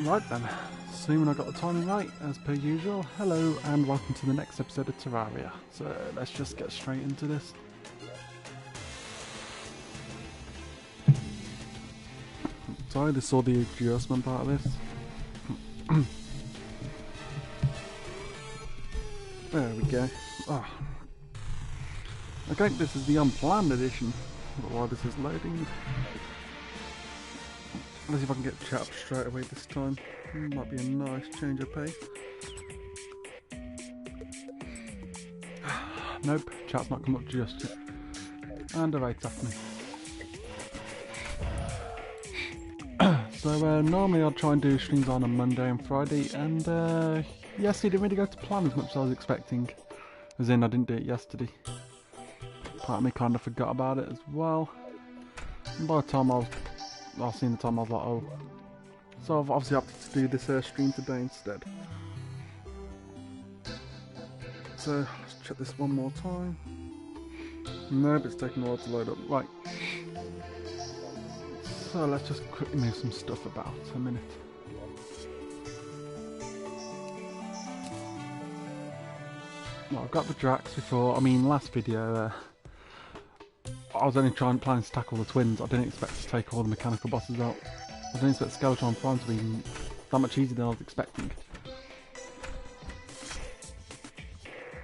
Right then, assuming I got the timing right, as per usual, hello and welcome to the next episode of Terraria. So let's just get straight into this. Sorry, this saw the adjustment part of this. There we go. Oh. Okay, this is the unplanned edition, but while this is loading, let's see if I can get chat up straight away this time. Might be a nice change of pace. Nope, chat's not come up just yet. And a raid's after me. So normally I'd try and do streams on a Monday and Friday, and yesterday didn't really go to plan as much as I was expecting. As in, I didn't do it yesterday. Part of me kind of forgot about it as well. And by the time I was seeing the time, I was like, oh. So I've obviously opted to do this stream today instead. So let's check this one more time. Nope, it's taking a while to load up. Right. So let's just quickly move some stuff about a minute. Well, I've got the Drax before. I mean, last video, I was only planning to tackle the twins. I didn't expect to take all the mechanical bosses out. I didn't expect Skeleton Prime to be that much easier than I was expecting.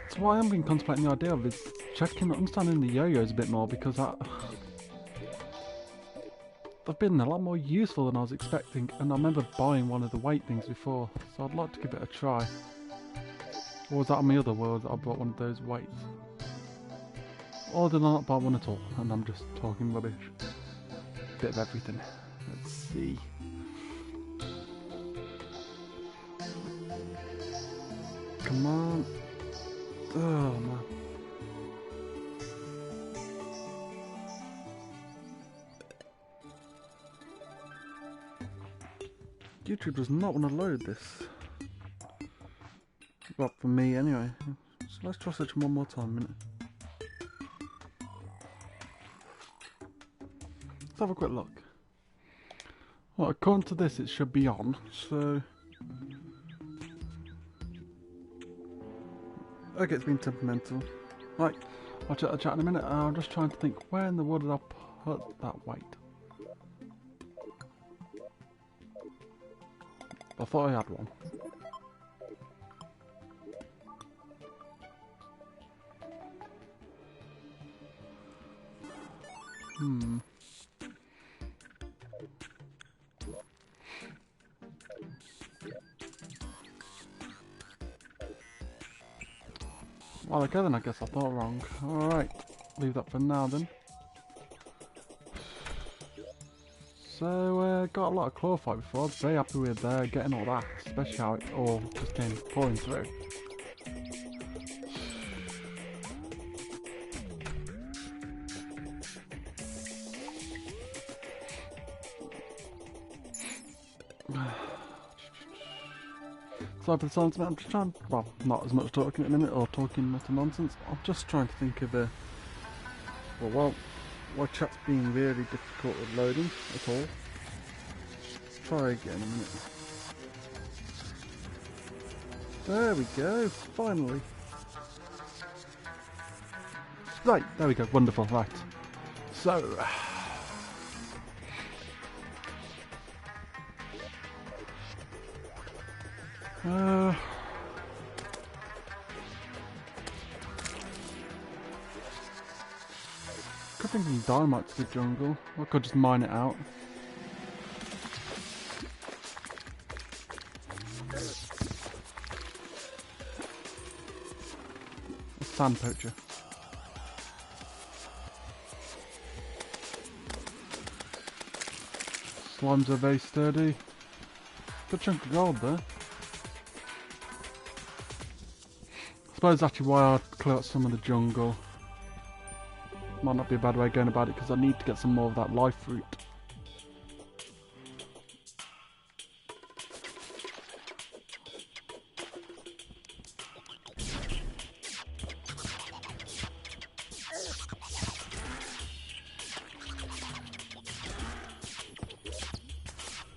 So what I am been contemplating the idea of is understanding the yo-yos a bit more, because they've been a lot more useful than I was expecting, and I remember buying one of the weight things before, so I'd like to give it a try. Or was that on my other world that I bought one of those weights? Or did I not buy one at all, and I'm just talking rubbish? Bit of everything. Let's see. Come on. Oh man. YouTube does not want to load this. Well, for me anyway. So let's try searching one more time a minute. Let's have a quick look. Well, according to this, it should be on, so... Okay, it's been temperamental. Right, I'll check the chat in a minute. I'm just trying to think, where in the world did I put that weight? I thought I had one. Well, okay then, I guess I thought wrong. Alright, leave that for now then. So, got a lot of claw fight before. I was very happy with getting all that, especially how it all just came pouring through. Sorry for the silence, man. I'm just trying, well, not as much talking at the minute, or talking utter nonsense. I'm just trying to think of well, my chat's being really difficult with loading at all. Let's try again in a minute. There we go, finally. Right, there we go, wonderful, right. So... could bring some dynamite to the jungle. I could just mine it out. A sand poacher. Slimes are very sturdy. Good chunk of gold there. I suppose that's actually why I clear out some of the jungle. Might not be a bad way of going about it, because I need to get some more of that life fruit.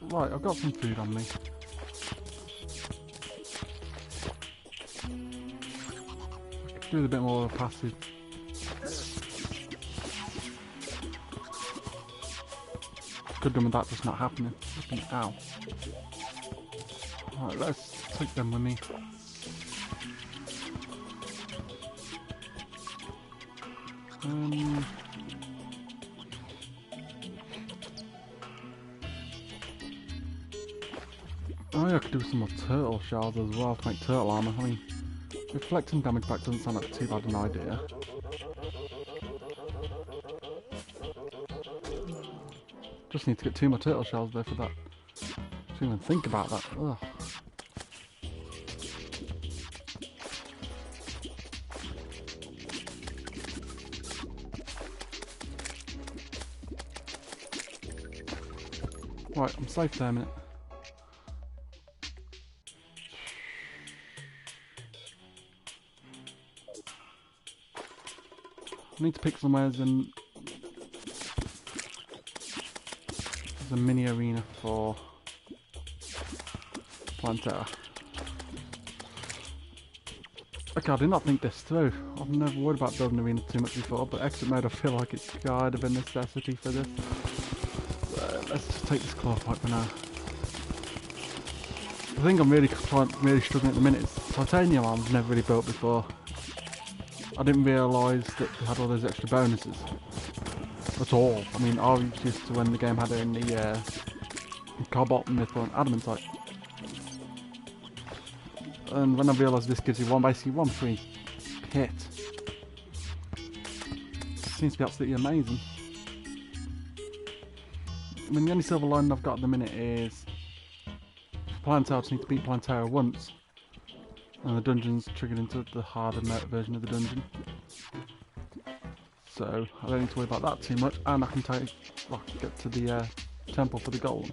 Right, I've got some food on me. Wish it was a bit more of a passive. Could have done with that just not happening. Ow. Alright, let's take them with me. Oh yeah, I could do some more turtle shells as well to make turtle armor. I mean, reflecting damage back doesn't sound like too bad an idea. Just need to get 2 more turtle shells there for that. Just even think about that. Ugh. Right, I'm safe there a minute. I need to pick somewhere there's a mini arena for Plantera. Okay, I did not think this through. I've never worried about building an arena too much before, but exit mode I feel like it's kind of a necessity for this. Let's just take this claw pipe for now. The thing I'm really struggling at the minute is titanium armor's never really built before. I didn't realise that it had all those extra bonuses at all. I mean, I was used to when the game had it in the cobalt, mithril and adamantite. And when I realised this gives you basically one free hit, it seems to be absolutely amazing. I mean, the only silver lining I've got at the minute is for Plantera, I just need to beat Plantera once, and the dungeon's triggered into the harder version of the dungeon. So I don't need to worry about that too much, and I can get to the temple for the golem.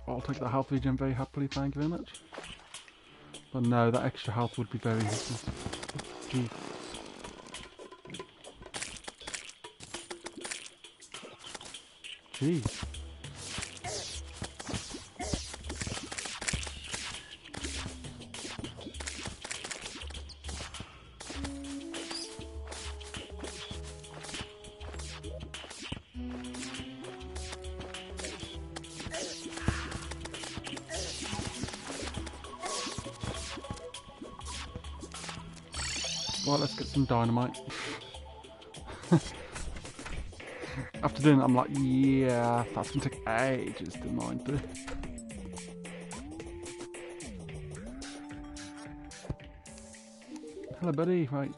I'll take that health regen very happily, thank you very much. But no, that extra health would be very useful. Gee. Jeez. Right, let's get some dynamite. After doing it, I'm like, yeah, that's gonna take ages to mine through. Hello, buddy. Right.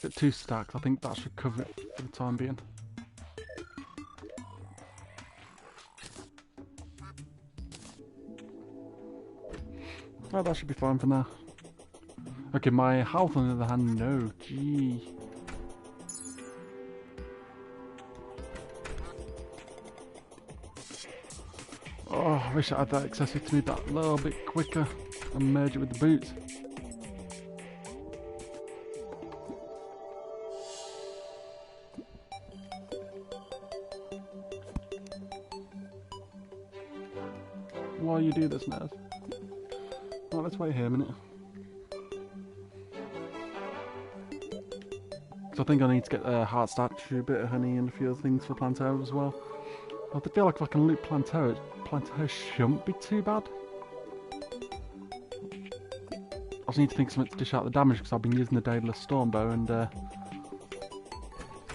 Get 2 stacks. I think that should cover it for the time being. Oh, that should be fine for now. Okay, my health on the other hand, no. Gee. Oh, I wish I had that accessory to move that a little bit quicker and merge it with the boots. Why you do this, Ned? Right, let's wait here a minute. So I think I need to get a heart statue, a bit of honey and a few other things for Plantera as well. I feel like if I can loot Plantera shouldn't be too bad. I just need to think of something to dish out the damage because I've been using the Daedalus Stormbow and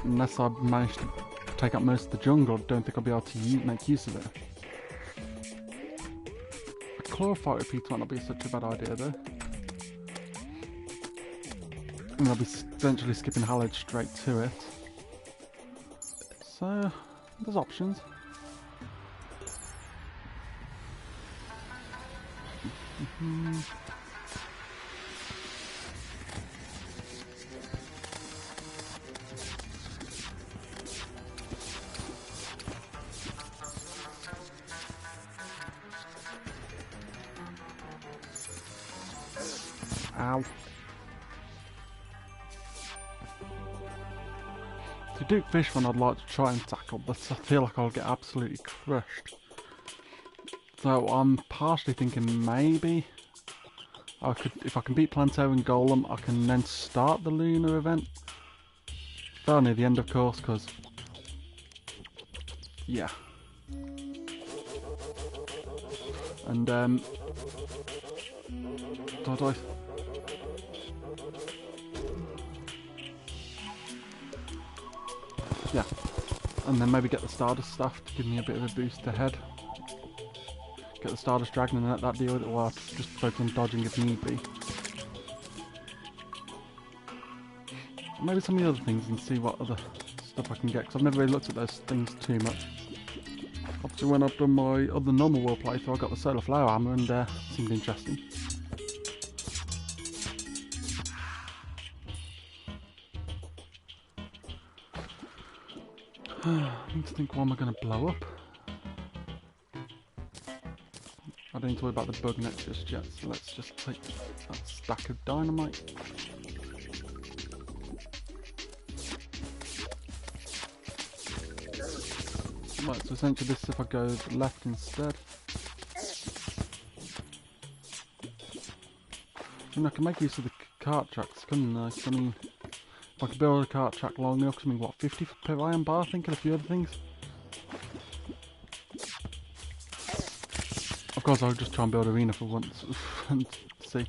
unless I manage to take up most of the jungle, I don't think I'll be able to make use of it. A claw fight repeater might not be such a bad idea though. And I'll be eventually skipping Hallowed straight to it. So, there's options. Ow. To do fish one I'd like to try and tackle, but I feel like I'll get absolutely crushed. So I'm partially thinking maybe I could, if I can beat Planto and Golem, I can then start the lunar event. Fairly near the end, of course, because yeah. And do I? Yeah, and then maybe get the Stardust stuff to give me a bit of a boost ahead. Get the Stardust Dragon and let that deal with it, or I'll just focus on dodging if need be. Maybe some of the other things and see what other stuff I can get, because I've never really looked at those things too much. Obviously when I've done my other normal world playthrough I got the Solar Flower Hammer and seemed interesting. I need to think what am I going to blow up. I don't need to worry about the bug net just yet, so let's just take that stack of dynamite. Right, so essentially this if I go left instead. And I can make use of the cart tracks, couldn't I? I mean, if I could build a cart track long enough, I mean, what, 50 per iron bar, I think, and a few other things. Of course, I'll just try and build arena for once and see.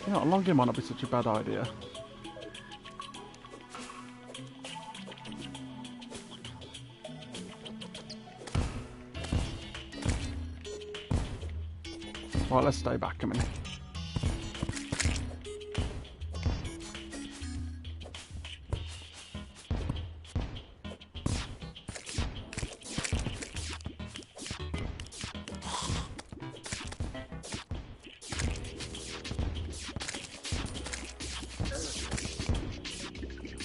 You know, a long game might not be such a bad idea. Right, let's stay back a minute.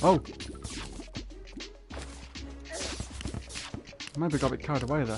Oh! Maybe I got a bit carried away there.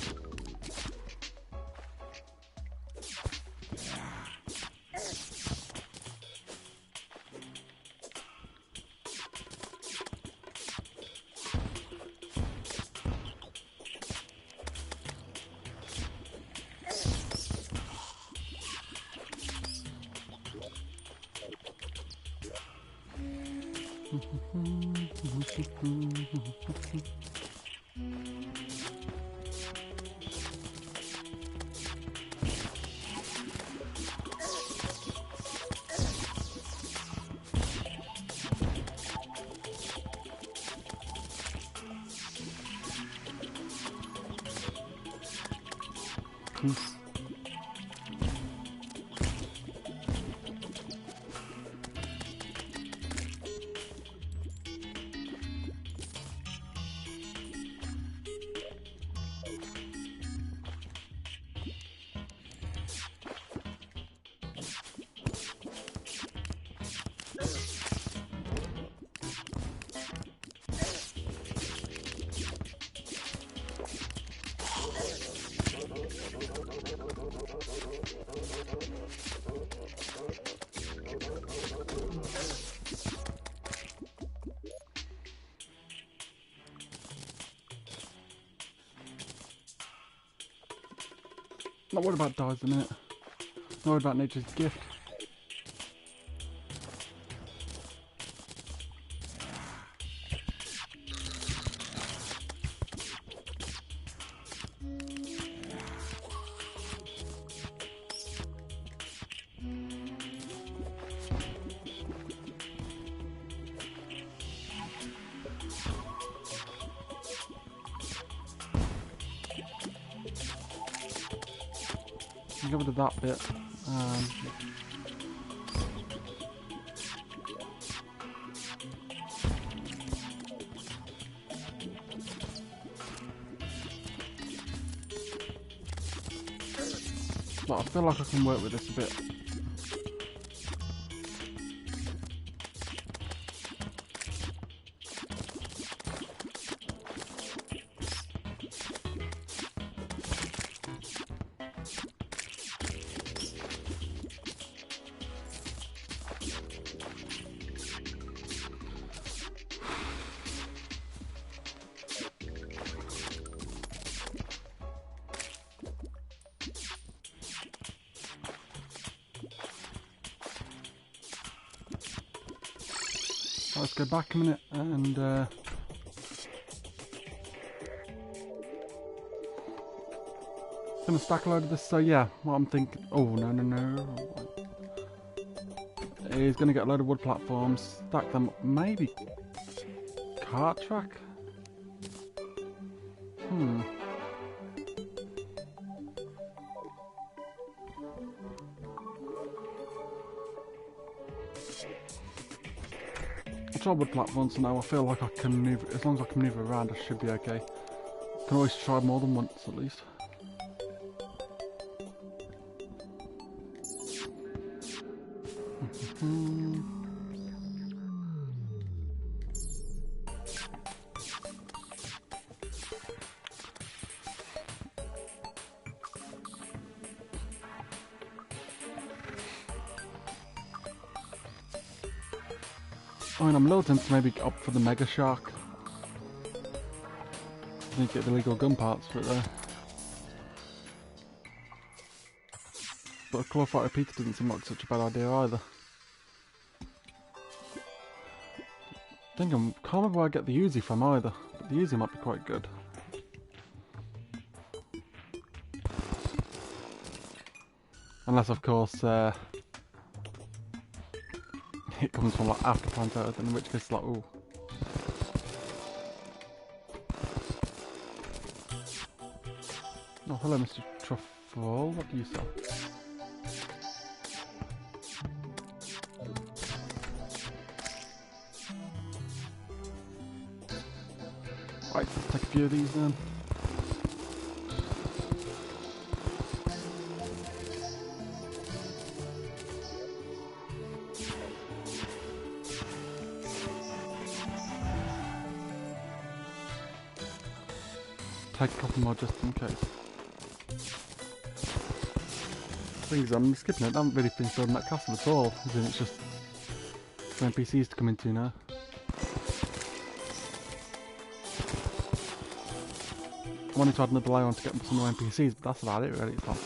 Not worried about dies a minute. Not worried about nature's gift. Get rid of that bit. But I feel like I can work with this a bit. Let's go back a minute and gonna stack a load of this. So yeah, what I'm thinking. Oh no. Is gonna get a load of wood platforms, stack them up. Maybe cart track. I'll try wood platforms for now. I feel like I can move, as long as I can move around, I should be okay. Can always try more than once at least. I mean, I'm a little tempted to maybe opt for the Mega Shark. I need to get the illegal gun parts for it there. But a clawfight repeater doesn't seem like such a bad idea either. I think I can't remember where I get the Uzi from either, but the Uzi might be quite good. Unless, of course, it comes from like after plant earth, in which case it's like, ooh. Oh, hello, Mr. Truffle. What do you sell? Right, let's take a few of these then. Take a couple more just in case. Things I'm skipping it. I haven't really finished building that castle at all. As in, it's just for NPCs to come into now. I wanted to add another layer on to get some more NPCs, but that's about it really. It's like,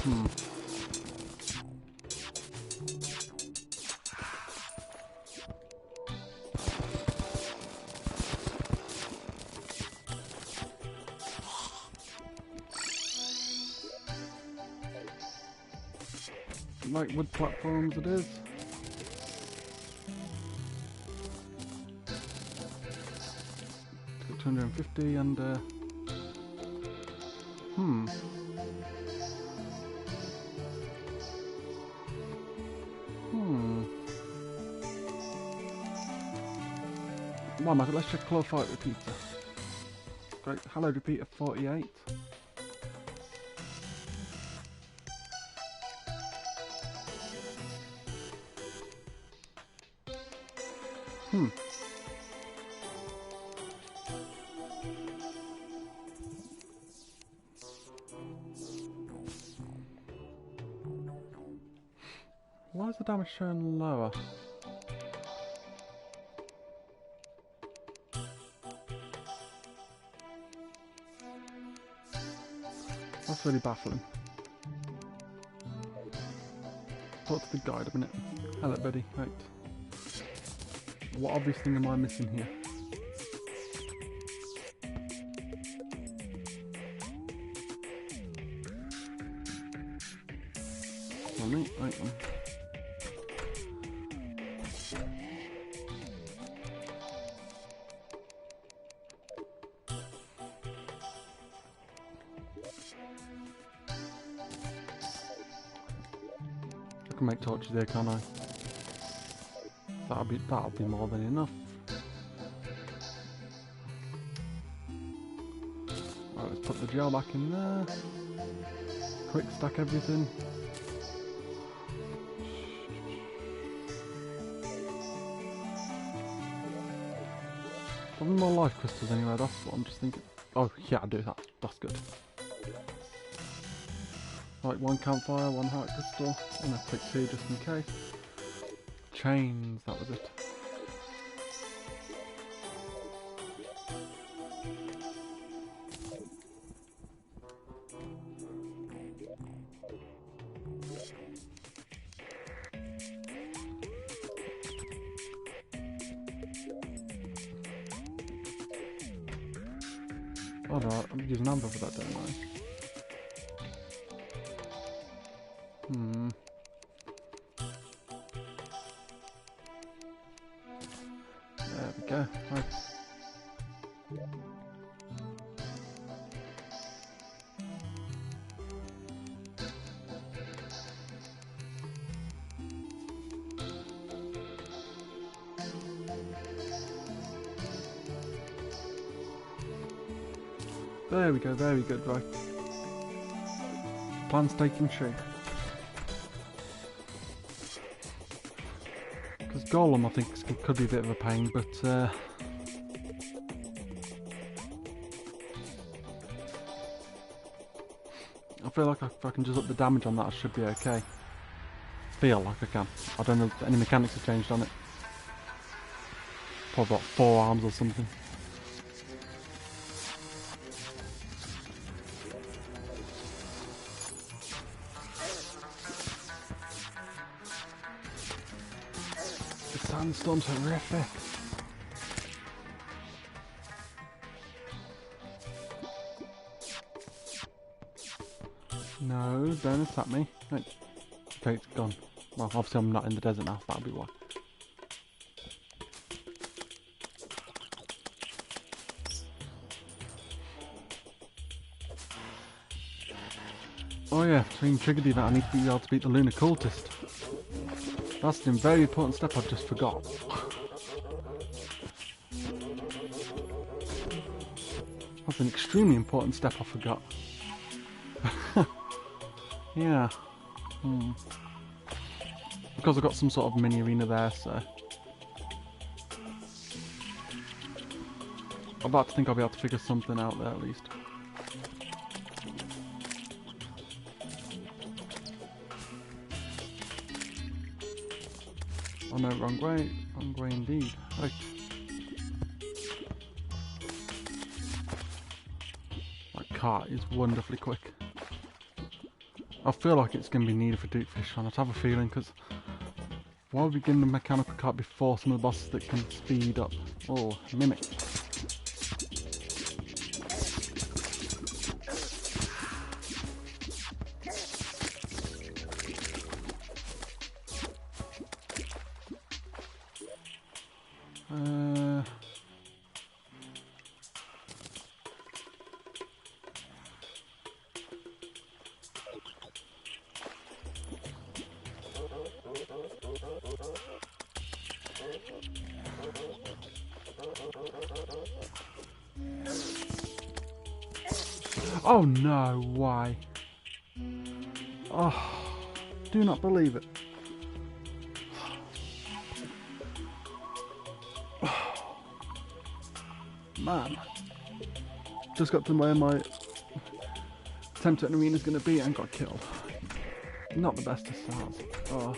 Like wood platforms it is. Got 250 and Why am I? Let's check clawfight repeater. Great, hello repeater 48. Why is the damage showing lower? That's really baffling. Talk to the guide a minute. Hello, buddy. Right. What obvious thing am I missing here? Right. I can make torches there, can't I? That'll be more than enough. Right, let's put the gel back in there. Quick stack everything. Probably more life crystals anyway, that's what I'm just thinking. Oh yeah, I do that. That's good. Right, one campfire, one heart crystal. I'm gonna take two just in case. Chains, that was it. Oh no, I'm using Amber for that, don't I? There we go. Right. There we go, very good, right. Plan's taking shape. Because Golem, I think, could be a bit of a pain, but I feel like if I can just up the damage on that, I should be okay. Feel like I can. I don't know if any mechanics have changed on it. Probably about 4 arms or something. The sandstorm's horrific. No, don't attack me. Right. Okay, it's gone. Well, obviously I'm not in the desert now, that'll be why. Oh yeah, to even trigger the event I need to be able to beat the Lunar Cultist. That's a very important step I just forgot. That's an extremely important step I forgot. Yeah. Because I've got some sort of mini arena there, so I'd like to think I'll be able to figure something out there at least. Oh no, wrong way indeed. Right. That cart is wonderfully quick. I feel like it's going to be needed for Duke Fish, and I have a feeling, because why would we begin the mechanical cart before some of the bosses that can speed up? Oh, Mimic. Oh no, why? Oh, do not believe it. Man, just got to where my attempt at an arena is going to be and got killed. Not the best of starts. Oh.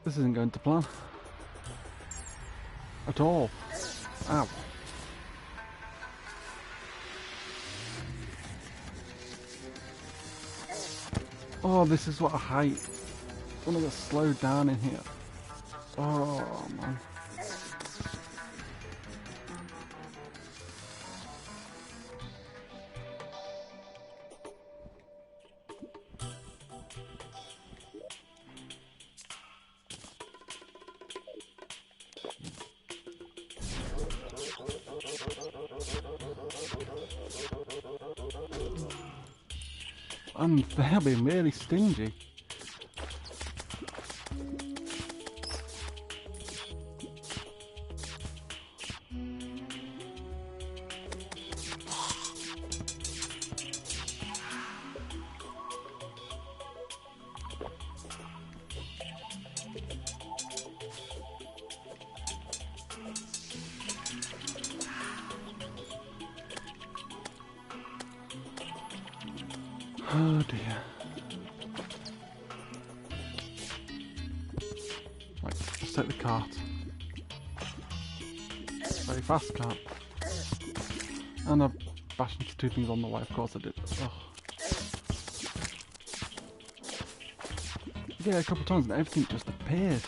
This isn't going to plan. At all. Ow. Oh, this is what I hate. I want to get slowed down in here. Oh, man. And they're being really stingy. Oh dear. Right, let's take the cart. Very fast cart. And I bashed into 2 things on the way, of course I did. Oh. Yeah, a couple of times and everything just appeared.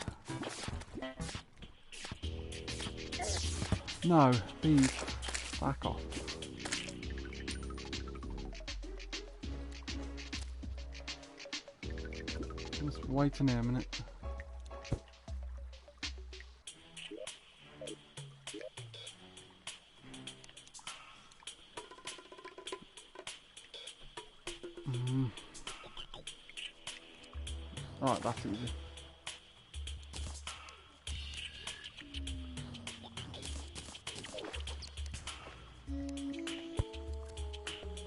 No, bees, back off. Just wait in here a minute. Alright, that's easy.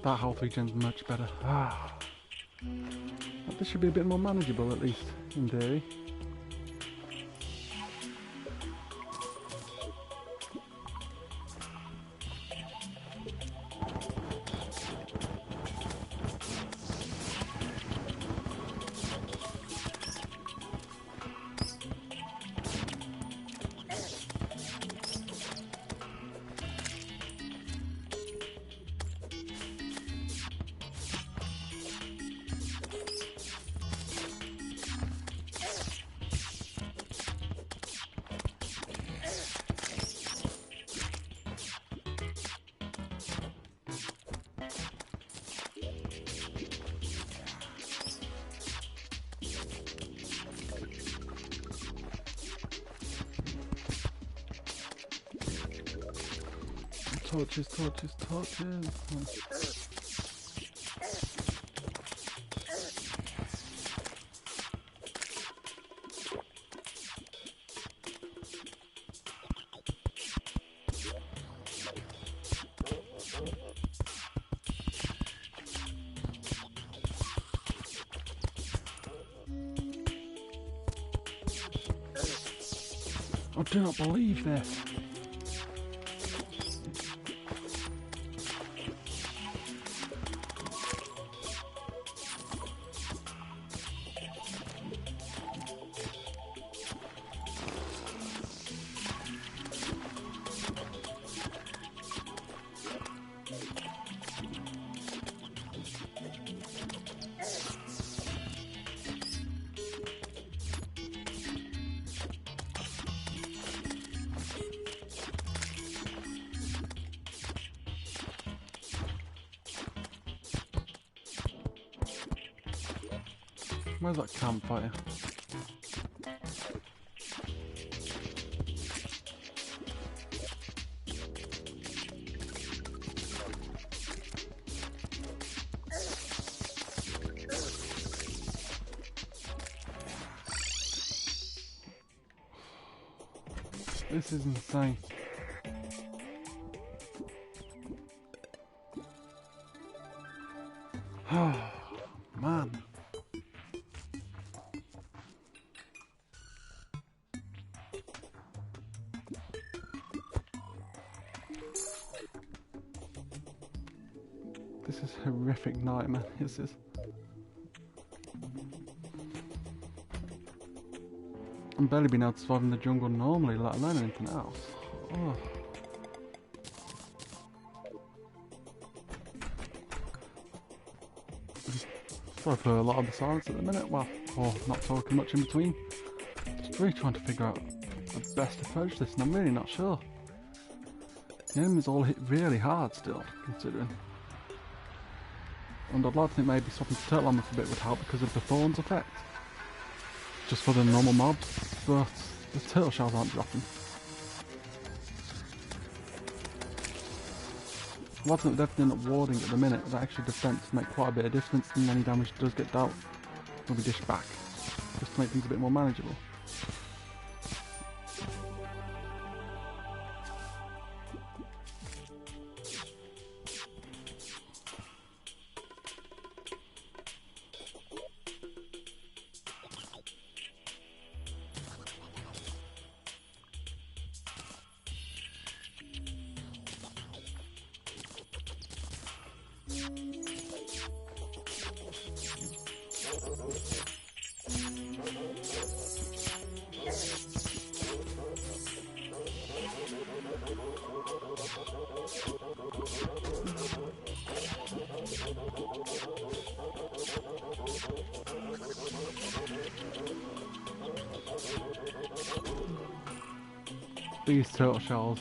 That health regen's much better. This should be a bit more manageable, at least, in theory. Torches, torches, torches. I do not believe this. Where's that campfire? This is insane. Oh, man. This is a horrific nightmare. This is. I'm barely been able to survive in the jungle normally, let alone anything else. Oh. Sorry for a lot of the silence at the minute. Well, or not talking much in between. Just really trying to figure out the best approach to this, and I'm really not sure. The enemies all hit really hard still, considering. And I'd like to think maybe swapping to turtle armor for a bit would help because of the thorns effect. Just for the normal mobs, but the turtle shells aren't dropping. Whilst with everything not warding at the minute, the extra defense make quite a bit of difference, and any damage does get dealt will be dished back, just to make things a bit more manageable. These turtle shells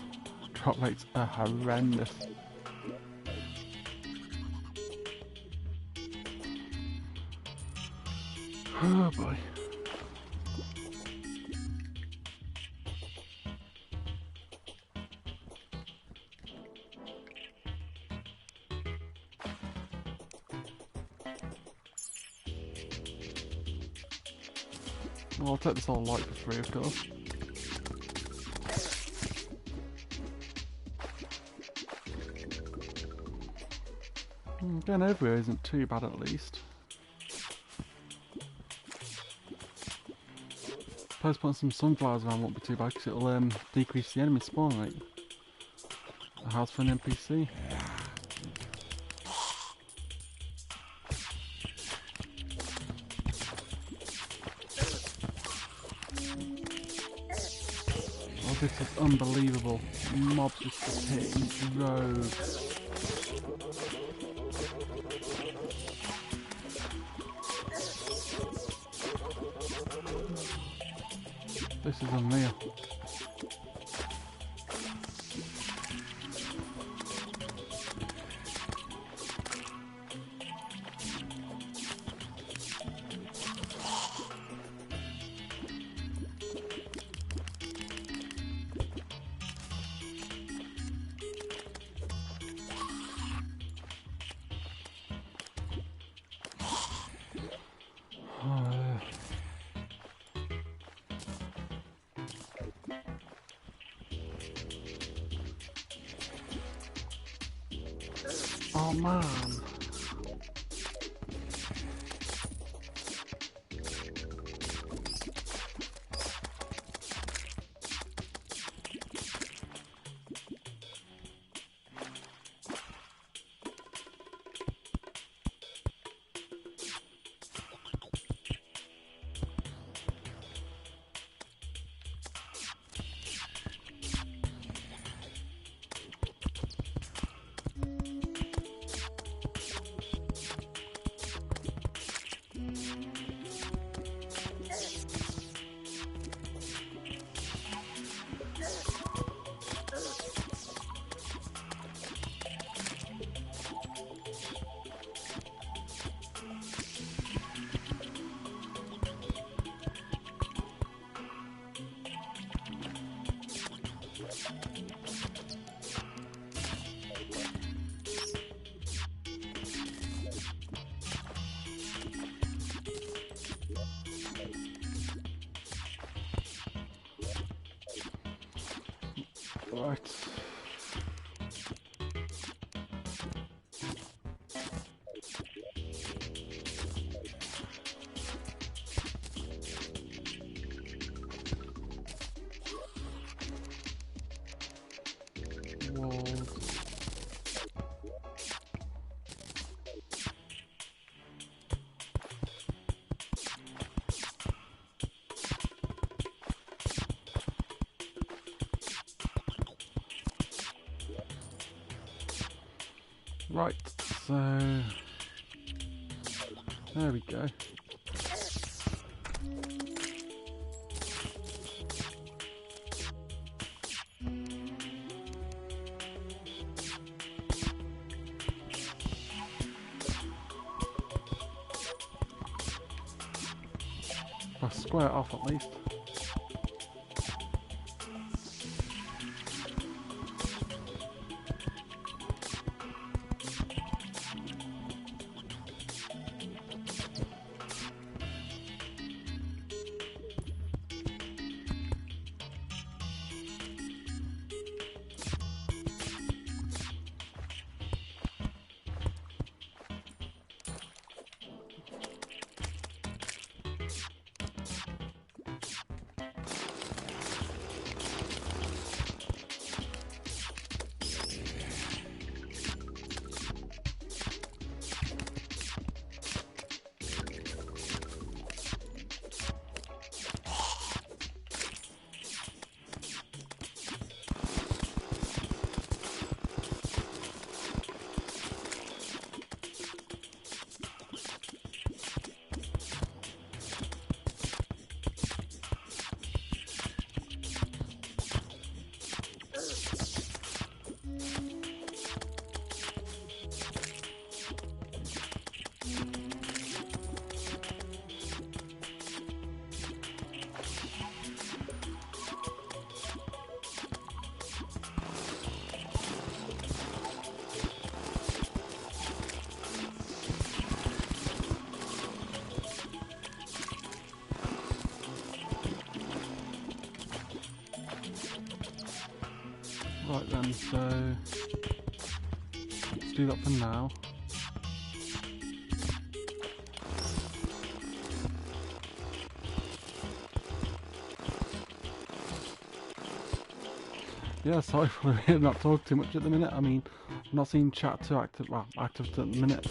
drop rates are horrendous. Oh boy. Well, I'll take this all light for free, of course. Getting over here isn't too bad, at least. Suppose putting some sunflowers around won't be too bad because it'll decrease the enemy spawn rate. A house for an NPC. Oh, this is unbelievable. Mobs just hitting droves. This is unreal. Oh man. Right. Walls. Right, so there we go. I'll square it off at least. Right then, so let's do that for now. Yeah, sorry for not talking too much at the minute. I mean, I'm not seeing chat too active, well, active at the minute.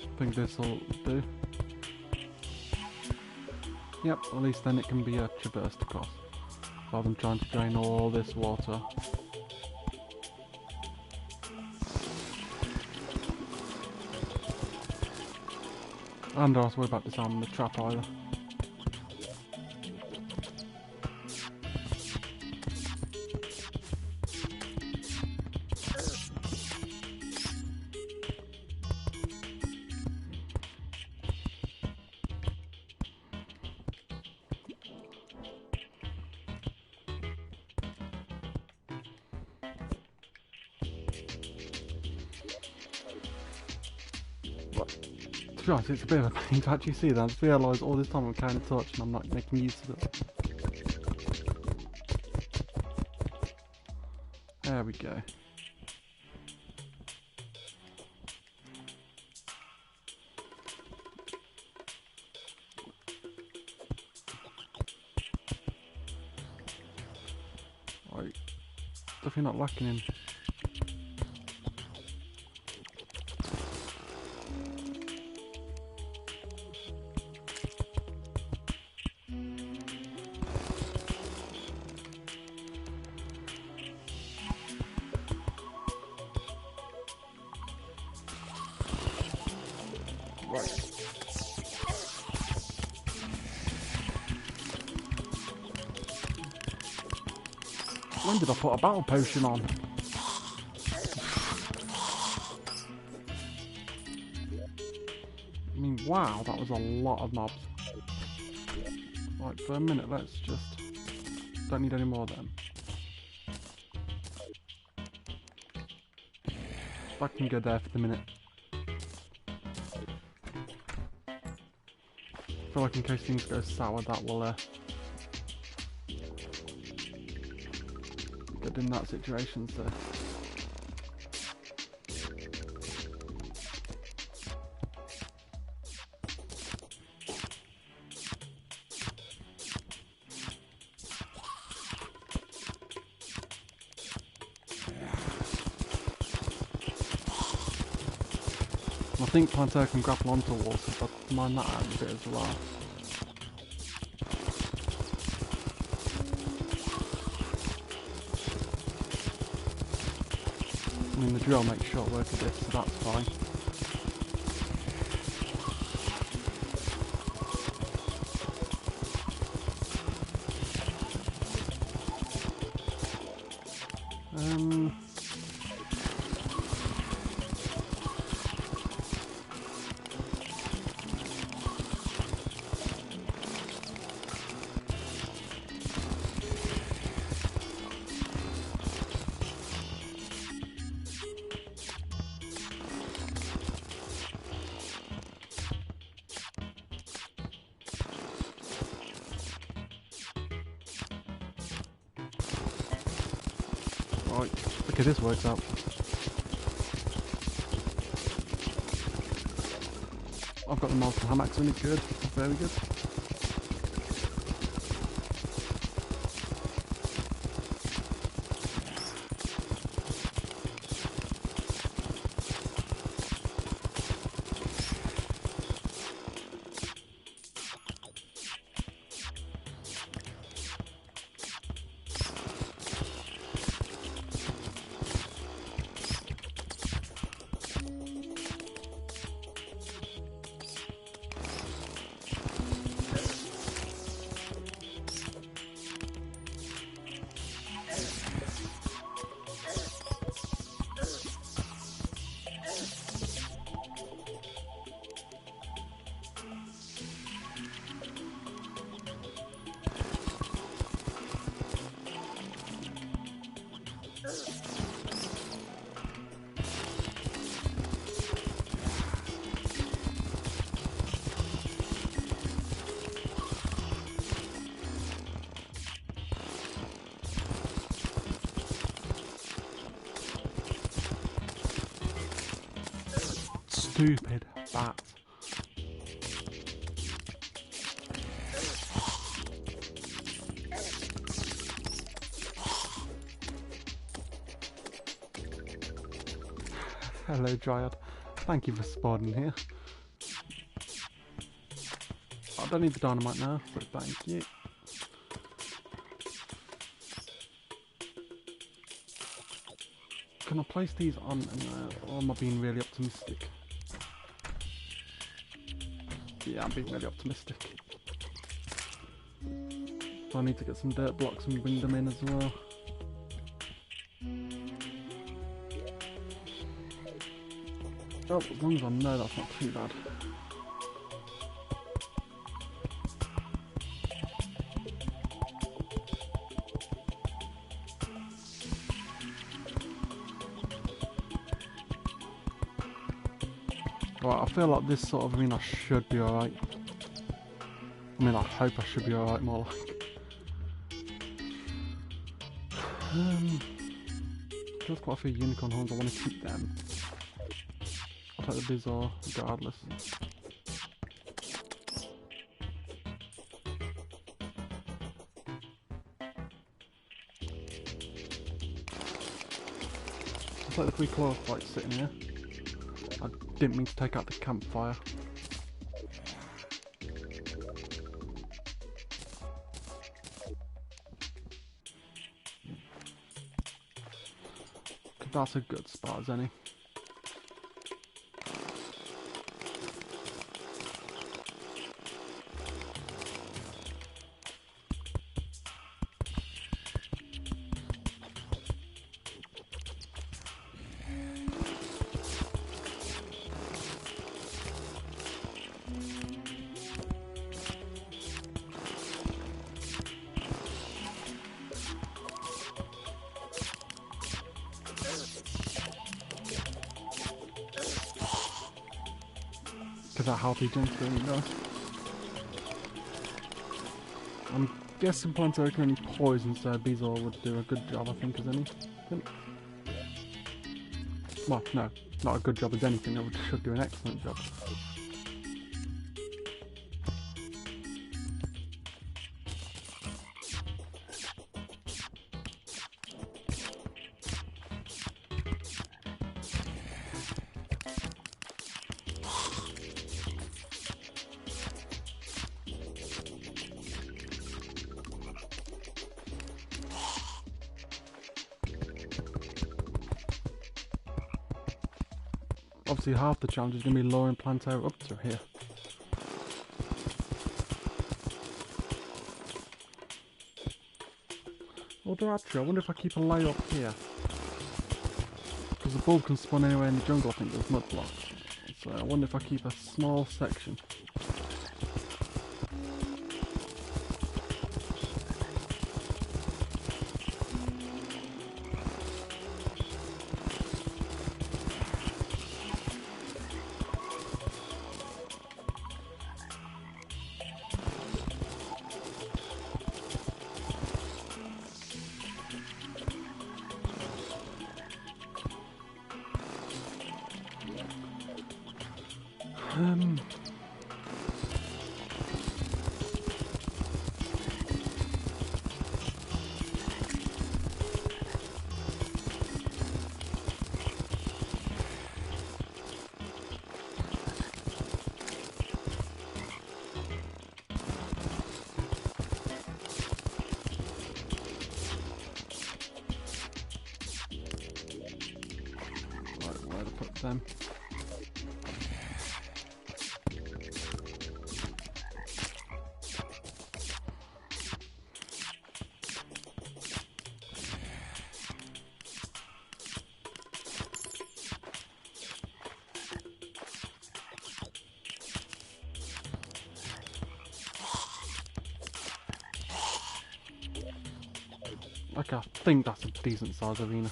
I think this will do. Yep, at least then it can be traversed across, rather than trying to drain all this water. And I don't have to worry about disarming the trap either. To be honest, it's a bit of a pain to actually see that. I just realised all this time I'm carrying a torch and I'm not making use of it. There we go. Right, definitely not lacking in. Right. When did I put a battle potion on? I mean, wow, that was a lot of mobs. Right, for a minute, let's just... Don't need any more then. That can go there for the minute. I feel like in case things go sour, that will good in that situation, so... I think Planter can grapple onto walls, so I'd mind that out a bit as well. I mean, the drill makes short work of this, so that's fine. Right, look at this works out. I've got the Molten Hammocks in it, good, very good. stupid bat. Hello, Dryad. Thank you for spawning here. I don't need the dynamite now, but thank you. Can I place these on, or am I being really optimistic? Yeah, I'm being really optimistic. So I need to get some dirt blocks and bring them in as well. Oh, as long as I know that's not too bad. Right, I feel like this sort of, I should be alright. I mean, I hope I should be alright, more like. There's quite a few unicorn horns, I want to keep them. I'll take the bizarre, regardless. It's like the 3 claw fight sitting here. I didn't mean to take out the campfire. That's a good spot as any. That healthy junk thing, you know. I'm guessing plants are only poison, so Beezor would do a good job, I think, as anything. Well, no, not a good job as anything, I should do an excellent job. Obviously half the challenge is going to be lowering Plantera up to here. Although actually, I wonder if I keep a layer up here. Because the bulb can spawn anywhere in the jungle, I think there's mud blocks. So I wonder if I keep a small section. Them. Okay, I think that's a decent size arena.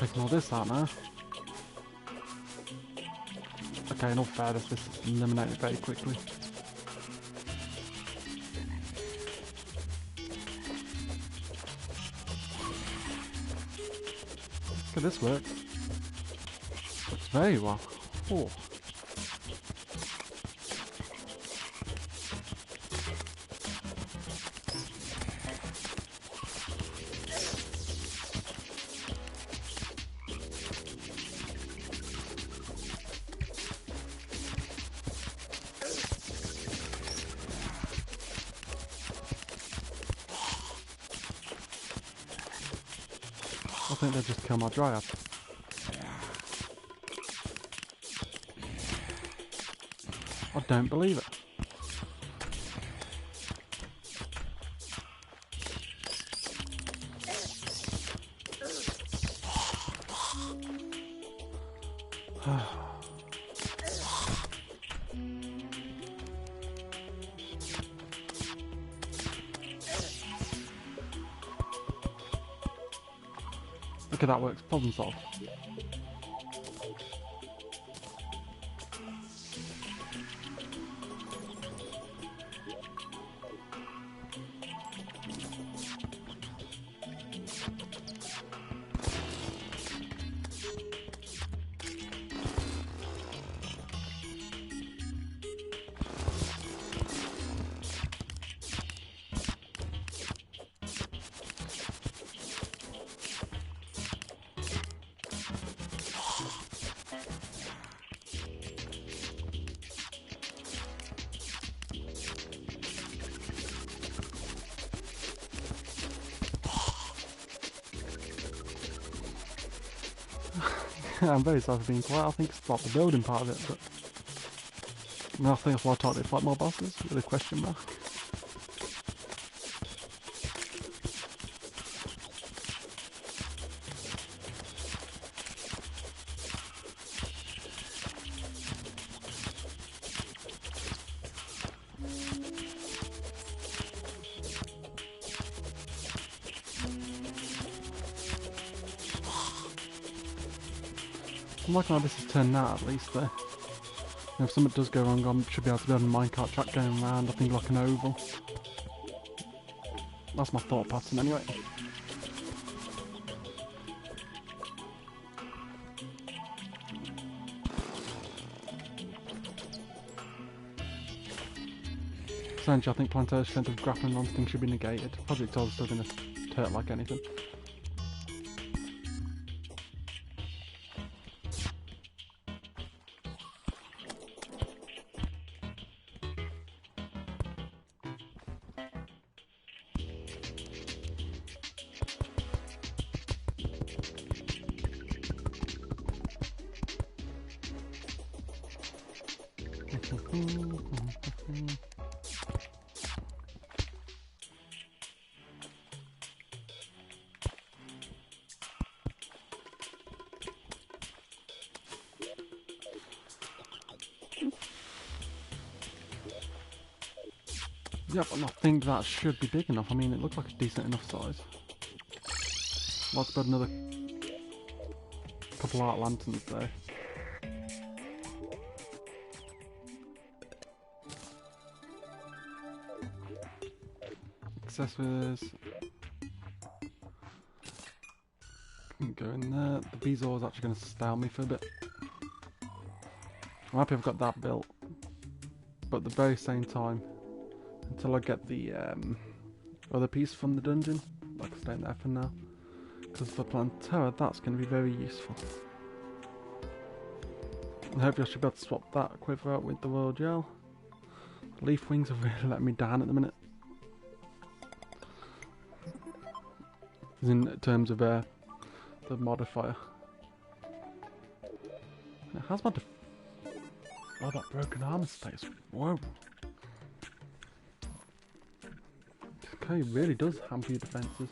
taking all this out now. Okay, in all fairness, this is eliminated very quickly. Okay, this works. Works very well. Oh. I think they just kill my dryad. I don't believe it. Okay, that works. Problem solved. I'm very sorry for being quiet. I think it's about the building part of it, but I think that's why I taught it fight more bosses with a question mark. I'm liking how this is turned out at least though. If something does go wrong, I should be able to build a minecart track going around, I think like an oval. That's my thought pattern anyway. Essentially, I think Plantair's strength of grappling on things should be negated. Projectiles are still going to hurt like anything. Yep, and I think that should be big enough. I mean, it looks like a decent enough size. Let's build another couple art lanterns there. Accessories. Can go in there. The bezoar is actually going to style me for a bit. I'm happy I've got that built, but at the very same time, until I get the other piece from the dungeon, I can stay in there for now. Because for Planterra, that's going to be very useful. And hopefully I should be able to swap that quiver out with the royal gel. Leaf wings have really let me down at the minute. In terms of the modifier. It has my oh, that broken armor space. Whoa. Okay, it really does hamper your defences.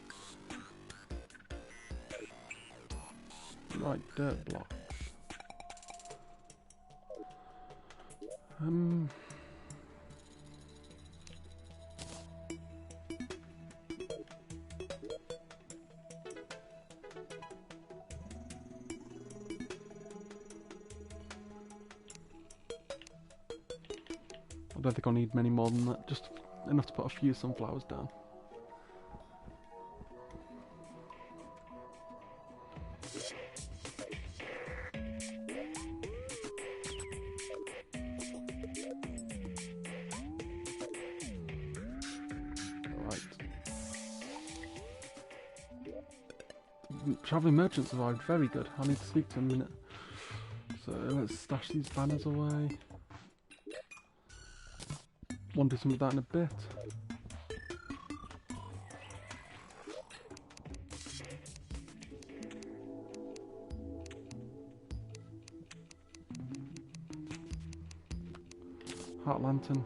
Right, dirt blocks. I don't think I'll need many more than that, just enough to put a few sunflowers down. Travelling merchant survived, very good. I need to speak to him in a minute. So let's stash these banners away. Want to do some of that in a bit. Heart lantern.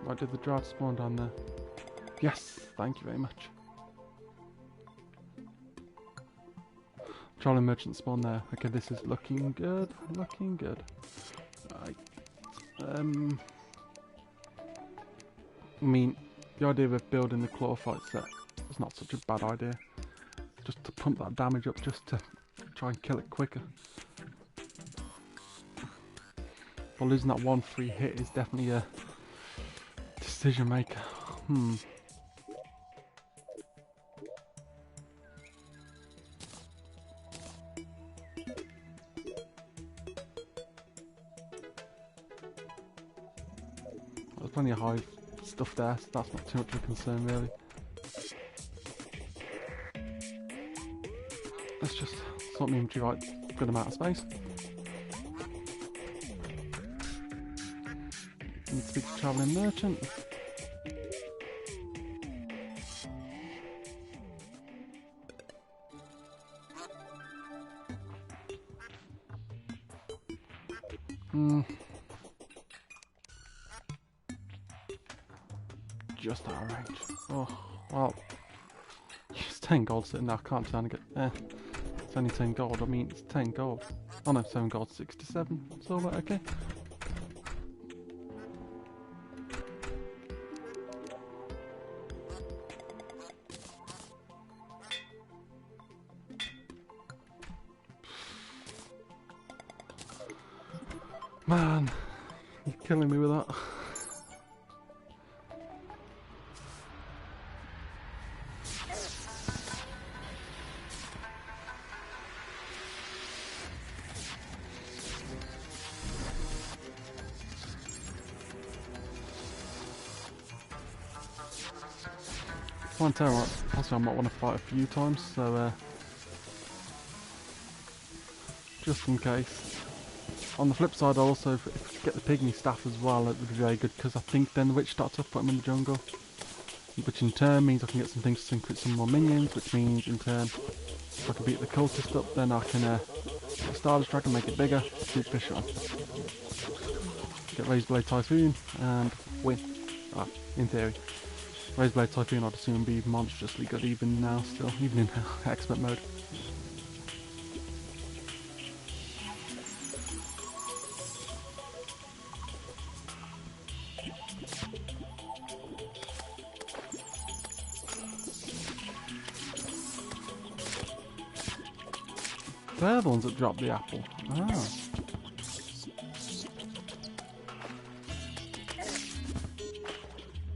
Right, did the drought spawn down there? Yes, thank you very much. Travelling merchant spawn there. Okay, this is looking good. Looking good. Right. I mean, the idea of building the claw fight set is not such a bad idea. Just to pump that damage up, just to try and kill it quicker. But losing that 1-3 hit is definitely a decision maker. There's plenty of hive stuff there, so that's not too much of a concern really. Let's just sort my inventory right, good amount of space. Need to speak to travelling merchant. Just out of range. Oh, well. It's 10 gold sitting there, I can't turn and get. It's only 10 gold, I mean, it's 10 gold. Oh no, 7 gold, 67. It's alright, okay. Man, you're killing me with that. I'll tell you what, possibly I might want to fight a few times, so just in case. On the flip side, also, if we could get the pygmy staff as well, it would be very good, because I think then the witch starts to put them in the jungle. Which in turn means I can get some things to sync with some more minions, which means in turn, if I can beat the cultist up, then I can get a Stardust Dragon, make it bigger, keep fish on. Get Razor Blade Typhoon, and win. In theory. Razor Blade Typhoon I'd assume be monstrously good even now still, even in expert mode. They're the ones that dropped the apple. Ah.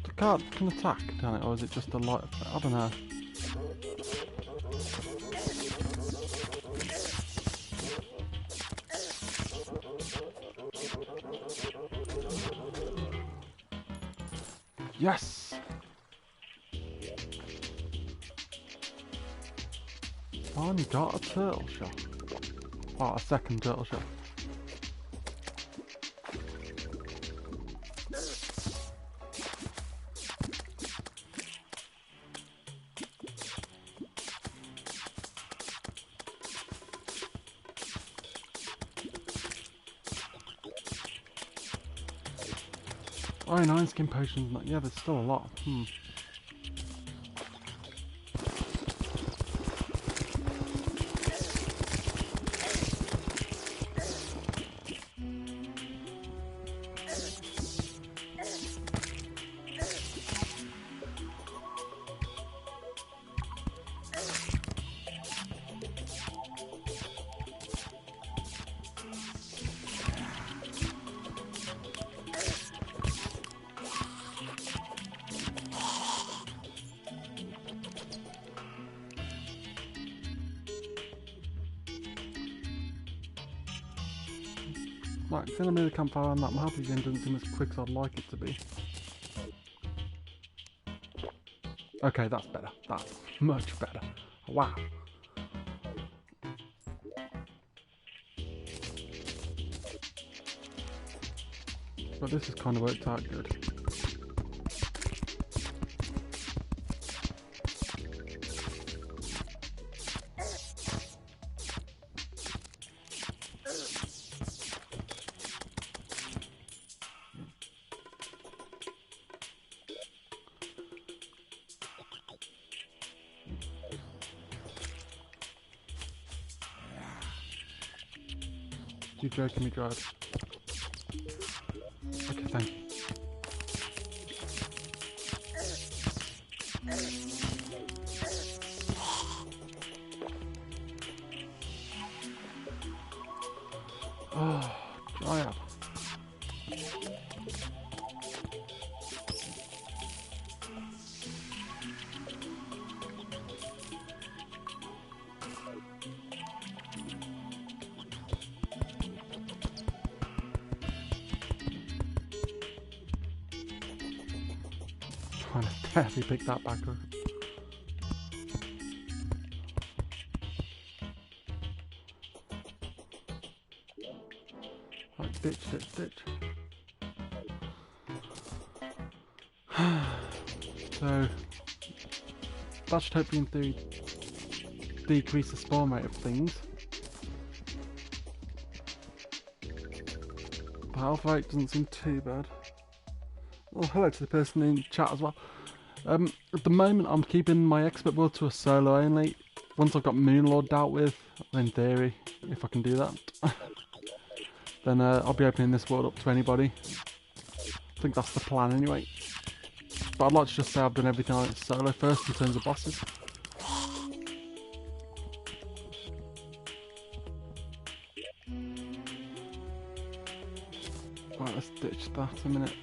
The card can attack, can it? Or is it just a light effect? I don't know. Yes! Finally got a turtle shell. Oh, a second turtle shell. Oh, 9 skin potions. Yeah, there's still a lot. Right, filling me the campfire on that. I'm happy the end doesn't seem as quick as I'd like it to be. Okay, that's better. That's much better. Wow. But this has kind of worked out good. You're joking me, Dried. Okay, thank you. Oh, dry up. Trying to definitely pick that back up. Right, ditch. So, that should hopefully in theory decrease the spawn rate of things. The health rate doesn't seem too bad. Oh, hello to the person in chat as well. At the moment I'm keeping my expert world to a solo only. Once I've got Moonlord dealt with, in theory, if I can do that, then I'll be opening this world up to anybody. I think that's the plan anyway. But I'd like to just say I've done everything on it solo first in terms of bosses. Right, let's ditch that a minute.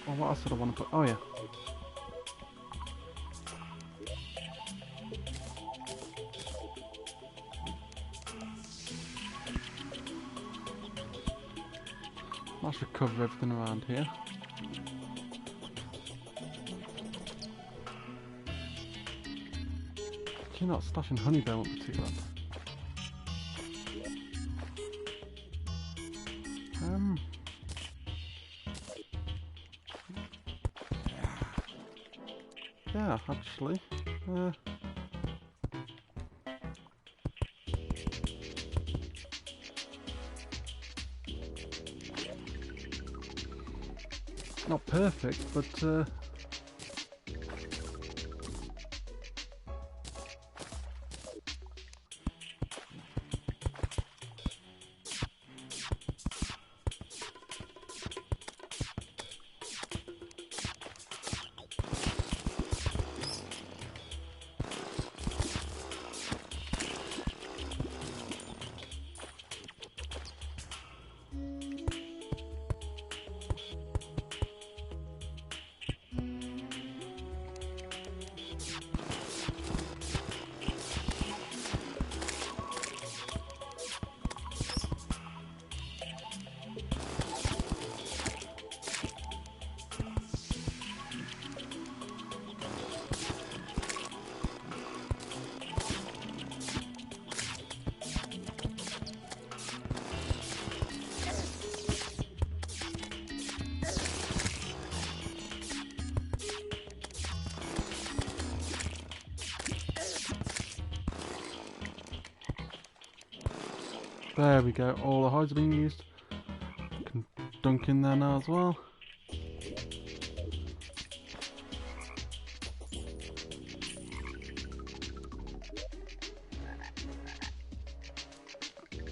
Oh, what else did I want to put? Oh yeah. That should cover everything around here. Actually not, stashing honey there won't be too bad. Yeah, actually. Not perfect, but there we go, all the hides are being used. Can dunk in there now as well.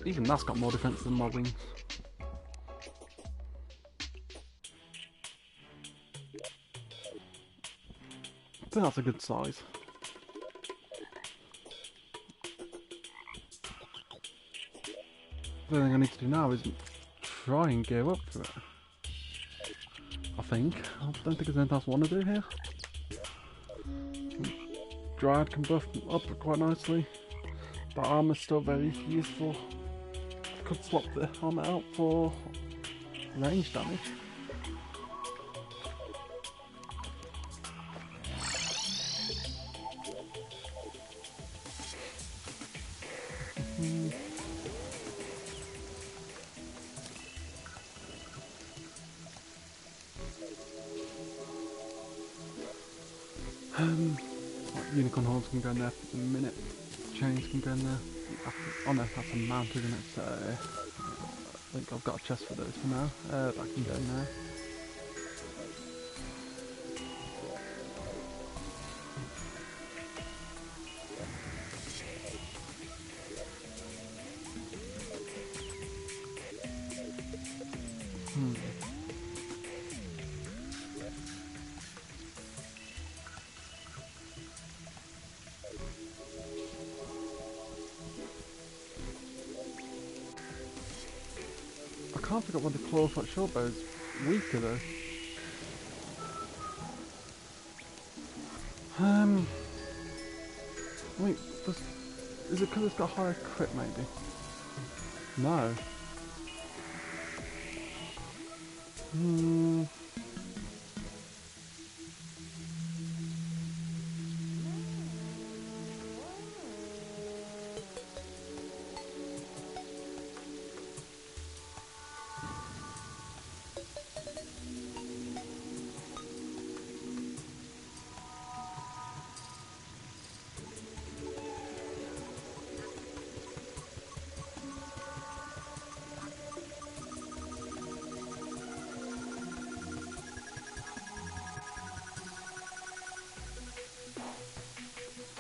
Even that's got more defense than my wings. I think that's a good size. The only thing I need to do now is try and gear up for it. I think. I don't think there's anything else I want to do here. Dryad can buff up quite nicely. That armor's still very useful. could swap the helmet out for range damage. Unicorn horns can go in there for a minute. Chains can go in there. Oh no, that's a mount, isn't it? So I think I've got a chest for those for now. That can go in there. I can't figure out why the clawfoot shortbow is weaker though. Wait, is it because it's got higher crit maybe? No.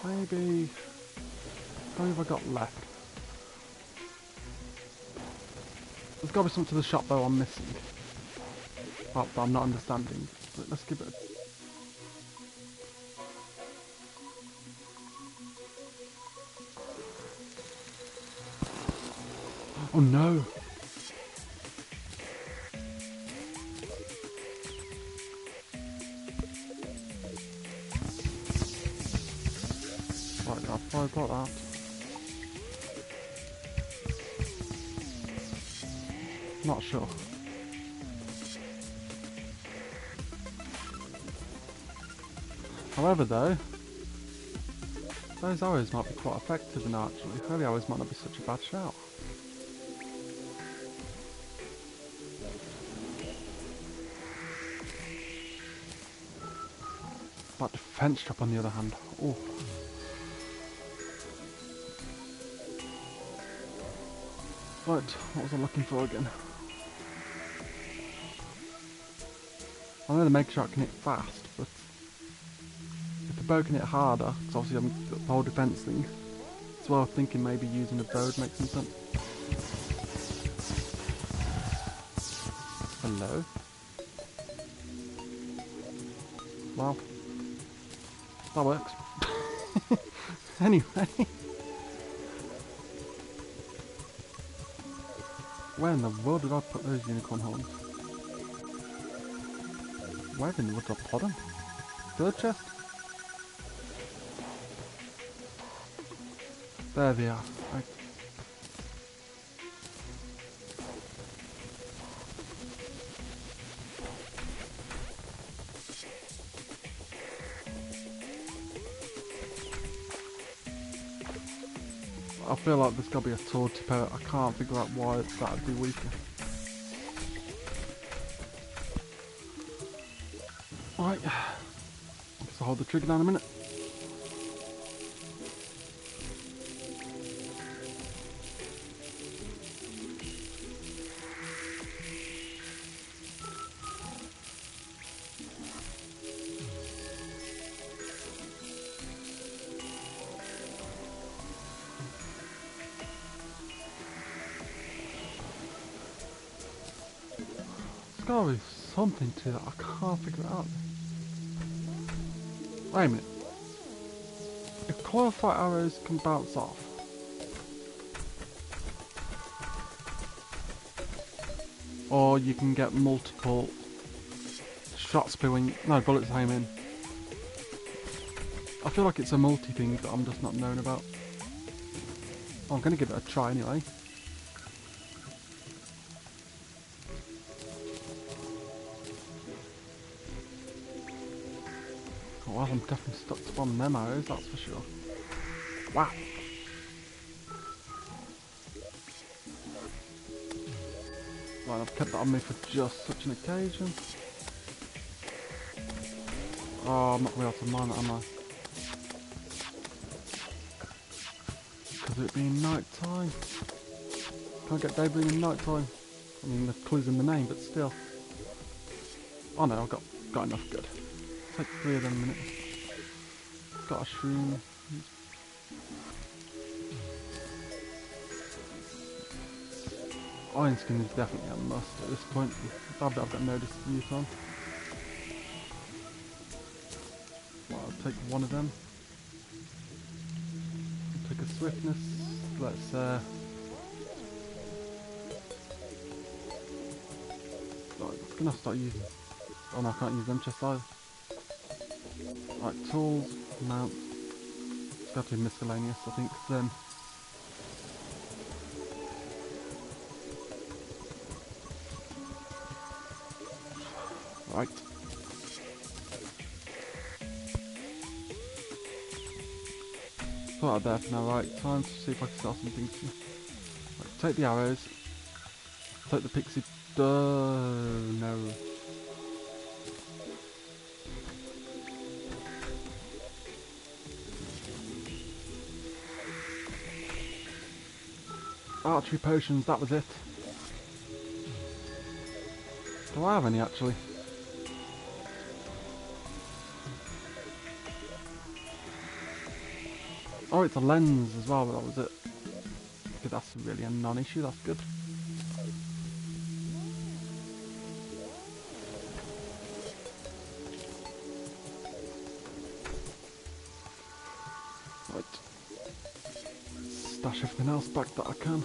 Maybe... How many have I got left? There's got to be something to the shop bow I'm missing. Well, that I'm not understanding. But let's give it a... Oh no! Right, I've got that. Not sure. However though, those arrows might be quite effective in archery. Early arrows might not be such a bad shout. But defense drop on the other hand. Oh. Right, what was I looking for again? I know the Mega Shark can hit fast, but if the bow can hit harder, because obviously I'm got the whole defense thing, it's worth thinking maybe using a bow would make some sense. Hello? Well, that works. Anyway. Where in the world did I put those unicorn horns? Where in the world did I put them? Third chest? There they are. I feel like there's got to be a sword tip out. I can't figure out why that would be weaker. Right, I guess I'll hold the trigger down a minute. There's got to be something to that. I can't figure it out. Wait a minute. If qualified arrows can bounce off, or you can get multiple shots spewing, no, bullets aim in. I feel like it's a multi thing that I'm just not knowing about. Well, I'm going to give it a try anyway. well, I'm definitely stuck to one of them arrows, that's for sure. Wow! Right, I've kept that on me for just such an occasion. Oh, I'm not going to be able to mine that, am I? Because of it being night time. Can't get daybreak in night time. I mean, the clue's in the name, but still. Oh no, I've got enough. Good. Take 3 of them in a minute. Got a shroom. Iron skin is definitely a must at this point. I've got no dispute on. Well, I'll take one of them. I'll take a swiftness. Let's I'm gonna start using. Oh no, I can't use them chests either. Right, tools, mount. It's got to be miscellaneous, I think. Then. Right. Put that there for now. Right, time to see if I can sell some things. Right, take the arrows. Take the pixie. No. Archery potions, that was it. Do I have any actually? Oh, it's a lens as well, but that was it. Okay, that's really a non-issue, that's good. Right. Stash everything else back that I can.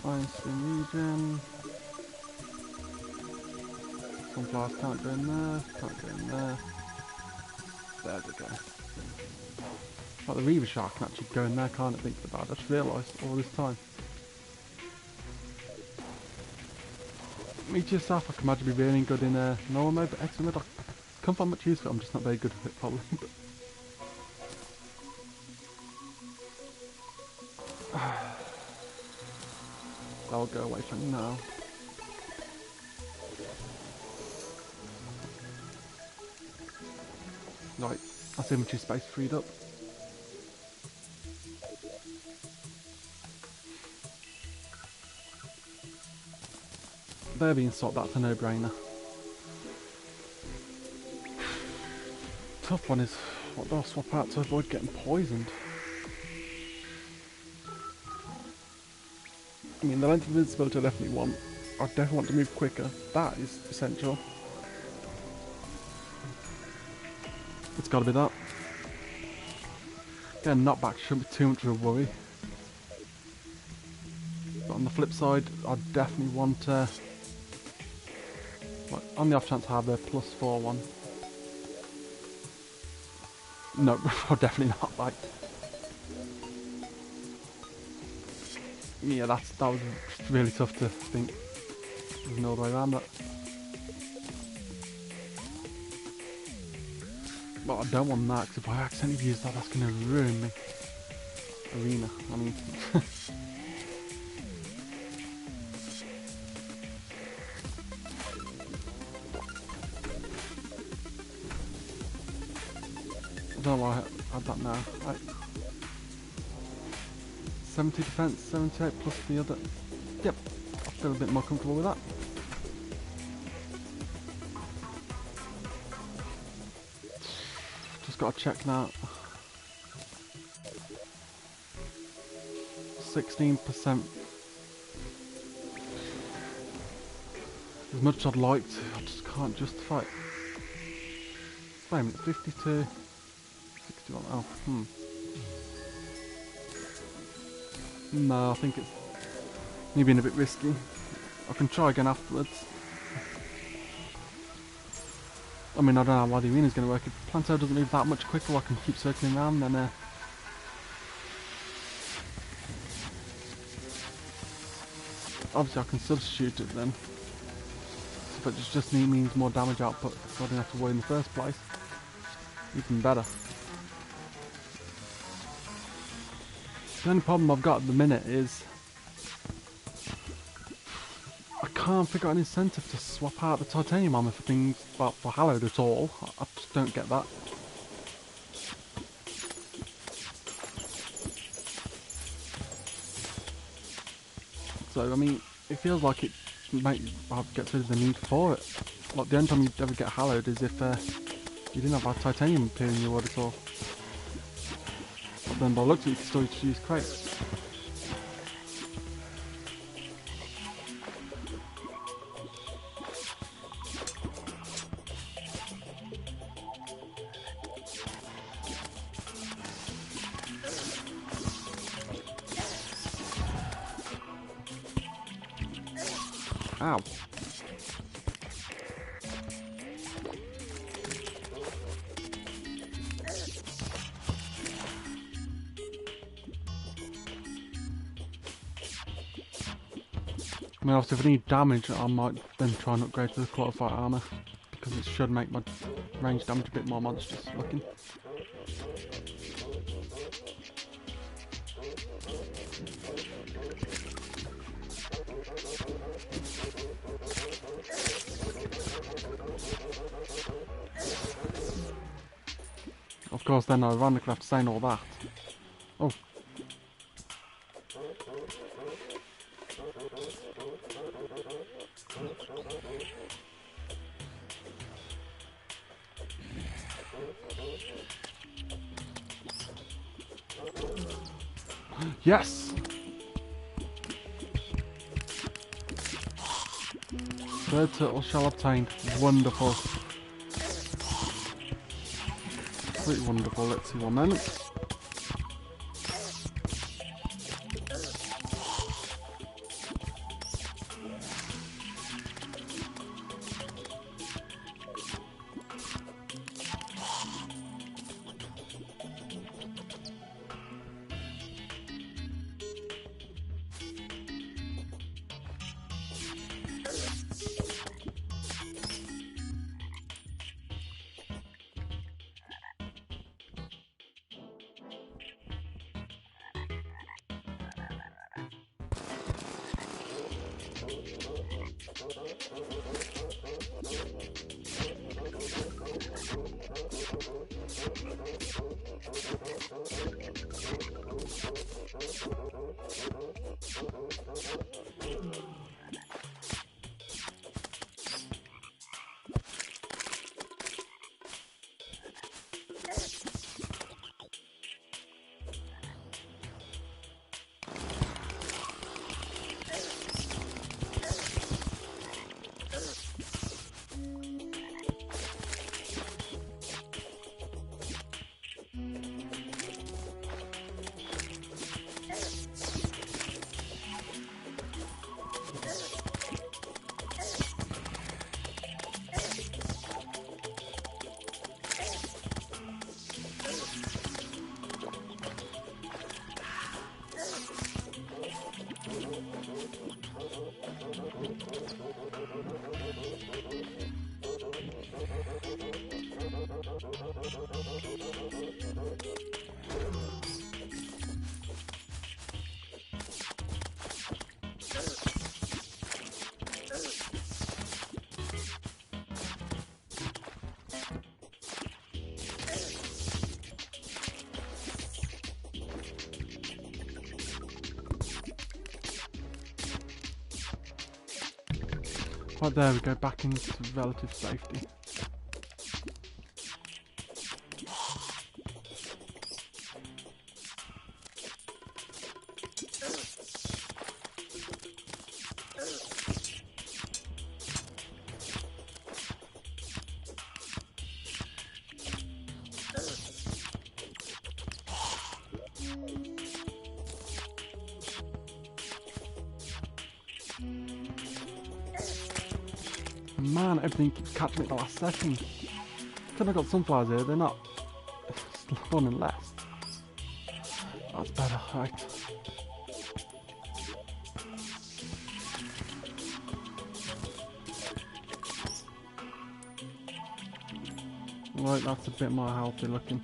Iron Stream regen. Sunflowers can't go in there, can't go in there. There we go. Like the Reaver Shark can actually go in there, can't it? Think about it. I just realised all this time. Meteor Staff I can imagine be really good in normal mode, but expert mode I can't find much use for it, I'm just not very good at it probably. That'll go away for now. Right, that's inventory space freed up. They're being swapped, that's a no-brainer. Tough one is, what do I swap out to avoid getting poisoned? I mean, the length of invincibility I definitely want. I definitely want to move quicker. That is essential. It's got to be that. Again, knockback shouldn't be too much of a worry. But on the flip side, I definitely want on the off chance I have a +4 one. No, definitely not. Like, yeah, that was really tough to think. There's no other way around that. But I don't want that, because if I accidentally use that, that's going to ruin me. Arena, I mean. I don't know why I had that now. Right. 70 defense, 78 plus the other. Yep, I feel a bit more comfortable with that. Just got to check now. 16%. As much as I'd like to, I just can't justify it. Wait a minute, 52. 61, oh, No, I think it's me being a bit risky. I can try again afterwards. I mean, I don't know why the arena's going to work. If Planto doesn't move that much quicker, I can keep circling around, then obviously I can substitute it then. But it just means more damage output, so I didn't have to worry in the first place. Even better. The only problem I've got at the minute is I can't figure out an incentive to swap out the titanium armor for things, well, for Hallowed at all. I just don't get that. So, I mean, it feels like it might get rid of the need for it. Like, the only time you'd ever get Hallowed is if you didn't have a titanium appear in your wood at all. But then by the looks of it, you can still just use crates. Ow. I mean, obviously if I need damage, I might then try and upgrade to the Quarter Fight armor, because it should make my range damage a bit more monstrous looking. Of course, then ironically after saying all that. Oh. Yes! Third turtle shell obtained. Wonderful. Pretty wonderful. Let's see one moment. Right there we go, back into relative safety. Man, everything keeps catching me at the last second. Because I've got sunflowers here, they're not spawning less. That's better, right. like that's a bit more healthy looking.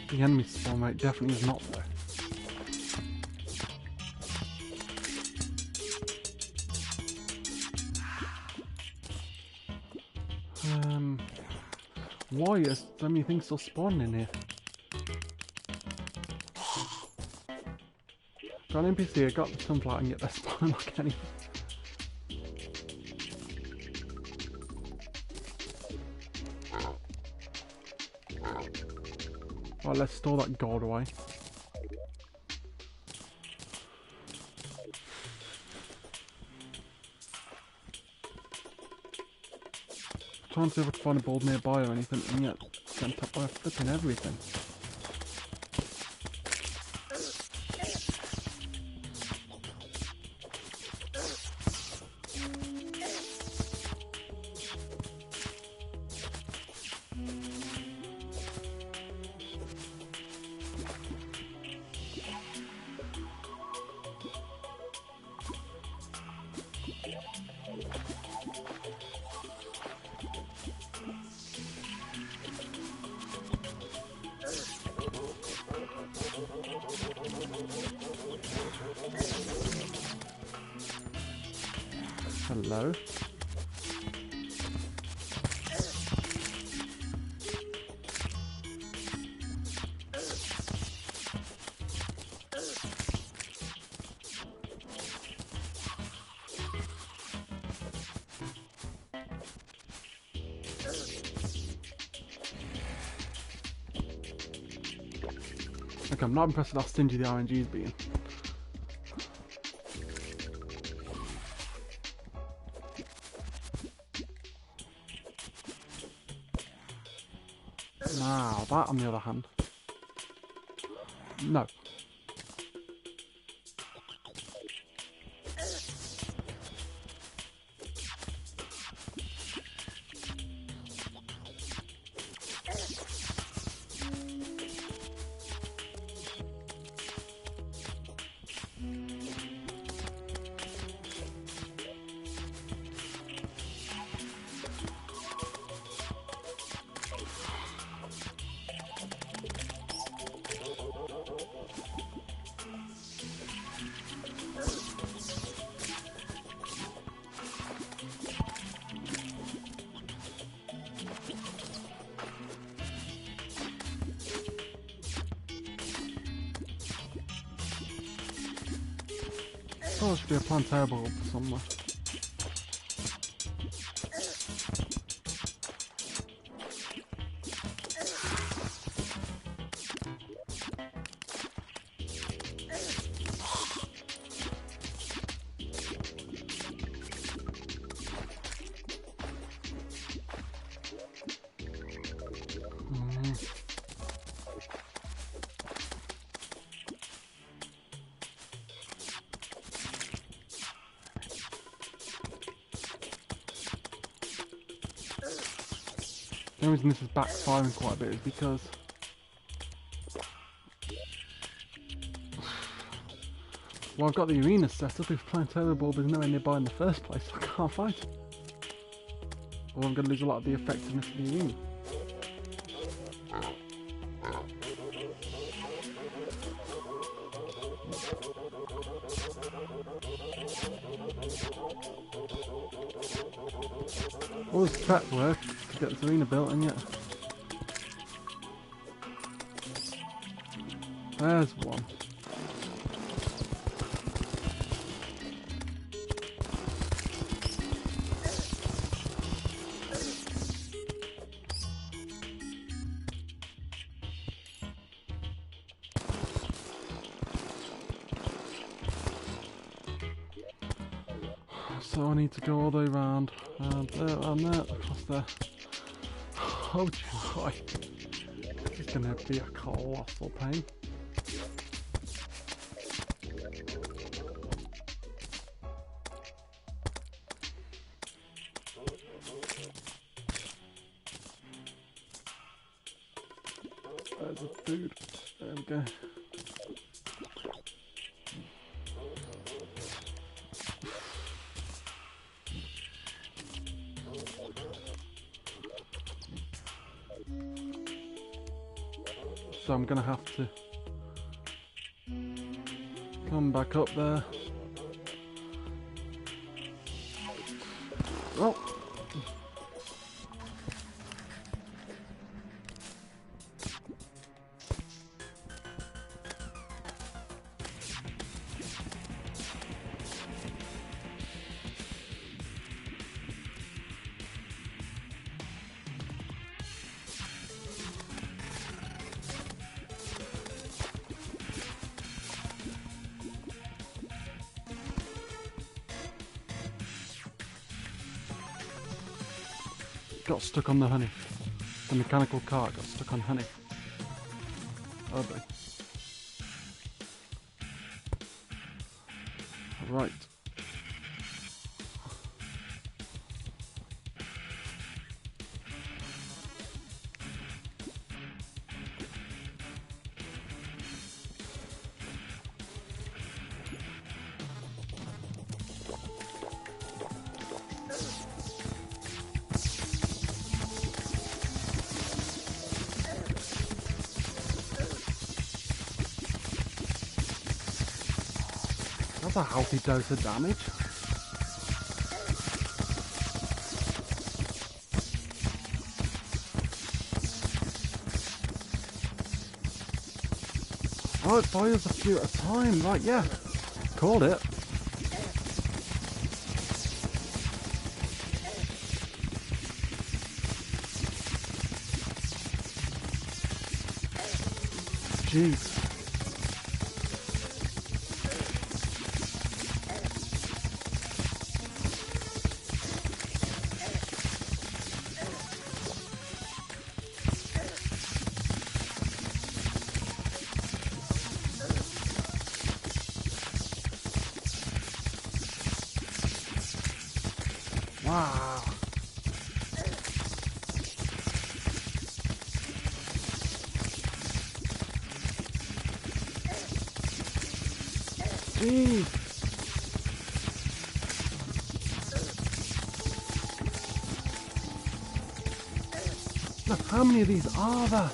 The enemy spawn rate definitely is not though. Why is so many things still spawning in here? Got an NPC, I got the sunflower and get their spawn like anything. Right, let's store that gold away. Trying to see if I can find a board nearby or anything, and yet getting tapped by flipping everything. Hello. Okay, I'm not impressed with how stingy the RNG's being. Now, that on the other hand. No. Oh, there should be a plantable somewhere. The only reason this is backfiring quite a bit is because well, I've got the arena set up. If planetary bulb is nowhere nearby in the first place, I can't fight it. Or I'm going to lose a lot of the effectiveness of the arena. All this prep work to get this arena built, and yet there's one. So I need to go all the way around, and there, and there, across there. Oh joy! It's going to be a colossal pain. There's the food. There we go. so I'm gonna have to come back up there. Oh. Got stuck on the honey. The mechanical cart got stuck on honey. Oh boy. Right. That's a healthy dose of damage. Oh, it fires a few at a time. Right, yeah. Called it. Jeez. Wow. Jeez. Look, how many of these are there?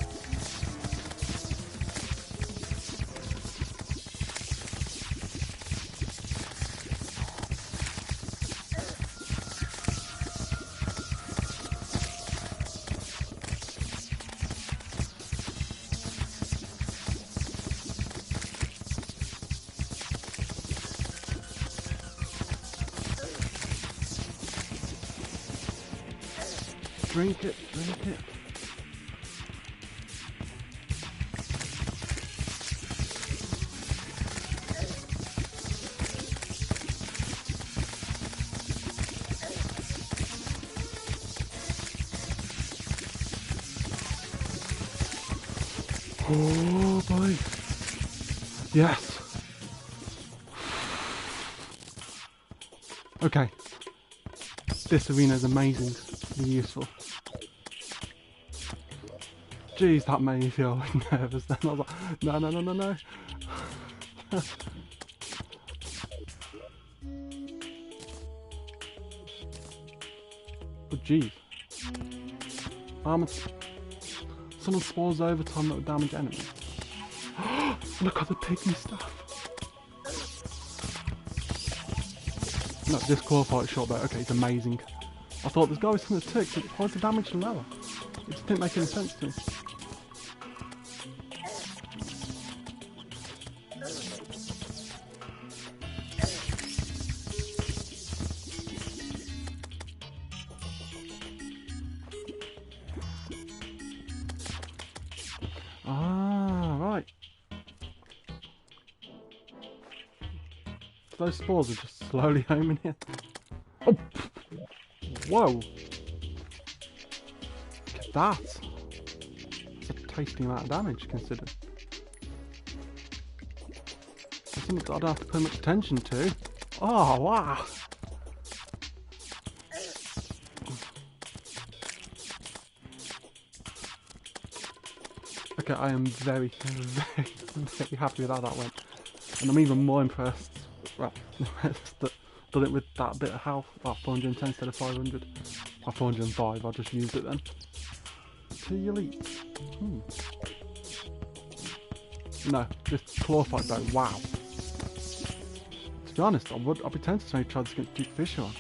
Drink it, drink it. Oh boy. Yes. Okay. This arena is amazing. Useful. Jeez, that made me feel nervous then. I was like, no, no, no, no, no. Oh, jeez. Someone spawns over time that would damage enemies. Look at the pygmy stuff. No, this claw fight shot though. Okay, it's amazing. I thought this guy was going to tick, but why is the damage lower? It just didn't make any sense to me. Ah, right. Those spores are just slowly homing in. Oh! Whoa! Look at that! It's a tasty amount of damage considered. That's something that I don't have to pay much attention to. Oh, wow! Okay, I am very, very, very happy with how that went. And I'm even more impressed, well, that done it with that bit of health. Oh, 410 instead of 500. Oh, 405, I just used it then. To elite. No, just claw fight though. Wow. To be honest, I'd be tempted to maybe try this against Duke Fisher on.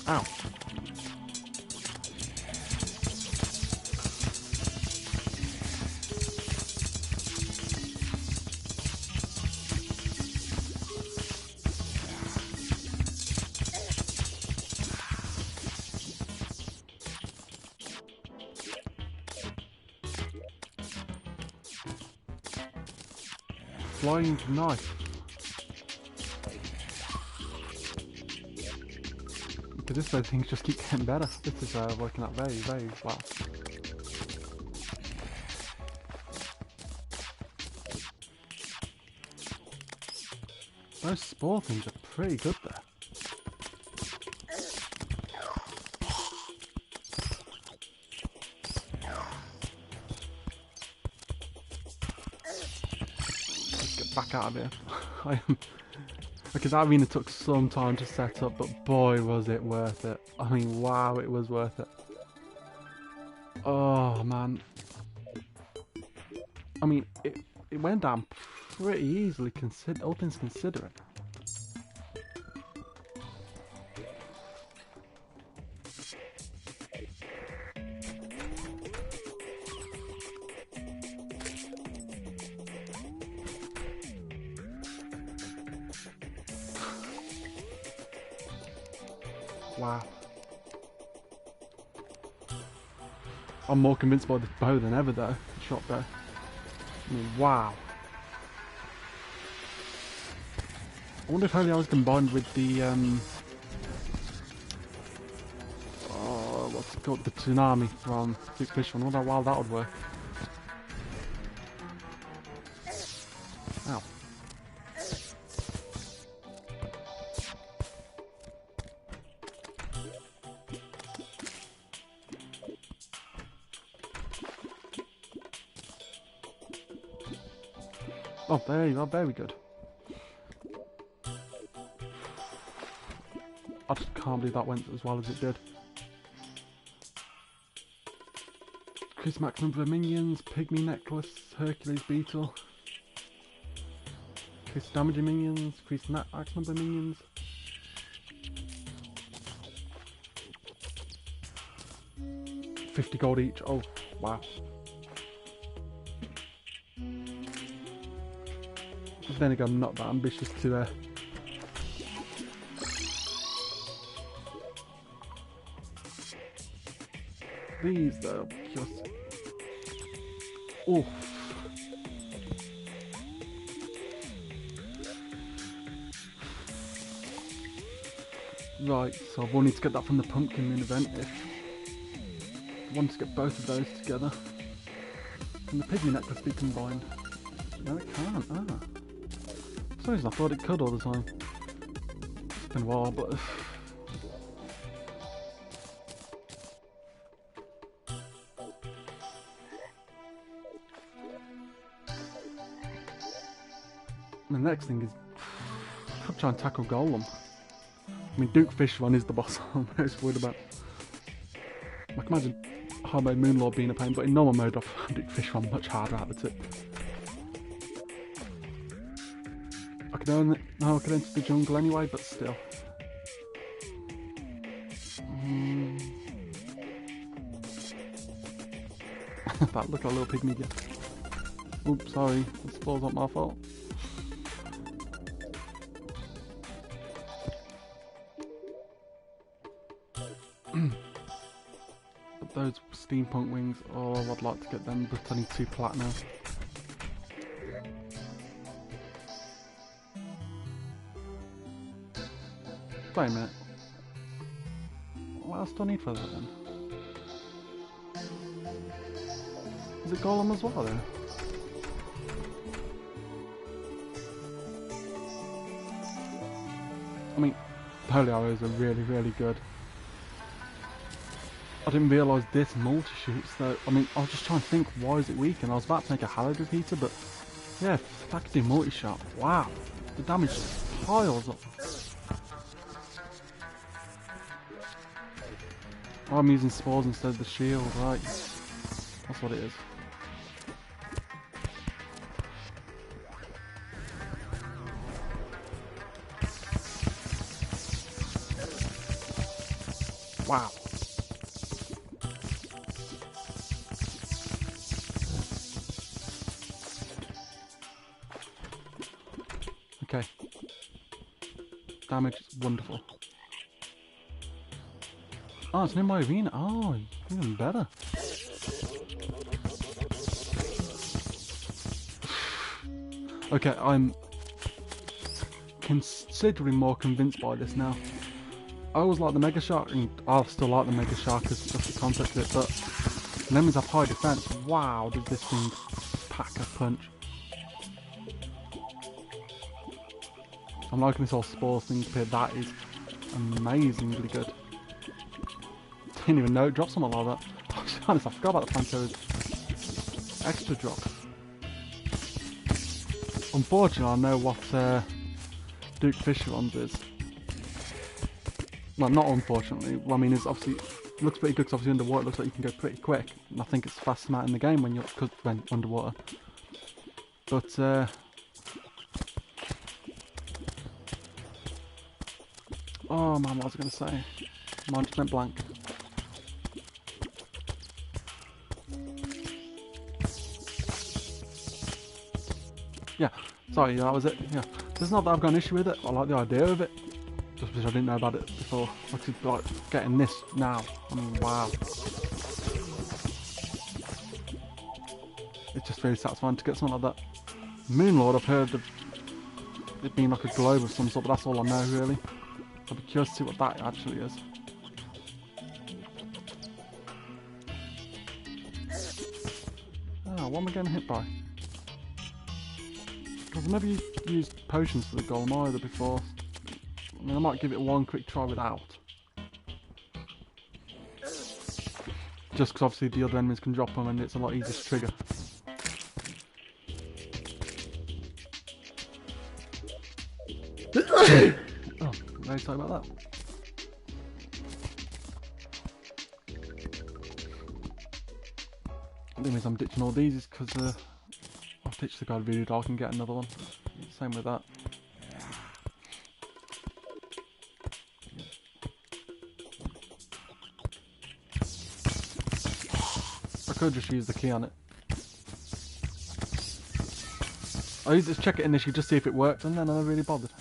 Ow. Flying knife. Because this way things just keep getting better. This is working out very, very well. Those spore things are pretty good there. Back out of here. Because that arena took some time to set up, but boy was it worth it. I mean, wow, it was worth it. Oh man. I mean, it went down pretty easily, all things considering. Wow. I'm more convinced by this bow than ever though. Shot bow. I mean, wow. I wonder if Holy Hour is combined with the what's it called? The tsunami from Duke Fisher. I wonder how well that would work. Ow. Oh, there you are, very good. I just can't believe that went as well as it did. Increase max number of minions, pygmy necklace, Hercules beetle. Increase damage of minions, increase max number of minions. $50 gold each, oh wow. But then again, I'm not that ambitious to these though, just oof. Right, so I will need to get that from the Pumpkin Moon event if I want to get both of those together. Can the Pygmy necklace be combined? No, it can't. Ah. For some reason I thought it could all the time. It's been a while, but the next thing is I'll try and tackle Golem. I mean, Duke Fishron is the boss I'm most worried about. I can imagine hard mode Moonlord being a pain, but in normal mode I find Duke Fishron much harder out of the two. I could enter the jungle anyway, but still. That look like a little pygmy again. Oops, sorry, the spore's not my fault. But those steampunk wings, oh, I'd like to get them, but I need 2 platinum. Wait a minute. What else do I need for that then? Is it Golem as well then? I mean, Holy Arrows are really, really good. I didn't realise this multi-shoots though. I mean, I was just trying to think, why is it weak? And I was about to make a Hallowed repeater, but Yeah, if I could do multi-shot. Wow. The damage just piles up. Oh, I'm using spores instead of the shield, right? That's what it is. Wow. Okay. Damage is wonderful. Oh, it's near my arena. Oh, even better. Okay, I'm considerably more convinced by this now. I always like the Mega Shark, and I still like the Mega Shark as just the concept of it, but enemies have high defense. Wow, does this thing pack a punch. I'm liking this whole spores thing here. That is amazingly good. Didn't even know it dropped something like that. To be honest, I forgot about the Panthera's extra drop. Unfortunately, I know what Duke Fisher-Ons is. Well, not unfortunately. Well, I mean, it's obviously it looks pretty good because obviously underwater it looks like you can go pretty quick. And I think it's the fastest map in the game when you're underwater. But oh man, what was I going to say? Mine just went blank. Yeah, sorry, that was it. Yeah, it's not that I've got an issue with it. I like the idea of it. Just because I didn't know about it before. Like getting this now. I mean, wow. It's just really satisfying to get something like that. Moonlord, I've heard of it being like a globe of some sort, but that's all I know really. I'll be curious to see what that actually is. Ah, what am I getting hit by? Because I've never used potions for the golem either before. I mean, I might give it one quick try without. Just because obviously the other enemies can drop them and it's a lot easier to trigger. Oh, very sorry about that. The thing is I'm ditching all these is because I've ditched the guard really dark and get another one. Same with that. I could just use the key on it. I used it to check it initially just see if it worked and then I never really bothered.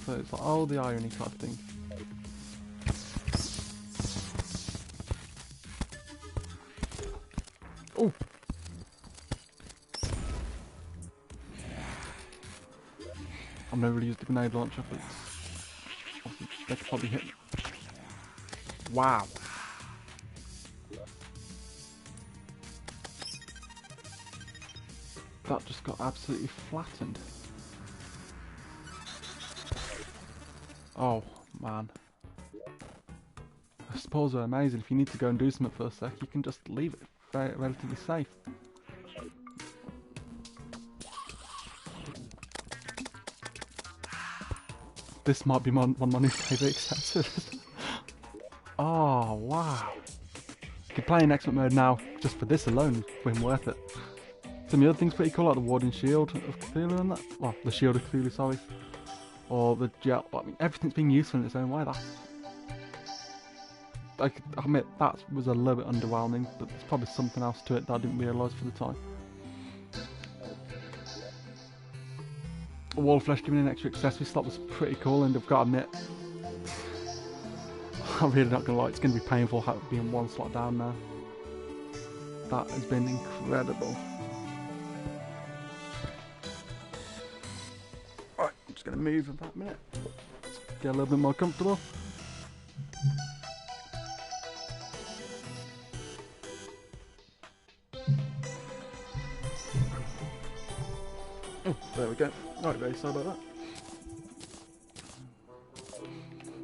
So it's like, oh, the irony type of thing. Oh! I've never really used the grenade launcher, but they could probably hit me. Wow! That just got absolutely flattened. Oh, man. I suppose they're amazing. If you need to go and do something for a sec, you can just leave it very relatively safe. This might be one of my new favourite accessories. Oh, wow. You could play in expert mode now, just for this alone, it's been worth it. Some of the other things pretty cool, like the Warden Shield of Cthulhu and that. Well, the Shield of Cthulhu, sorry. Or the gel. I mean, everything's being useful in its own way. I admit that was a little bit underwhelming, but there's probably something else to it that I didn't realise for the time. A wall of flesh giving an extra accessory slot was pretty cool, and I've got to admit, I'm really not gonna lie, it's gonna be painful being one slot down now. That has been incredible. Right, I'm just gonna move about a minute. Get a little bit more comfortable. Oh, there we go. Right, very sorry about that.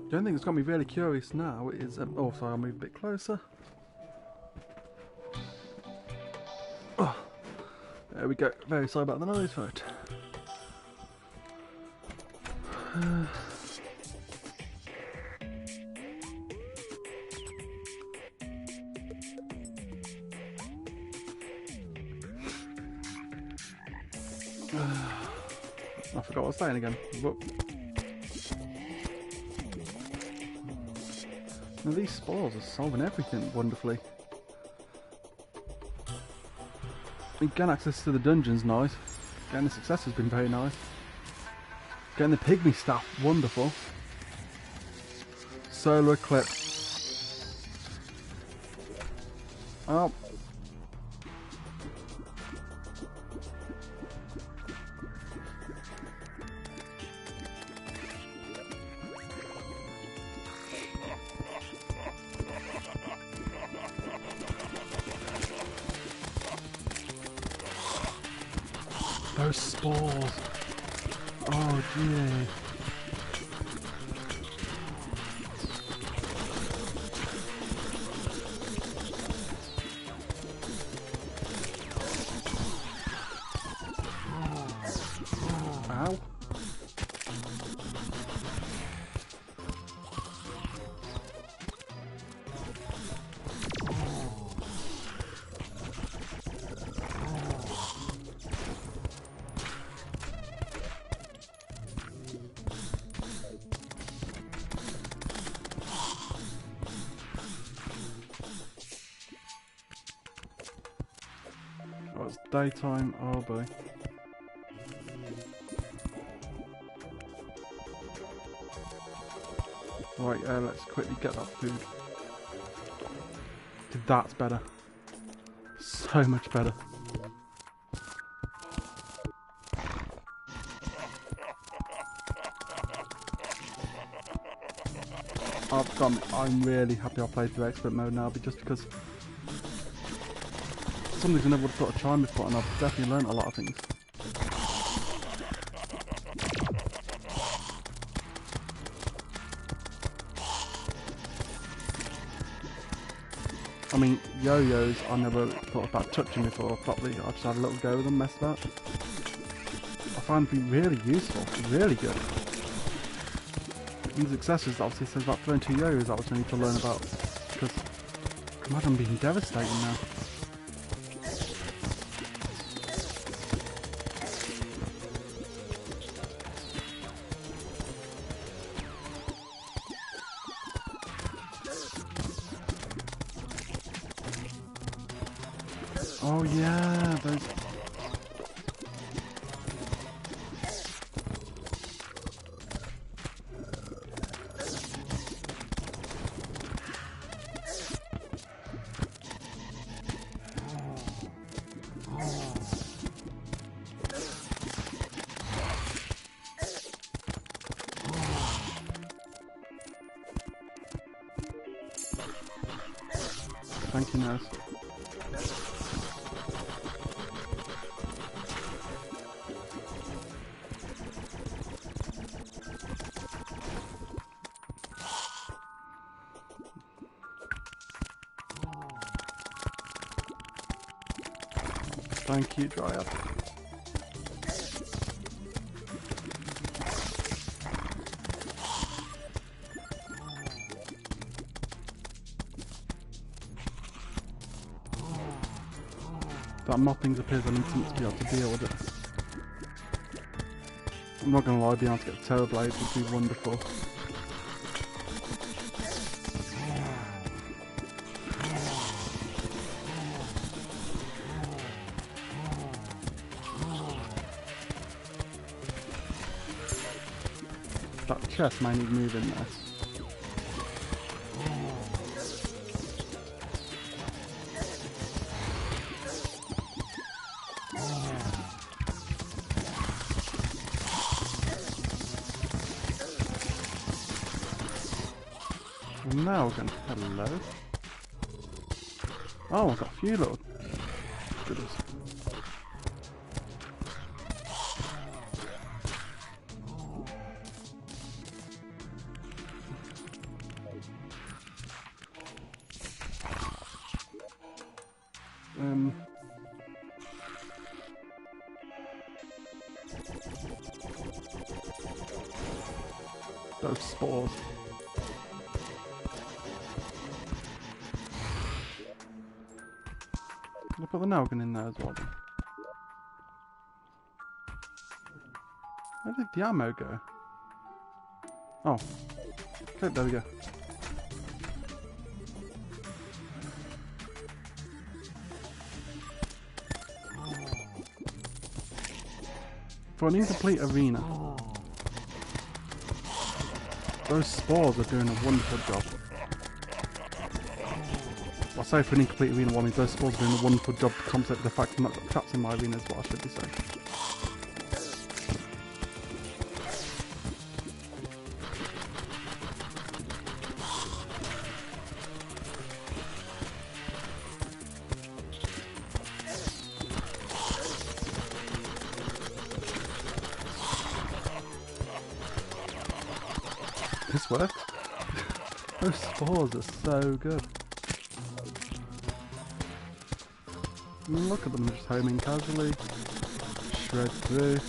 The only thing that's got me really curious now is... oh, sorry, I'll move a bit closer. Oh, There we go. Very sorry about the noise for it. I forgot what I was saying again. Whoop. Now these spores are solving everything wonderfully. Getting access to the dungeon's nice. Getting the success has been very nice. Getting the pygmy staff, wonderful. Solar eclipse. Oh. Those spores. Oh dear. Ow. Oh, it's daytime. Oh boy. Right, let's quickly get that food. That's better. So much better. I'm really happy I played through expert mode now, just because something's never would have thought of trying before, and I've definitely learned a lot of things. I mean, yo-yos I never thought about touching before properly. I just had a little go with them, messed about. I find them really useful, really good. These accessories obviously says about throwing 2 yo-yos that I need to learn about, because imagine being devastating now. Oh yeah, those. Thank you, nurse. Thank you, Dryad. That mopping appears on instant to be able to deal with it. I'm not gonna lie, being able to get the Terror Blades would be wonderful. That chest might need moving there. Now we're going to hello. Oh, I've got a few little goodies. Those spores. Can I put the nail gun in there as well? Where did the ammo go? Oh. Okay, there we go. For an incomplete arena. Those spores are doing a wonderful job. Well, sorry, for an incomplete arena one, those spores are doing a wonderful job to compensate for the fact I've not got traps in my arena is what I should be saying. This worked. Those spores are so good. I mean, look at them just homing casually. Shred through.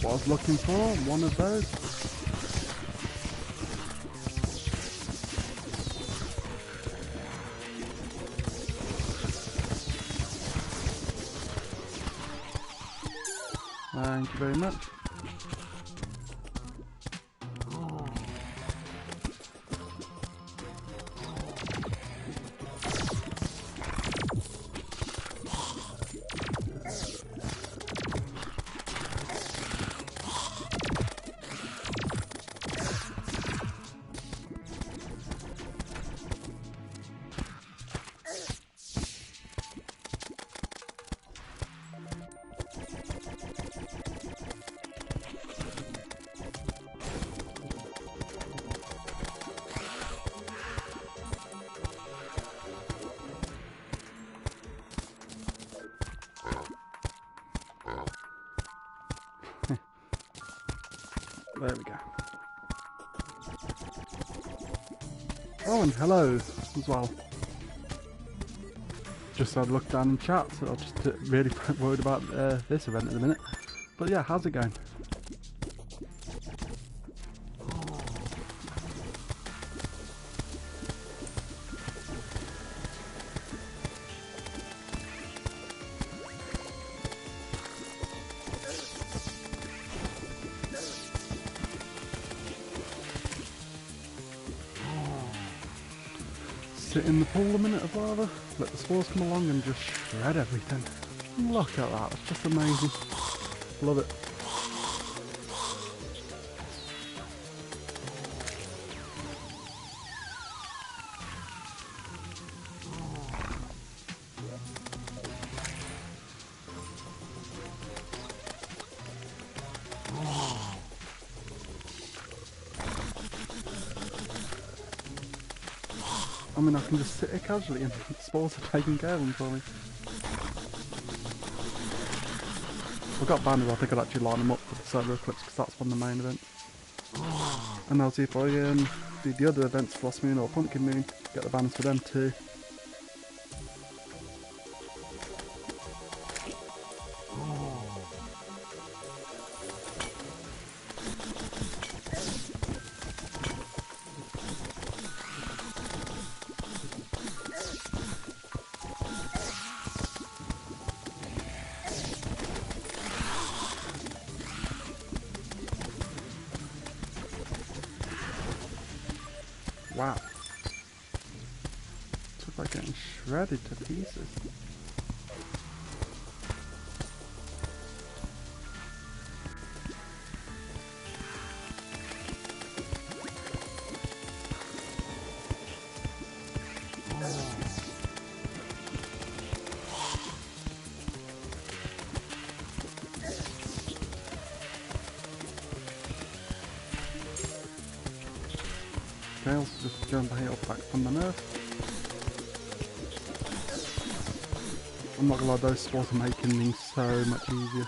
What I was looking for, one of those. Thank you very much. There we go. Oh, and hello as well. Just had a look down in chat, so I'm just really worried about this event at the minute. But yeah, how's it going? Sit in the pool a minute of lava, let the spores come along and just shred everything. Look at that, it's just amazing. Love it. I mean, I can just sit here casually and the spores are taking care of them for me. I've got banners, I think I'd actually line them up for the server eclipse because that's one of the main events. And I'll see if I do the other events, Frost Moon or Pumpkin Moon, get the banners for them too. wow. It's like getting shredded to pieces. Okay, let's just jump the heal back from the nurse. I'm not gonna lie, those spawns are making things so much easier.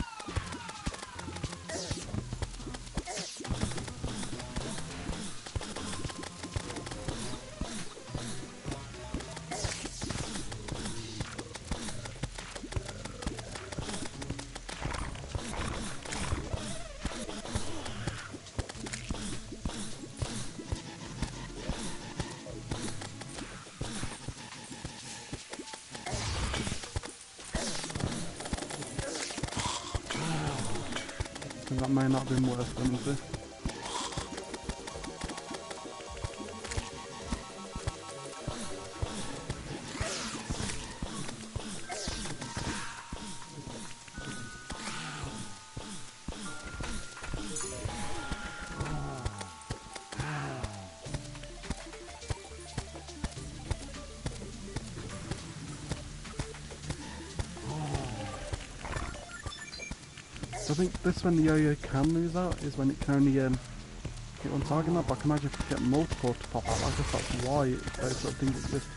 And that may not have been worth them, is it? I think this when the yo-yo can lose out is when it can only hit one target map. I can imagine if you get multiple to pop out. I guess that's why those sort of things exist.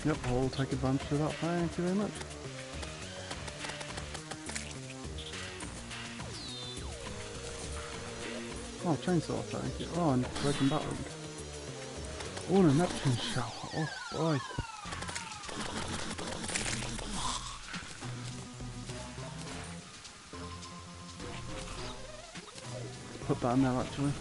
Yep, I'll take advantage of that. Thank you very much. Oh, chainsaw, thank you. Oh, and broken battling. Oh, and a Neptune shell. Oh boy. Put that in there actually.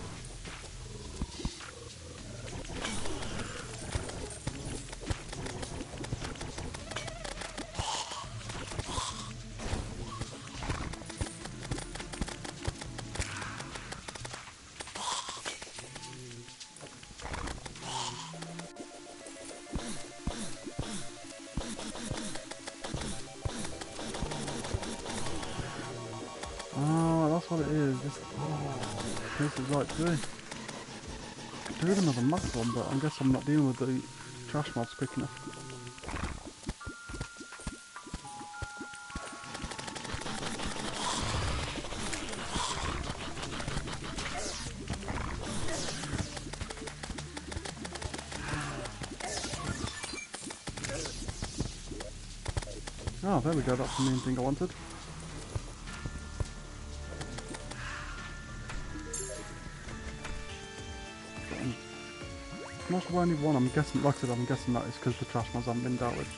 Oh, that's what it is. This is like do with another max one, but I guess I'm not dealing with the trash mobs quick enough. Oh, there we go. That's the main thing I wanted. I'm not sure why only one. I'm guessing, like I said, I'm guessing that is because the trash mobs haven't been dealt with.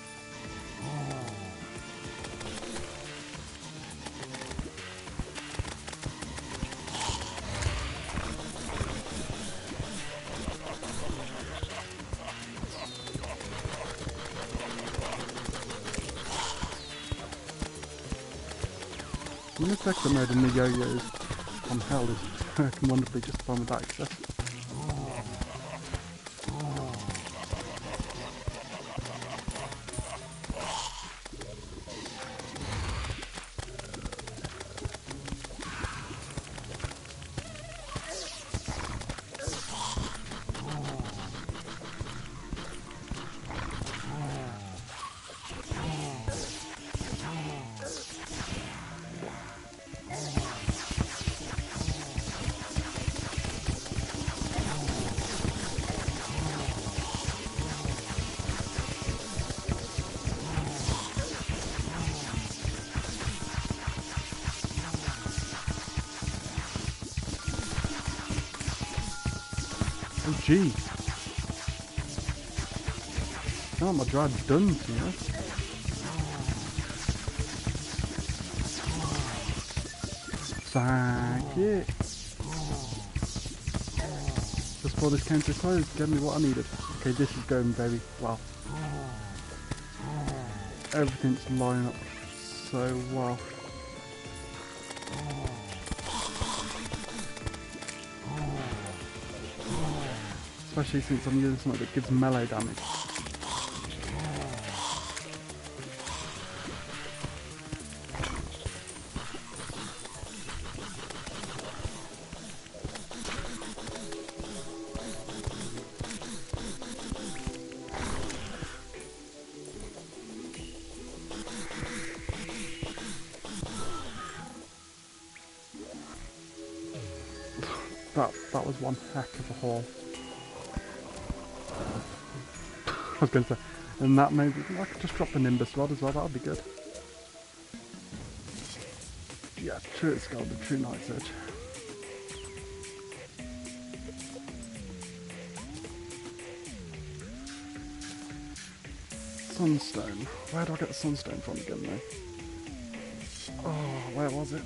The effect mode in the yo-yos on hell is working wonderfully just fine with that access. Oh gee. Oh, my drive's done, you know. Thank you. Just before this came to a close, gave me what I needed. Okay, this is going very well. everything's lining up so well. Especially since I'm using something that gives melee damage. That was one heck of a haul. I was going to say, and that maybe I could just drop a Nimbus rod as well. That would be good. Yeah, true Excalibur, true Knight's Edge. Sunstone. Where do I get the sunstone from again, though? Oh, where was it?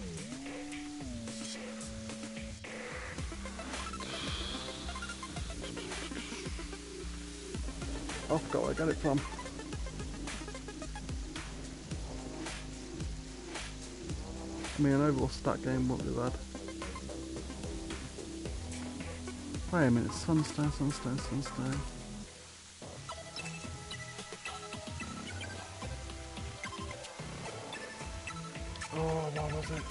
I forgot where I got it from. I mean, an overall stat game won't be bad. Wait a minute, sunstone, sunstone, sunstone. Oh, what was it?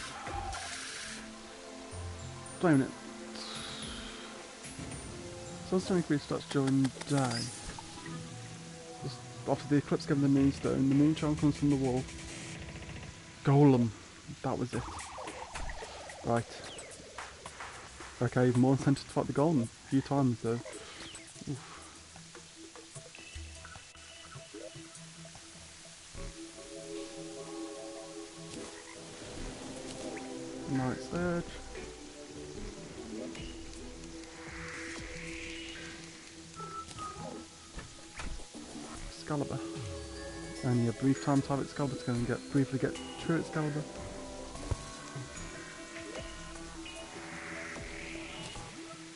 Wait a minute. Sunstone increase starts during the day. After the eclipse given the moonstone, the moon charm comes from the wall. Golem. That was it. Right. Okay, more incentive to fight the golem a few times though. Oof. Knight's Edge. Excalibur. And yeah, brief time to have Excalibur to go and briefly get true Excalibur.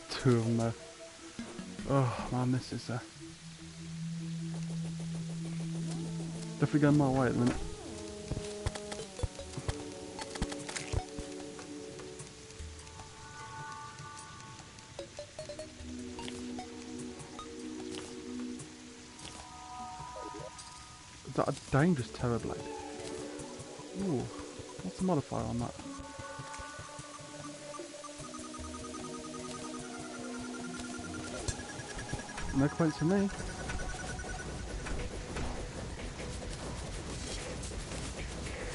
Two of them though. Oh man, this is definitely going my way at the minute. Is that a dangerous Terrorblade? Ooh, what's the modifier on that? No points for me.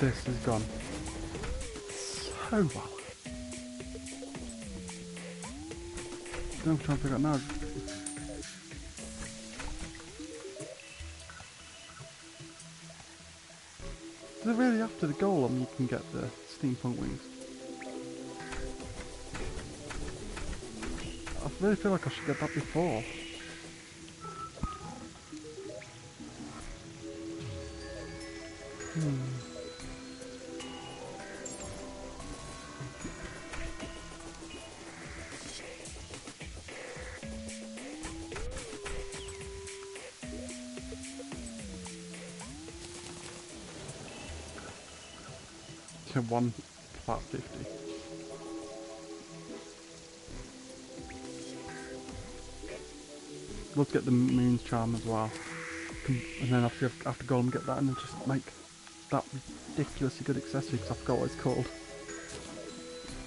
This is gone so well. I'm trying to figure out now. Is it really after the golem you can get the steampunk wings? I really feel like I should get that before. One flat 50. Let's get the moon's charm as well, and then after golem get that, and then just make that ridiculously good accessory because I forgot what it's called.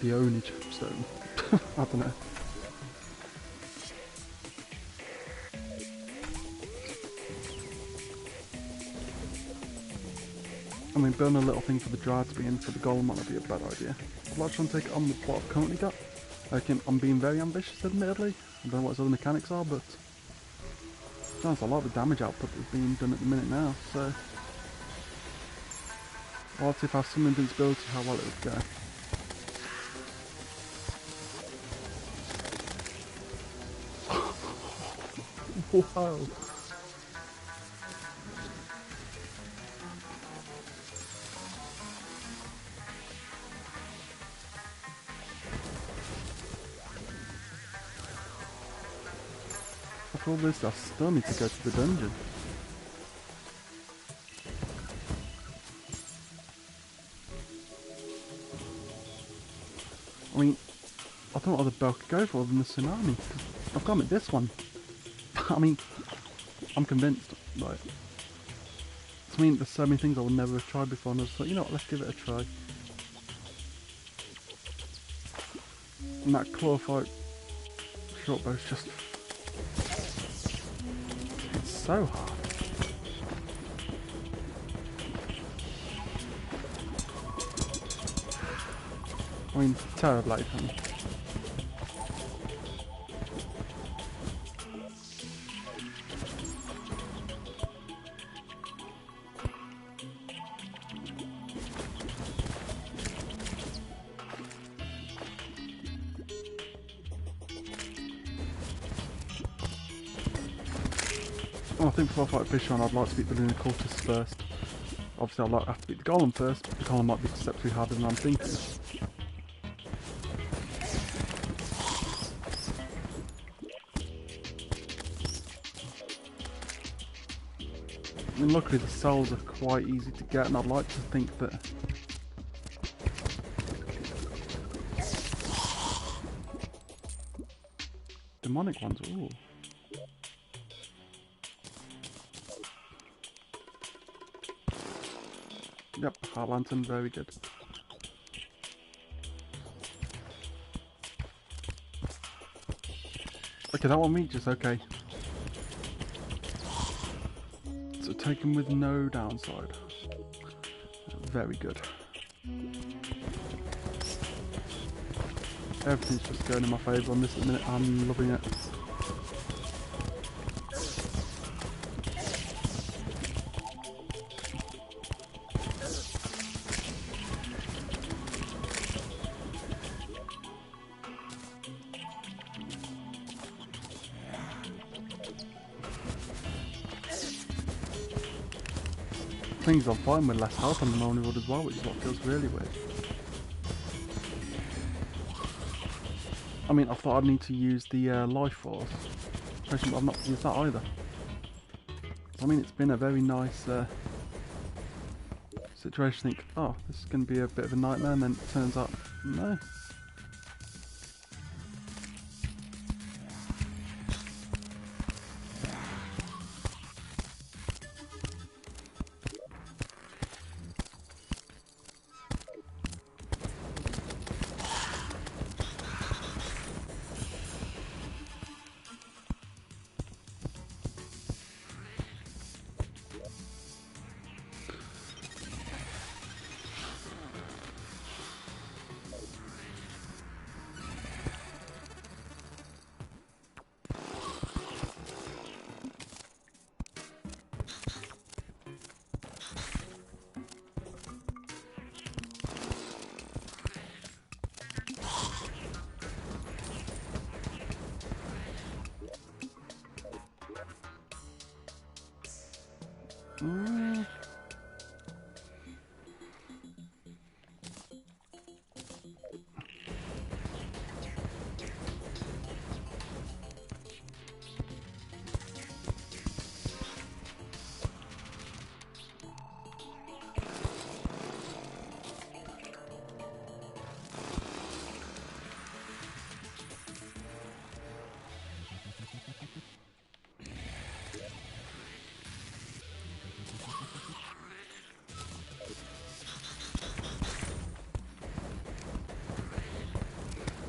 The Onage stone. I don't know. I mean, burn a little thing for the dry to be in for the golem might not be a bad idea. I'd like to try and take it on with what I've currently got. I'm being very ambitious, admittedly. I don't know what his other mechanics are, but I like the damage output that's being done at the minute now, so I'll see if I have some invincibility, how well it would go. Wow. After all this, I still need to go to the dungeon. I mean, I don't know what other bell could go for than the tsunami. I've gone with this one. I mean, I'm convinced. Like, I mean, there's so many things I would never have tried before, and I just thought, you know what, let's give it a try. And that clawfight short bow is just, it's so hard. I mean, Terra Blade, honey. Well, I think before I fight Fishon, I'd like to beat the Lunar Cultist first. Obviously, I'd like to have to beat the Golem first, but the Golem might be deceptively harder than I'm thinking. I mean, luckily the cells are quite easy to get, and I'd like to think that demonic ones, ooh. Yep, Heart Lantern, very good. Okay, that one reaches, okay. So taken with no downside. Very good. Everything's just going in my favour on this at the minute, I'm loving it. Things I'm fine with less health on the Lonely Wood as well, which is what feels really weird. I mean, I thought I'd need to use the Life Force, but I've not used that either. So, I mean, it's been a very nice situation. Think, oh, this is going to be a bit of a nightmare, and then it turns out, no.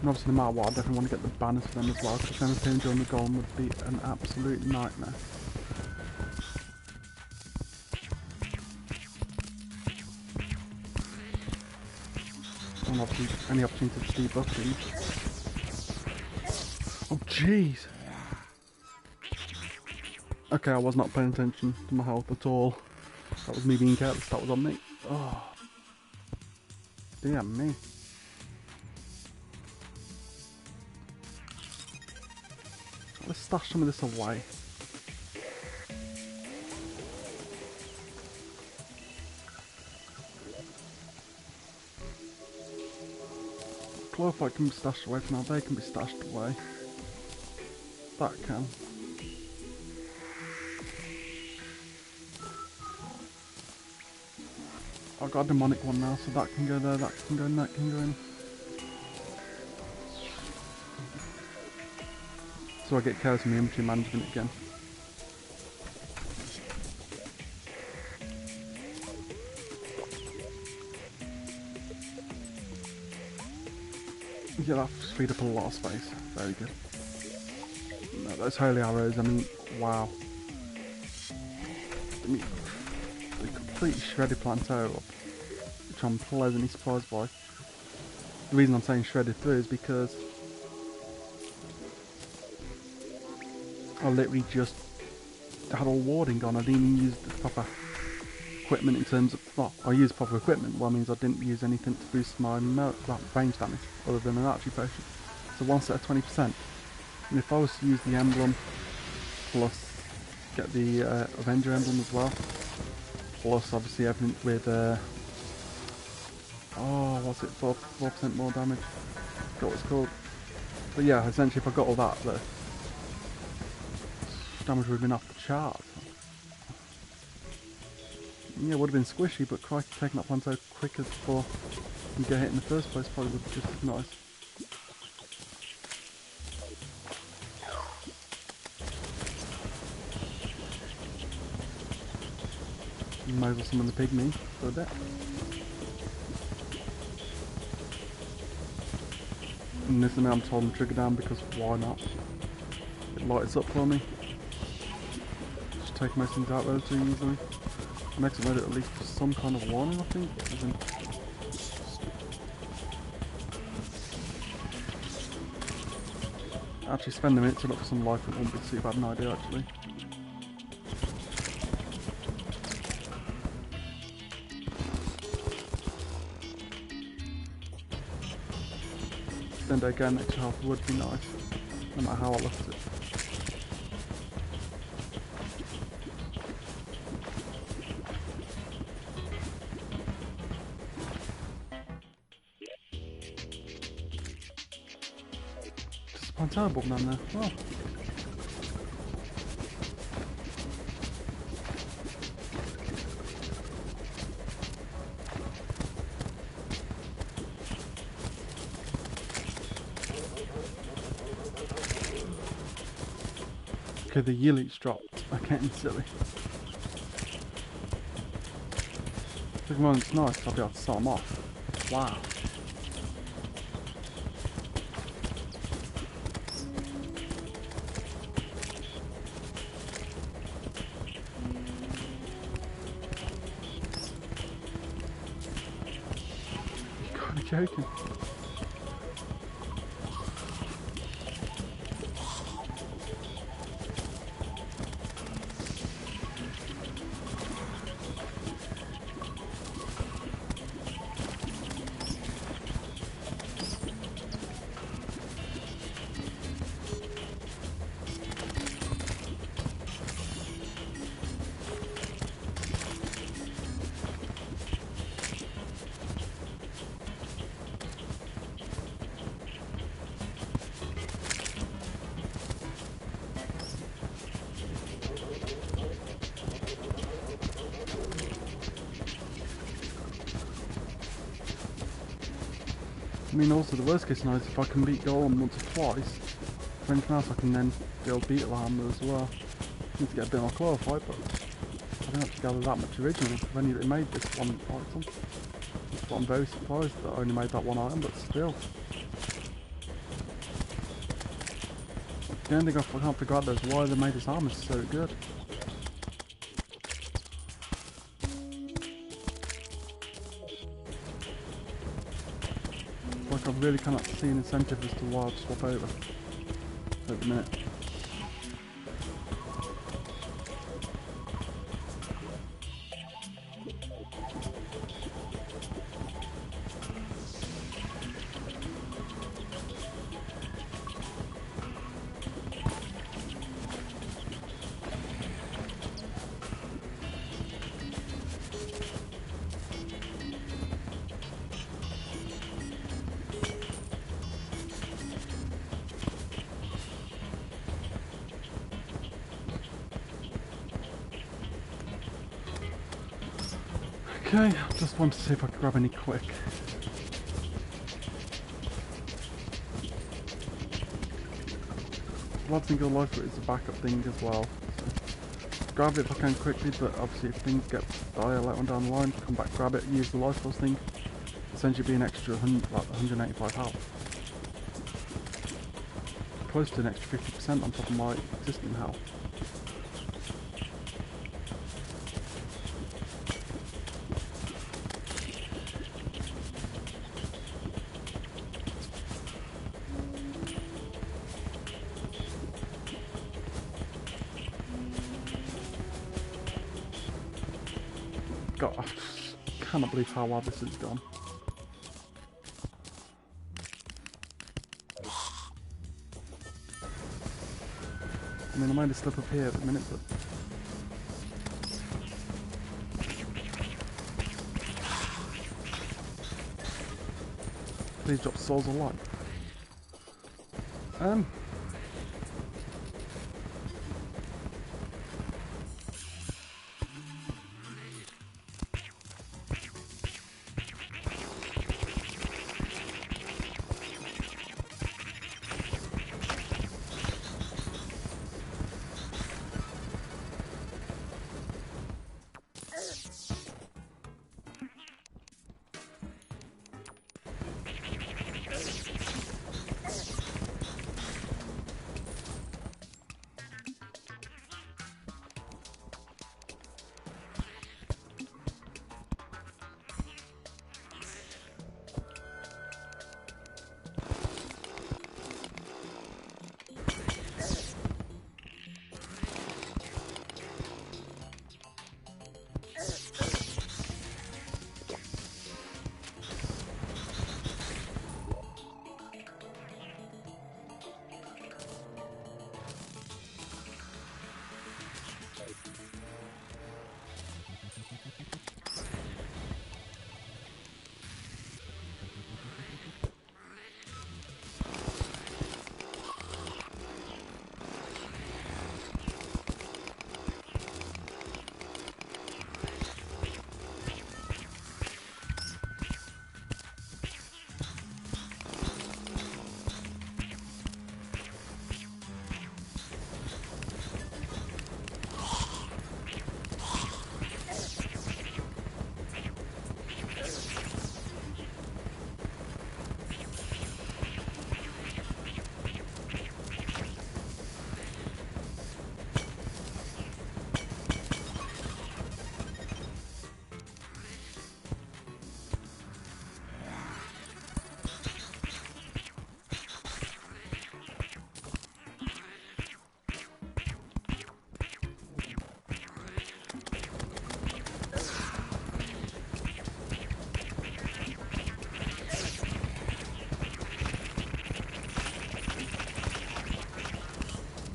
And obviously, no matter what, I definitely want to get the banners for them as well, because anything during the Golem would be an absolute nightmare. And obviously, any opportunity to debuff these. Oh, jeez! Okay, I was not paying attention to my health at all. That was me being careless, that was on me. Oh. Dear me. Let's stash some of this away. Glowfight can be stashed away for now, they can be stashed away. That can. I've got a demonic one now, so that can go there, that can go in, that can go in. so I get chaos in my inventory management again. Yeah, that's freed up a lot of space. Very good. No, those holy arrows, I mean, wow. I mean, they completely shredded Plantair up, which I'm pleasantly surprised by. The reason I'm saying shredded through is because I literally just had all warding on. I didn't even use the proper equipment in terms of, well, I used proper equipment, well, that means I didn't use anything to boost my range damage other than an archery potion. So one set of 20%. And if I was to use the emblem, plus get the Avenger emblem as well, plus obviously everything with, oh, what's it, 4% more damage? I forgot what it's called. But yeah, essentially if I got all that, the damage would have been off the charts. Yeah, it would have been squishy, but crikey, taking that one so quick as before you get hit in the first place probably would be just as nice. You might as well summon the pygmy for a bit. And this time I'm holding trigger down because why not? It lights up for me. Just take most things out relatively easily. Makes it at least for some kind of warning, I think. Actually spend a minute to look for some life, it wouldn't be too bad an idea actually. Then again, extra health would be nice, no matter how I look at it. Terrible down there. Oh. Okay, the Yili's dropped. I'm getting silly. For the moment it's nice, I'll be able to set them off. Wow. Joking. I mean, also the worst case scenario is if I can beat Golem once or twice, for anything else I can then build Beetle Armor as well. I need to get a bit more clarified, but I didn't actually gather that much originally. I've only made this one item. But I'm very surprised that I only made that one item, but still. The only thing I can't figure out though is why they made this armor so good. Like I really cannot see an incentive as to why I'd swap over at the minute. Okay, just want to see if I can grab any quick. one thing I like it is the backup thing as well. So, grab it if I can quickly, but obviously if things get dire later on down the line, come back, grab it, use the life force thing. Essentially be an extra 185 health. Close to an extra 50% on top of my existing health. God, I just cannot believe how well this has gone. I mean, I made a slip up here at the minute, but... Please drop souls of light.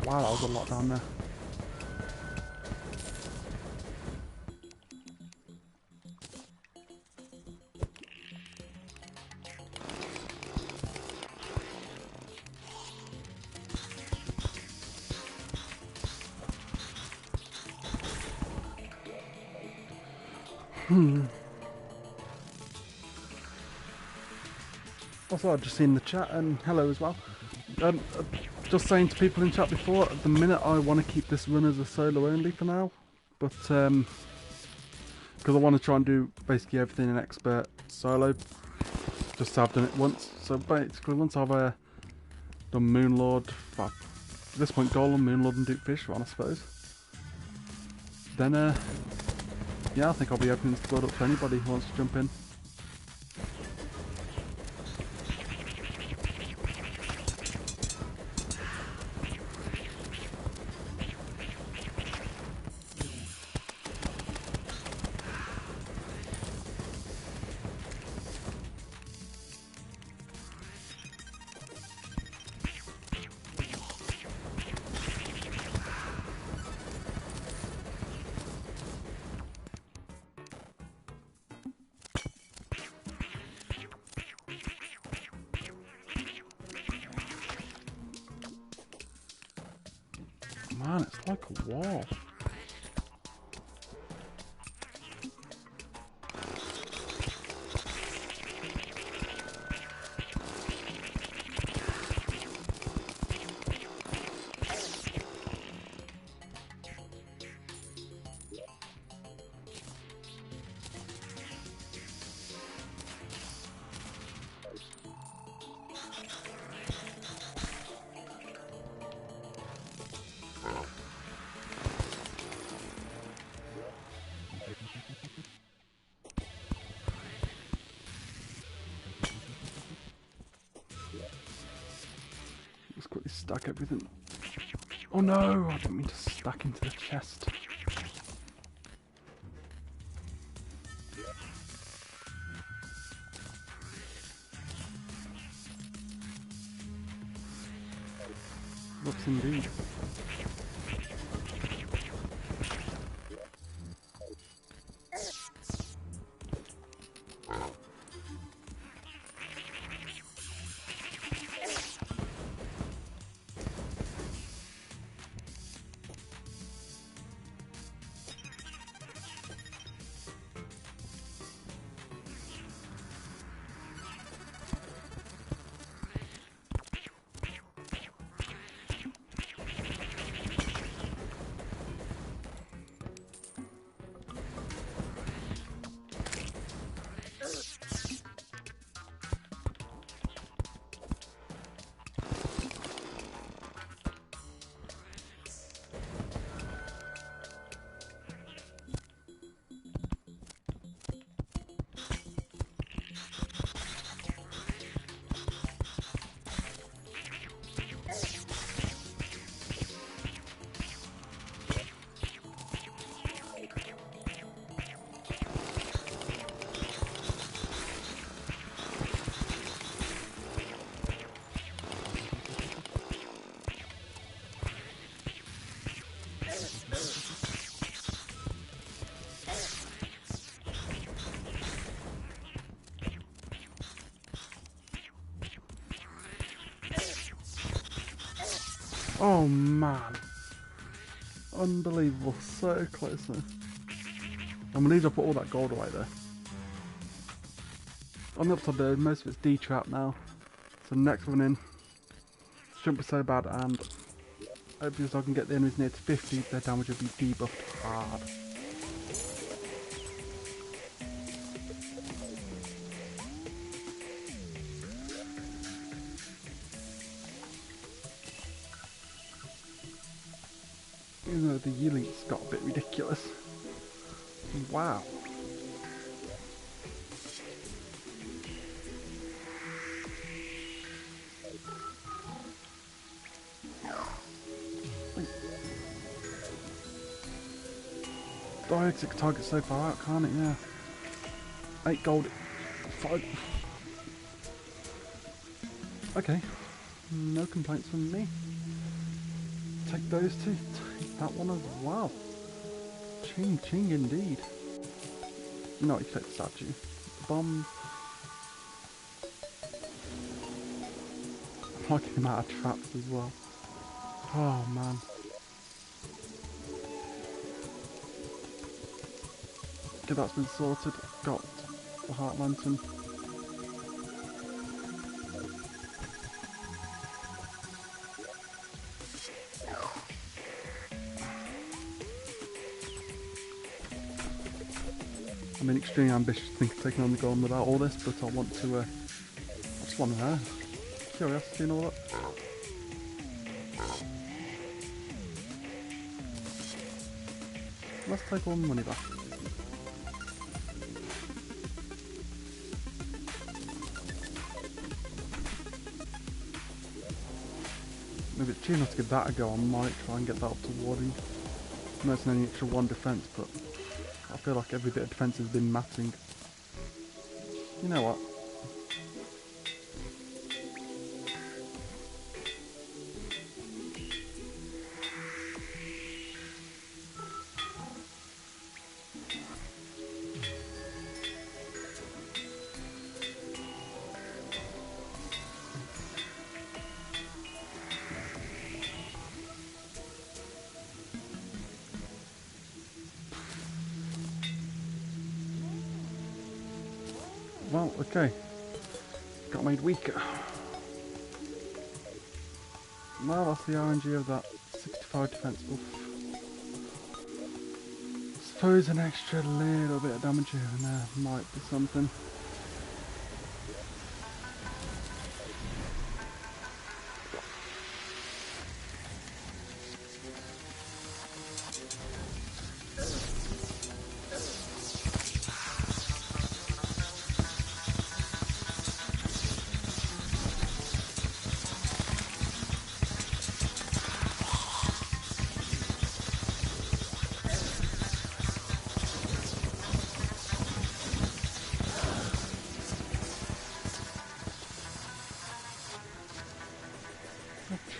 Wow, that was a lot down there. Also, I've just seen the chat, and hello as well. Just saying to people in chat before, at the minute I want to keep this run as a solo only for now, but because I want to try and do basically everything in expert solo, just so I've done it once. So basically, once I've done Moonlord, well, at this point Golem, Moonlord, and Duke Fish one, I suppose. Then yeah, I think I'll be opening this squad up to anybody who wants to jump in. Man, it's like a wall. quickly stack everything. Oh no, I didn't mean to stack into the chest. Whoops indeed. Oh man, unbelievable, so close there. I'm relieved I put all that gold away there. On the upside though, most of it's D-trap now, so next one in shouldn't be so bad, and hopefully so I can get the enemies near to 50, their damage will be debuffed hard. Even though the Yelink's got a bit ridiculous. Wow. Dielectric target so far out, can't it? Yeah. 8 gold. 5. Okay. No complaints from me. Take those two. Take that one as well. Ching ching indeed. You know what, you take the statue. The bomb. I'm liking the amount of traps as well. Oh man. Okay, that's been sorted. Got the heart lantern. I'm an extremely ambitious thing of taking on the golem without all this, but I want to, I just want to know. Curiosity and all that. Let's take all the money back. Maybe it's cheap enough to give that a go. I might try and get that up to warding. I know it's only extra 1 defense, but I feel like every bit of defense has been matching. You know what? Well, okay. Got made weaker. Well, that's the RNG of that. 65 defense. Oof. Suppose an extra little bit of damage here and there might be something.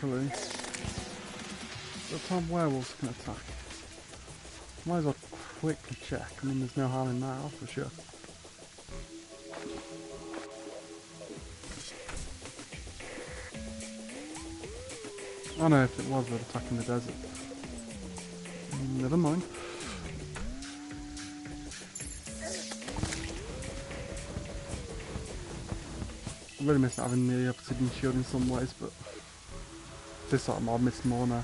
naturally. What time werewolves can attack? Might as well quickly check. I mean, there's no harm in that, for sure. Oh no, if it was, they'd attack in the desert. Never mind. I really miss having the obsidian shield in some ways, but this sort of mod I miss more now.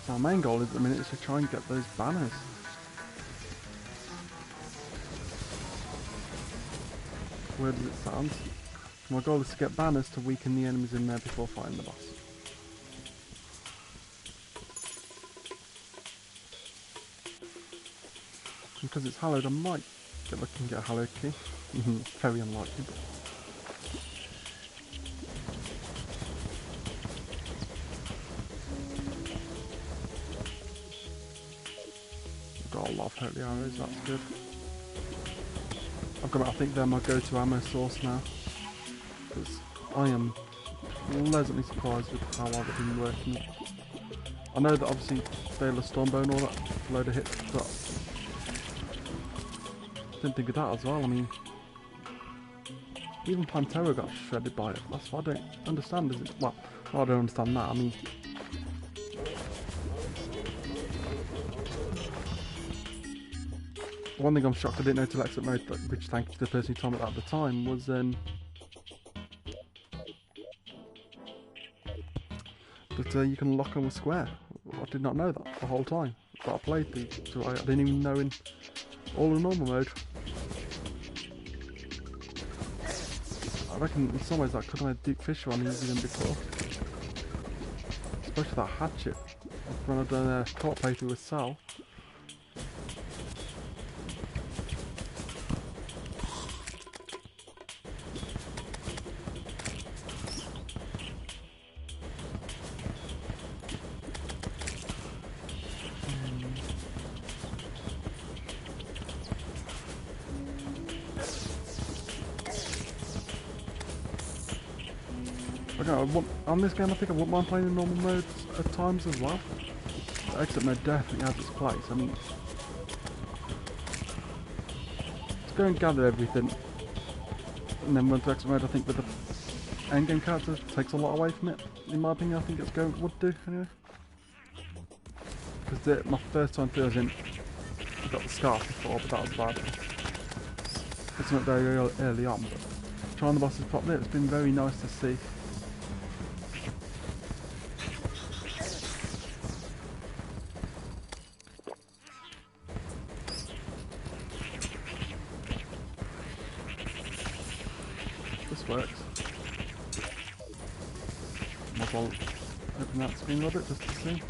So our main goal at the minute is to try and get those banners. Where does it sound? My goal is to get banners to weaken the enemies in there before fighting the boss. Because it's hallowed, I might get lucky and get a hallowed key. Very unlikely, but... got a lot of holy arrows, that's good. I think they're my go-to ammo source now. Because I am pleasantly surprised with how well they've been working. I know that obviously Bale of Stormbow and all that load of hits, but I didn't think of that as well. I mean, even Pantera got shredded by it. That's what I don't understand, is it? Well, I don't understand that. I mean, one thing I'm shocked I didn't know till exit mode, which thank you to the person who told me that at the time, was that you can lock on with square. I did not know that the whole time that I played these, so I didn't even know in all in normal mode. I reckon in some ways that could have made Duke Fisher on easier than before. Especially that hatchet. When I've done a co-op playthrough with Sal. On this game I think I wouldn't mind playing in normal modes at times as well. The exit mode definitely has its place. I mean, to go and gather everything and then run to exit mode, I think with the endgame character takes a lot away from it. In my opinion, I think would do anyway. Because my first time through, I got the scarf before, but that was bad. It's not very early on, but trying the bosses properly, it's been very nice to see. Works. Might as well open that screen a little bit just to see.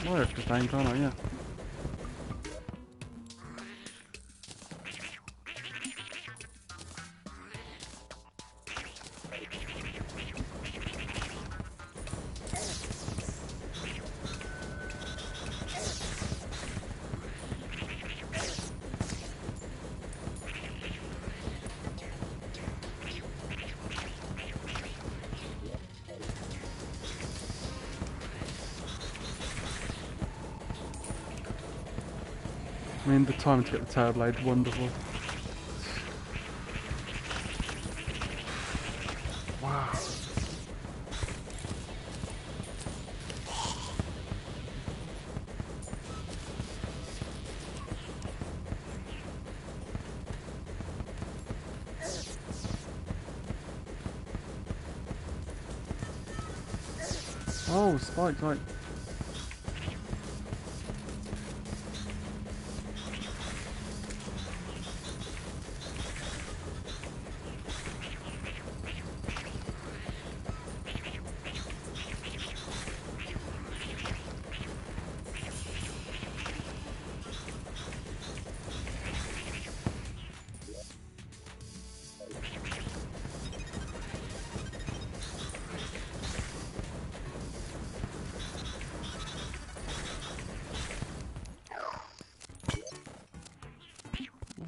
Oh, it's just aimed, can't I? Yeah. I mean, the time to get the Terrorblade, wonderful. Wow. Oh, spikes, right.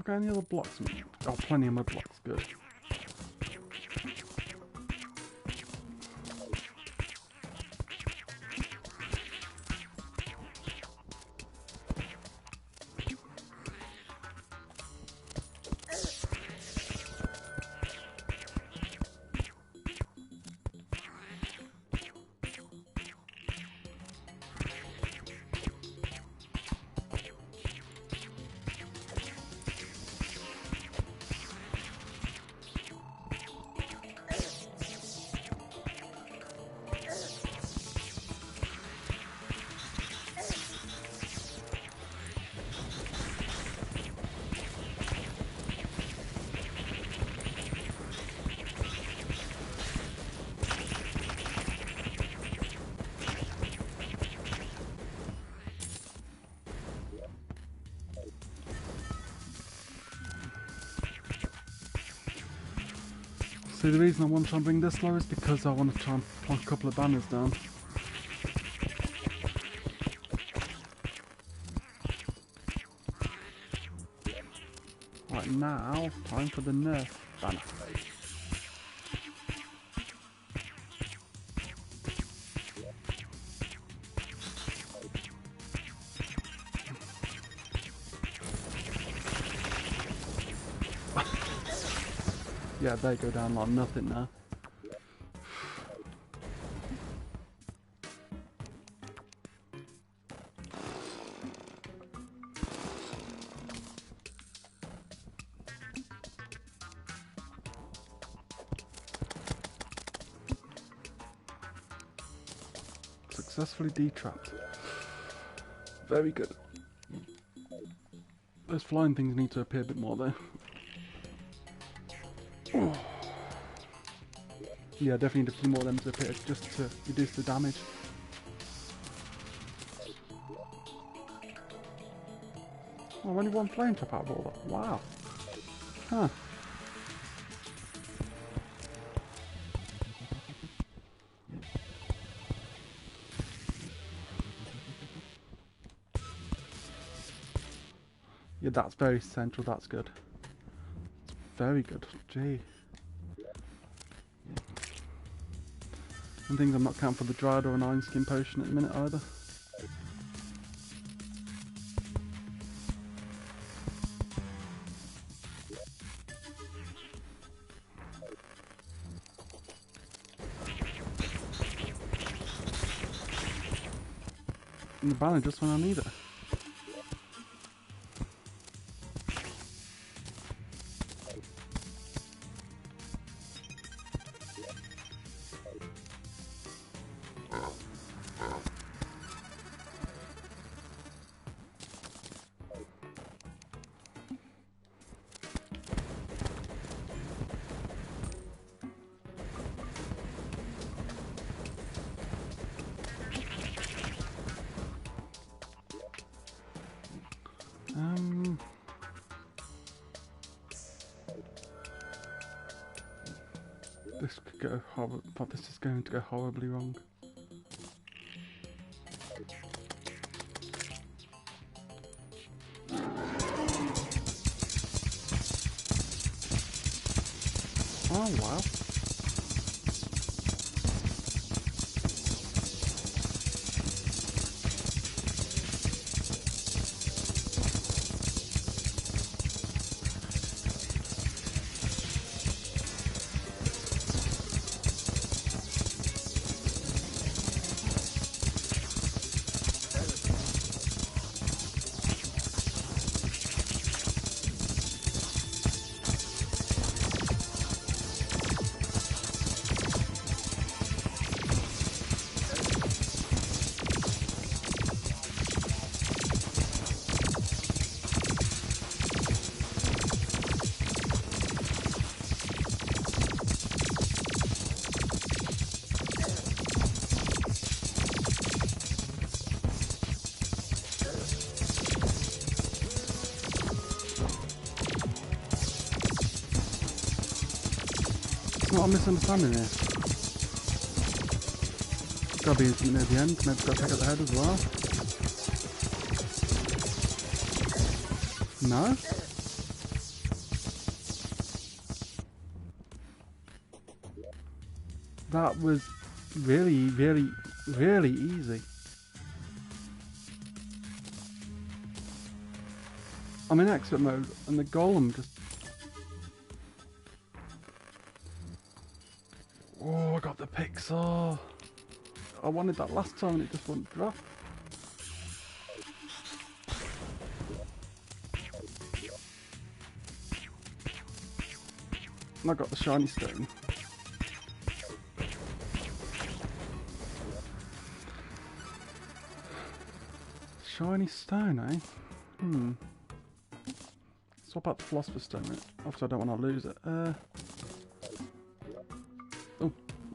I got any other blocks? Oh, plenty of mud blocks, good. See, the reason I want to try and bring this low is because I want to try and plonk a couple of banners down. Right now, time for the nerf banner. Yeah, they go down like nothing now. Successfully detrapped. Very good. Those flying things need to appear a bit more though. Yeah, definitely need a few more of them to appear just to reduce the damage. Oh, I've only one flame trap out of all that. Wow. Huh. Yeah, that's very central, that's good. It's very good. Gee. And things I'm not counting for the dried or an iron skin potion at the minute either. And the banner just when I need it. This could go horrible, but this is going to go horribly wrong. Oh wow. What I'm misunderstanding here. Gotta be something near the end, maybe gotta take out the head as well. No? That was really, really, really easy. I'm in expert mode and the golem just... Oh, I got the pixel. I wanted that last time and it just wouldn't drop. And I got the shiny stone. Shiny stone, eh? Swap out the philosopher's stone. Obviously I don't want to lose it. Oh,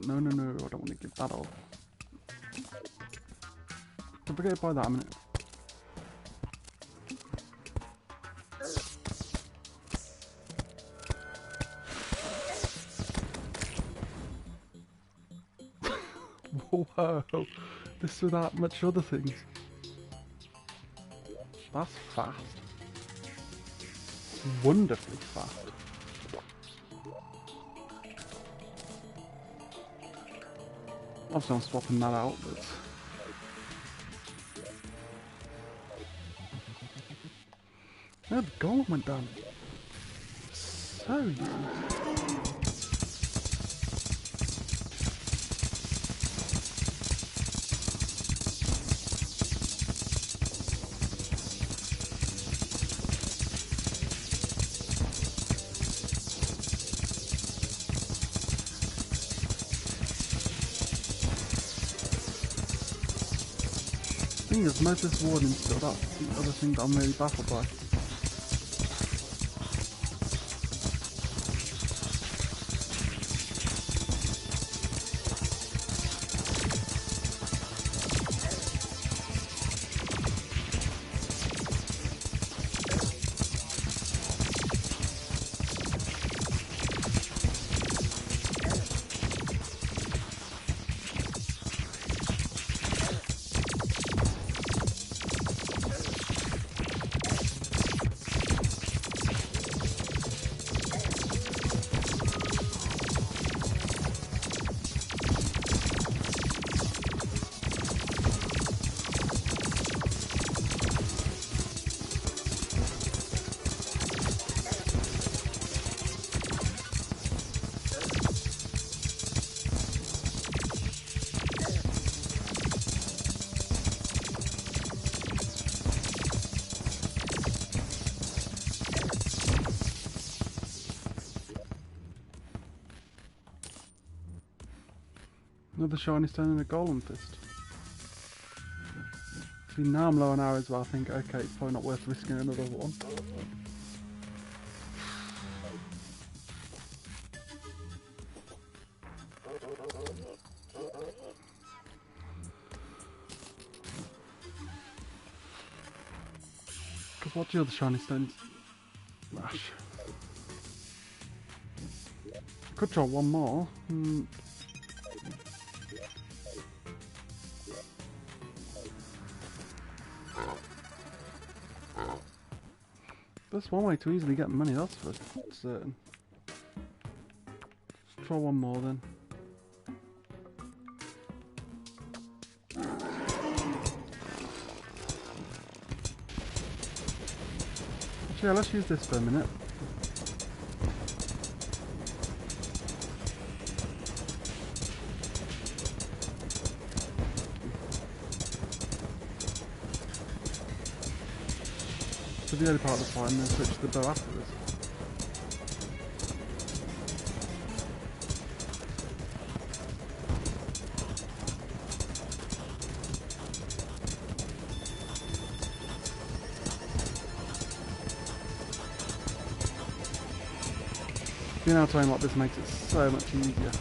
no, I don't want to give that up. Don't forget to buy that a minute. Whoa, this without much other things. That's fast. Wonderfully fast. Obviously I'm swapping that out, but... Yeah, the golem went down. So easy. The thing is, most of this warning still, that's the other thing that I'm really baffled by. Another shiny stone and a golem fist. See, now I'm low on arrows, but I think, okay, it's probably not worth risking another one. Because what's the other shiny stones? Mash. Could try one more. That's one way to easily get money, that's for certain. Let's try one more then. Actually, yeah, let's use this for a minute. To the early part of the fight and then switch to the bow afterwards. Being able to aim like this makes it so much easier.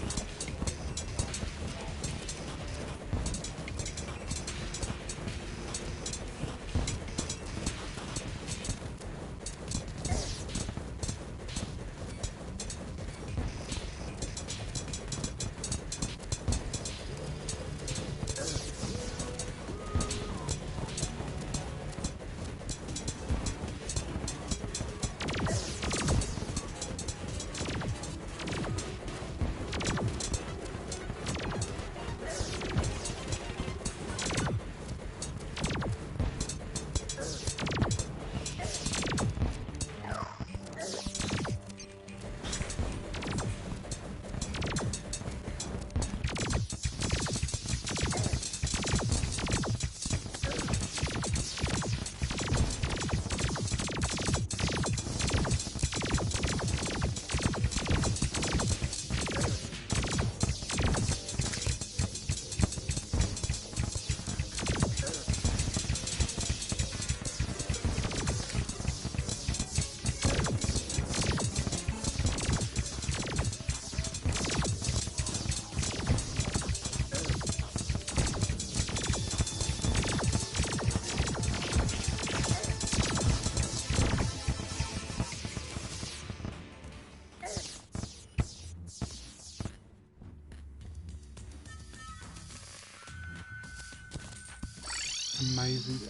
Amazing.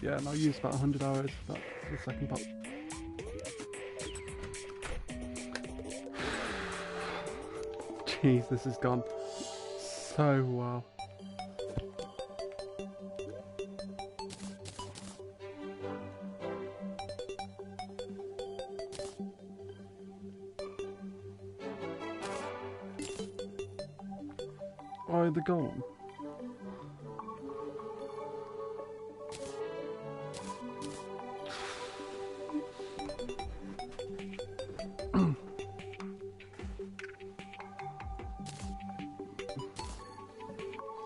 Yeah, and I'll use about 100 arrows for that for the second part. Jeez, this has gone so well. Oh, the golem.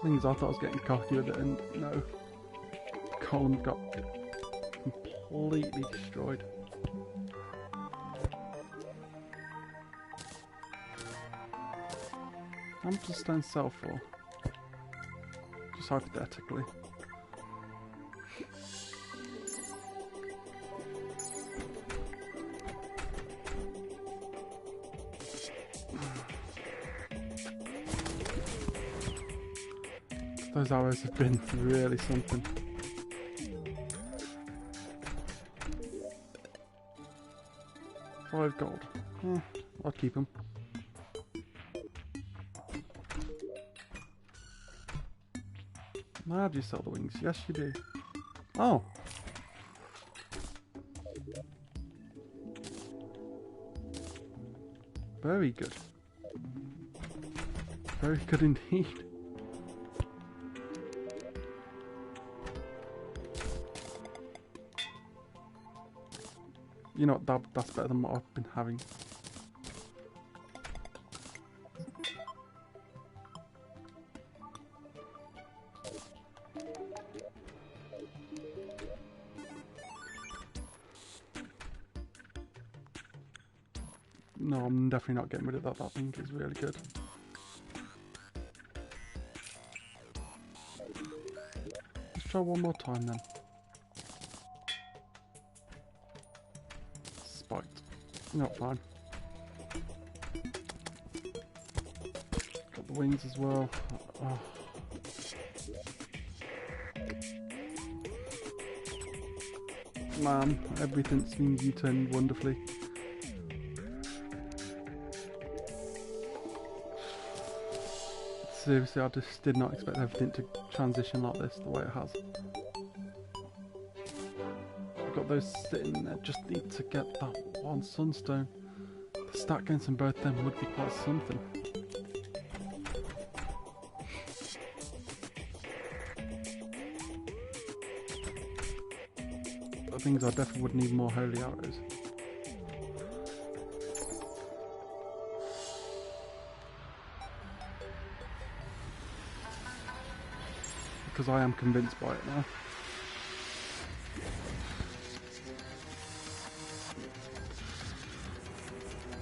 Things I thought I was getting cocky with it, and no. Column got completely destroyed. How much does stone sell for? Just hypothetically. Those arrows have been really something. $5 gold. I'll keep them. How do you sell the wings? Yes, you do. Oh! Very good. Very good indeed. You know what, that's better than what I've been having. No, I'm definitely not getting rid of that. That thing is really good. Let's try one more time then. Spiked. Not fine. Got the wings as well. Oh. Man, everything seems U-turned wonderfully. Seriously, I just did not expect everything to transition like this, the way it has. I've got those sitting there, just need to get that one sunstone. The stack against them both then would be quite something. The things I definitely would need more holy arrows. Because I am convinced by it now.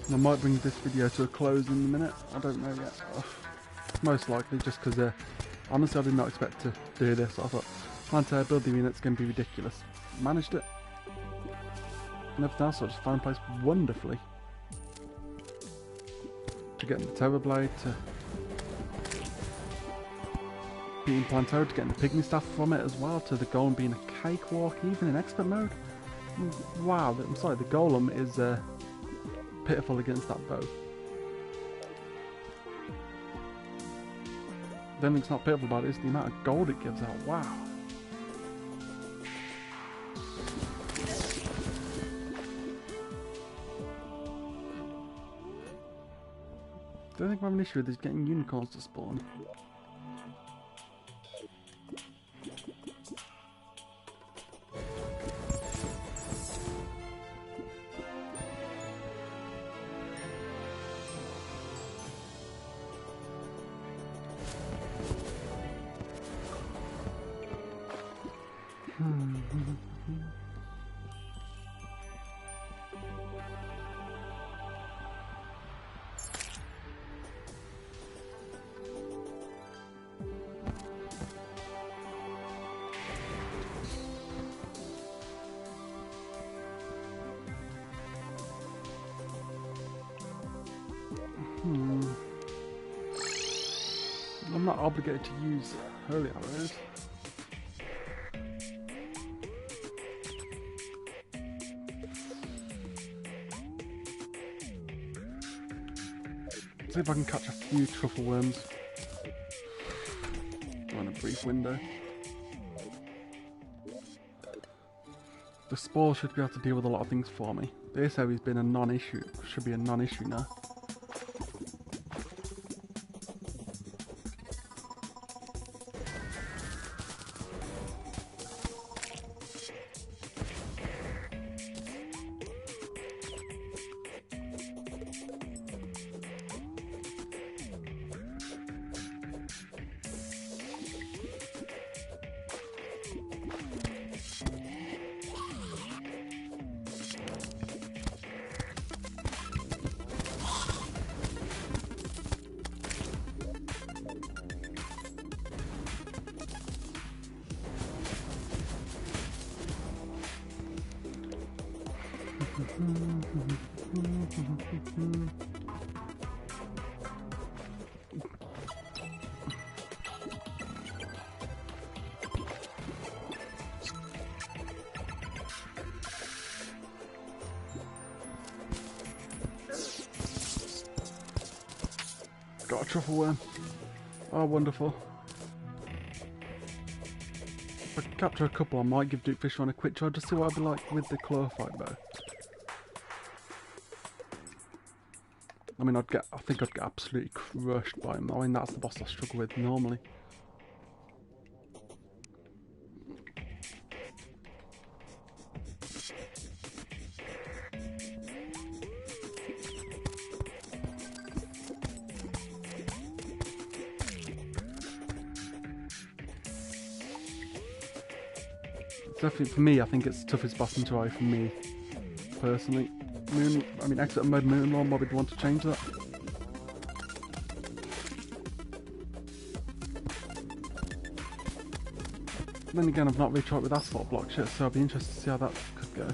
And I might bring this video to a close in a minute, I don't know yet. Most likely just because honestly I did not expect to do this. I thought, trying to build the unit's going to be ridiculous. Managed it. And everything else I just found place wonderfully. To get the Terror Blade, to being Planto, to getting the Pygmy Staff from it as well, to the Golem being a cakewalk, even in expert mode. Wow, I'm sorry, the Golem is pitiful against that bow. The only thing's not pitiful about it is the amount of gold it gives out. Wow. The only thing I have an issue with is getting unicorns to spawn. quite obligated to use early arrows. See if I can catch a few truffle worms on a brief window. The spore should be able to deal with a lot of things for me. This area's been a non-issue. Should be a non-issue now. Got a truffle worm. Oh, wonderful. If I can capture a couple, I might give Duke Fisher on a quick try just to see what I'd be like with the chlorophyte bow. I mean, I think I'd get absolutely crushed by him. I mean, that's the boss I struggle with normally. Definitely for me, I think it's the toughest boss in Terraria for me, personally. Exit mode Moonlaw, why would you want to change that? Then again, I've not really tried with asphalt blocks yet, so I'll be interested to see how that could go.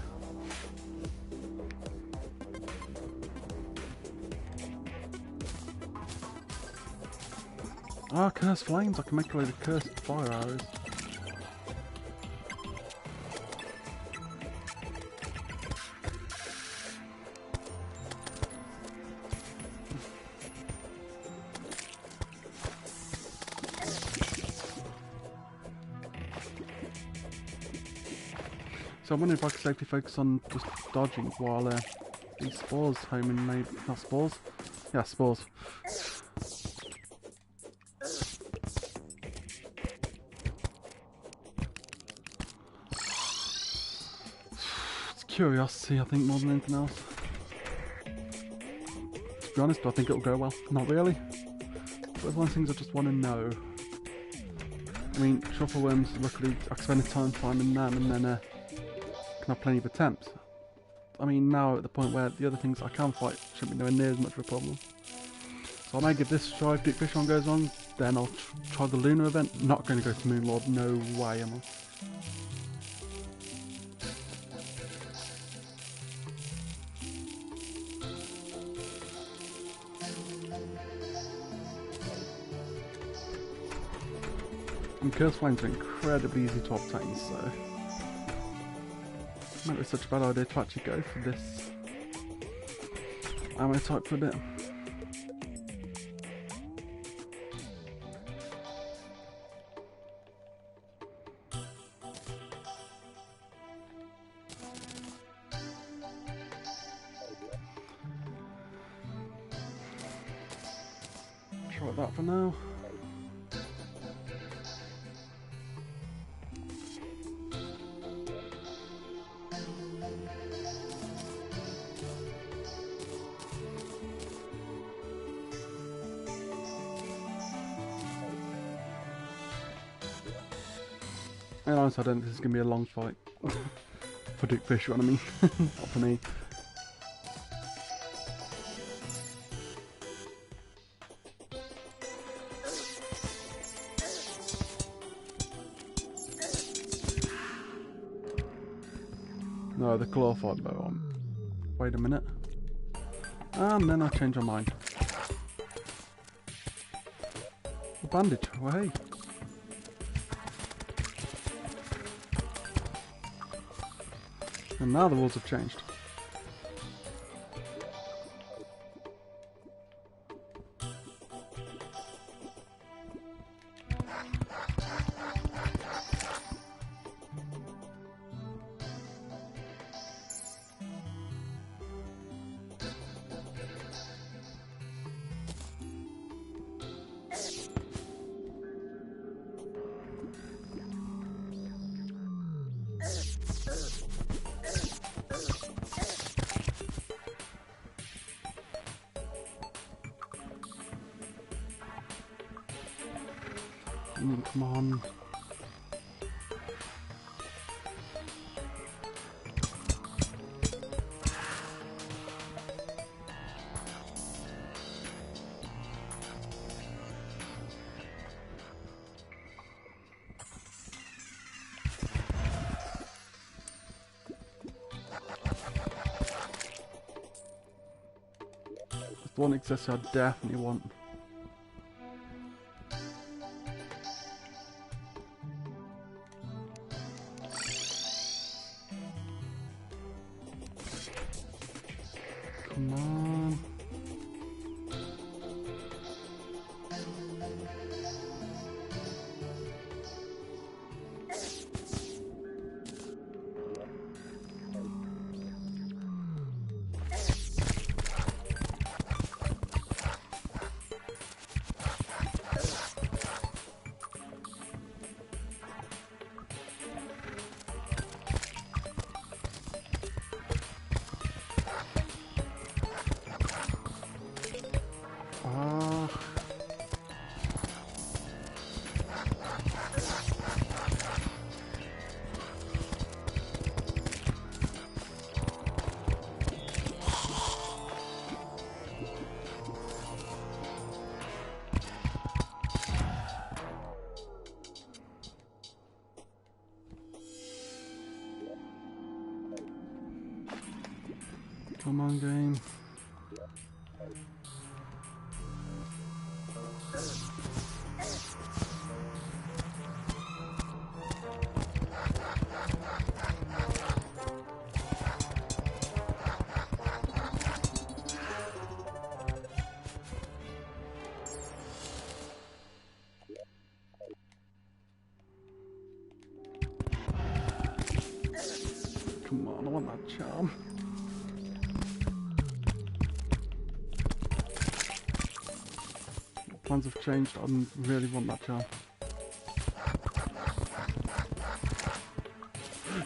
Ah, cursed flames, I can make a load of cursed fire arrows. So I'm wondering if I could safely focus on just dodging while these spores home and maybe not spores? Yeah, spores. It's curiosity, I think, more than anything else. To be honest, do I think it'll go well? Not really. But it's one of the things I just want to know. I mean, truffle worms, luckily I can spend the time finding them and then can have plenty of attempts. I mean, now at the point where the other things I can fight shouldn't be nowhere near as much of a problem. So I may give this a try. If Duke Fish one goes wrong, then I'll try the Lunar event. Not going to go to Moonlord, no way am I? And Curse Flames are incredibly easy to obtain, so it might be such a bad idea to actually go for this ammo type for a bit. Try that for now. And honestly, I don't think this is going to be a long fight. For Duke Fish, what I mean. Not for me. No, the chlorophyte bow on. Wait a minute. And then I change my mind. We'll bandage. Well, hey. And now the rules have changed. Come on. There's one accessory I definitely want. Come on. Come on, game. Come on, I want that charm. Plans have changed. I really want that charm.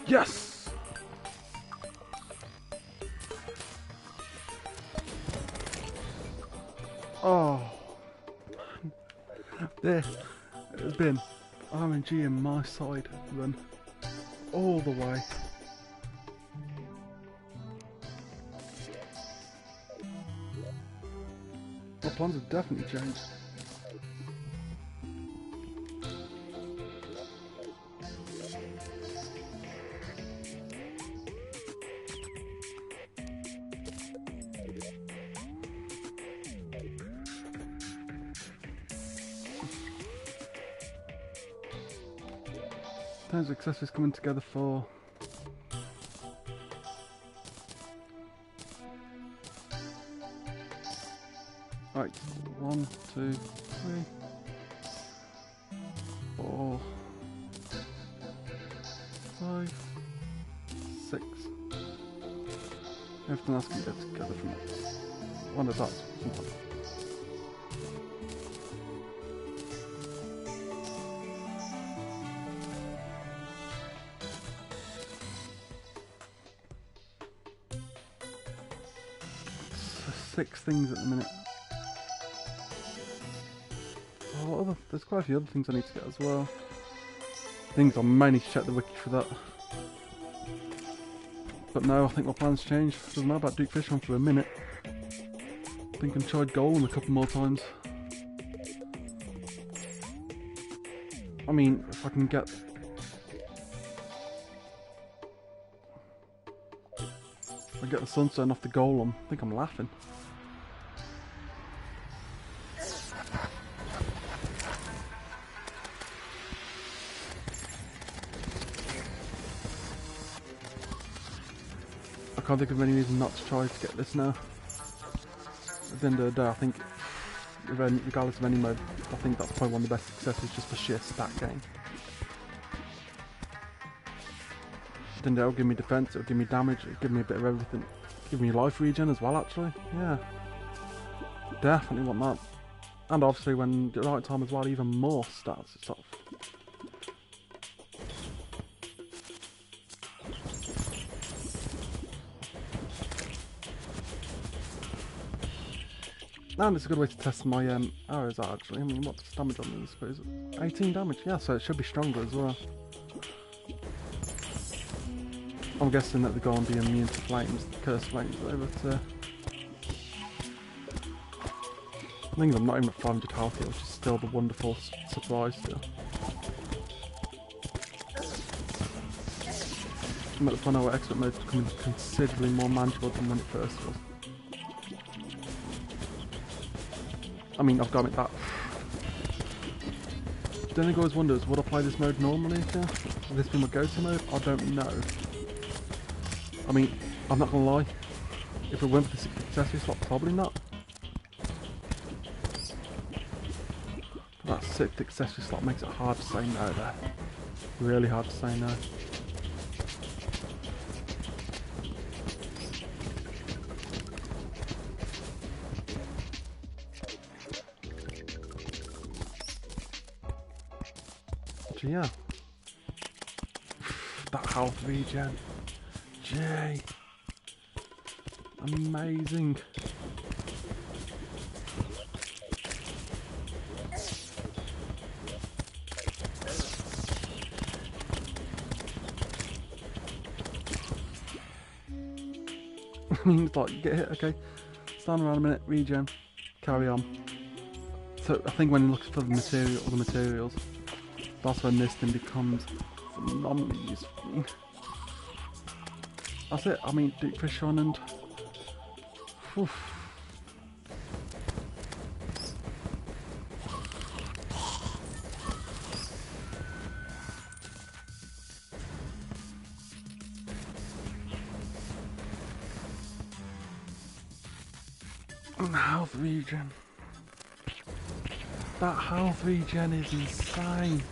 Yes! Oh, there has been RNG in my side run all the way. My plans have definitely changed. Those accessories coming together for right, 1, 2, 3, 4, 5, 6. Everything else can get together from it. One of that's sometimes. So 6 things at the minute. Oh, there's quite a few other things I need to get as well. Things I may need to check the wiki for that. But no, I think my plans changed. Doesn't matter about Duke Fish on for a minute. I think I can try Golem a couple more times. I mean, if I can get... If I get the sunstone off the Golem, I think I'm laughing. can't think of any reason not to try to get this now. At the end of the day, I think, regardless of any mode, I think that's probably one of the best successes just for sheer stat gain. Then it'll give me defense, it'll give me damage, it'll give me a bit of everything. Give me life regen as well, actually. Yeah. Definitely want that. And obviously, when at the right time as well, even more stats. It's sort of. And it's a good way to test my arrows out, actually. I mean, what's the damage on these? I suppose 18 damage. Yeah, so it should be stronger as well. I'm guessing that they're going to be immune to flames, cursed flames, though, but I think I'm not even at 500 health here, which is still the wonderful surprise still. I'm at the point now where expert mode is becoming considerably more manageable than when it first was. I mean, I've got it that. Then I always wonders, would I play this mode normally here? Would this be my go-to mode? I don't know. I mean, I'm not gonna lie. If it went for the accessory slot, probably not. But that 6th accessory slot makes it hard to say no there. Really hard to say no. So yeah. That health regen. Jay. Amazing. I mean, it's like, get hit, okay. Stand around a minute, regen, carry on. So I think when you look for the materials, that's when this thing becomes phenomenally useful. That's it. I mean, deep fish on and. Oof. Health regen. That health regen is insane.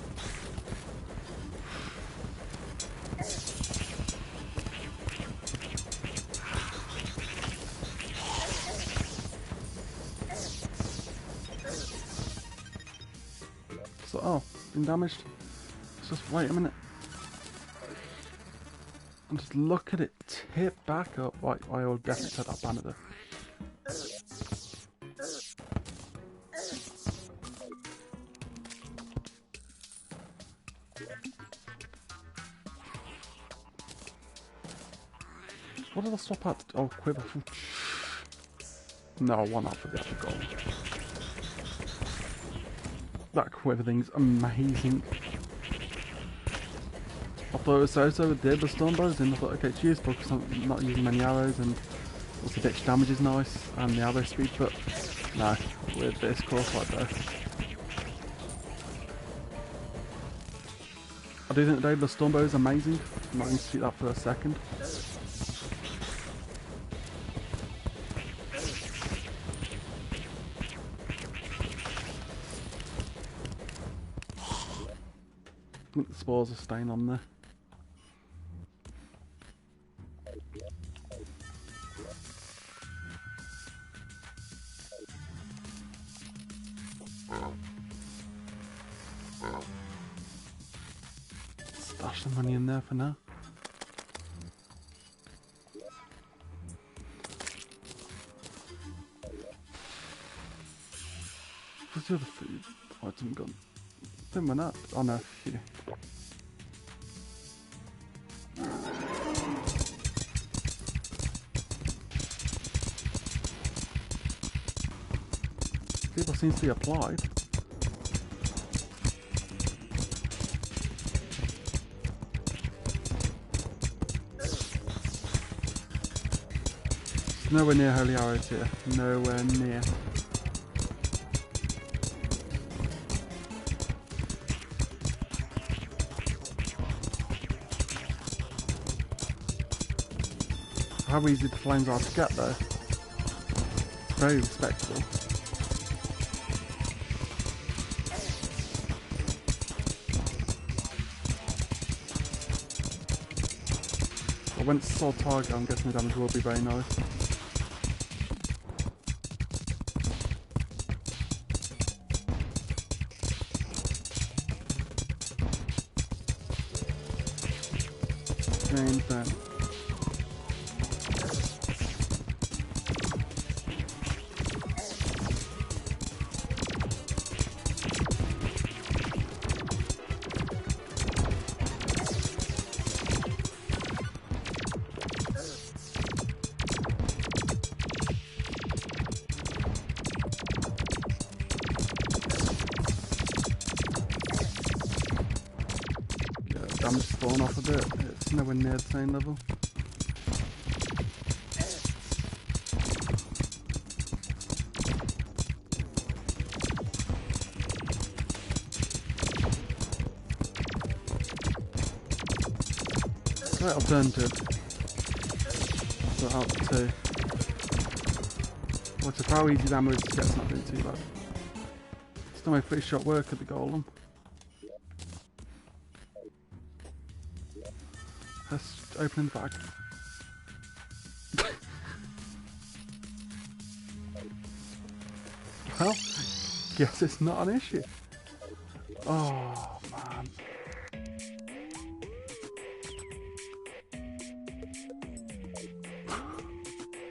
So, oh, been damaged. Let's just wait a minute. And just look at it tip back up. Right, I will definitely take that banner there. What did I stop at? Oh, quiver. No, I want that for the other goal. That quiver thing's amazing. I thought it was so with the stun bows, and I thought, okay, it's useful because I'm not using many arrows, and also the extra damage is nice, and the arrow speed, but no, with this course like this. I do think the stun bow is amazing. I'm not going to speak that for a second. I think the spores are staying on there. Stash the money in there for now. What's the other food item gone? I think we're not. Oh no, here. People seems to be applied. It's nowhere near holy arrows here. Nowhere near. How easy the flames are to get though. It's very respectable. When it's a solid target, I'm guessing the damage will be very nice. Change that. Damage falling off a bit, it's nowhere near the same level. Great alternative. So out to 2. What's if how easy damage to get's not doing too bad. Still my pretty shot work at the golem. Let's open the bag. Well, guess it's not an issue. Oh man.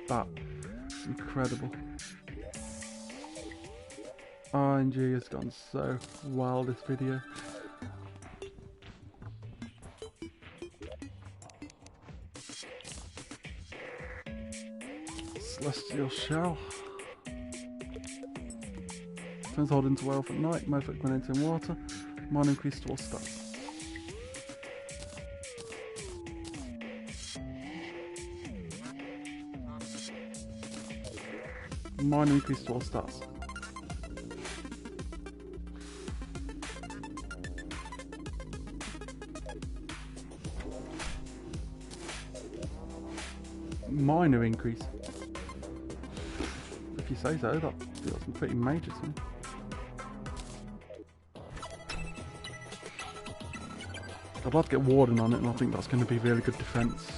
That's incredible. RNG has gone so well this video. Celestial shell. Turns hold into wealth at night, most liquid in water, mine increase to all stats. Mine increase to all stats. Minor increase. If you say so, that feels pretty major to me. I'd like to get Warden on it, and I think that's going to be really good defense.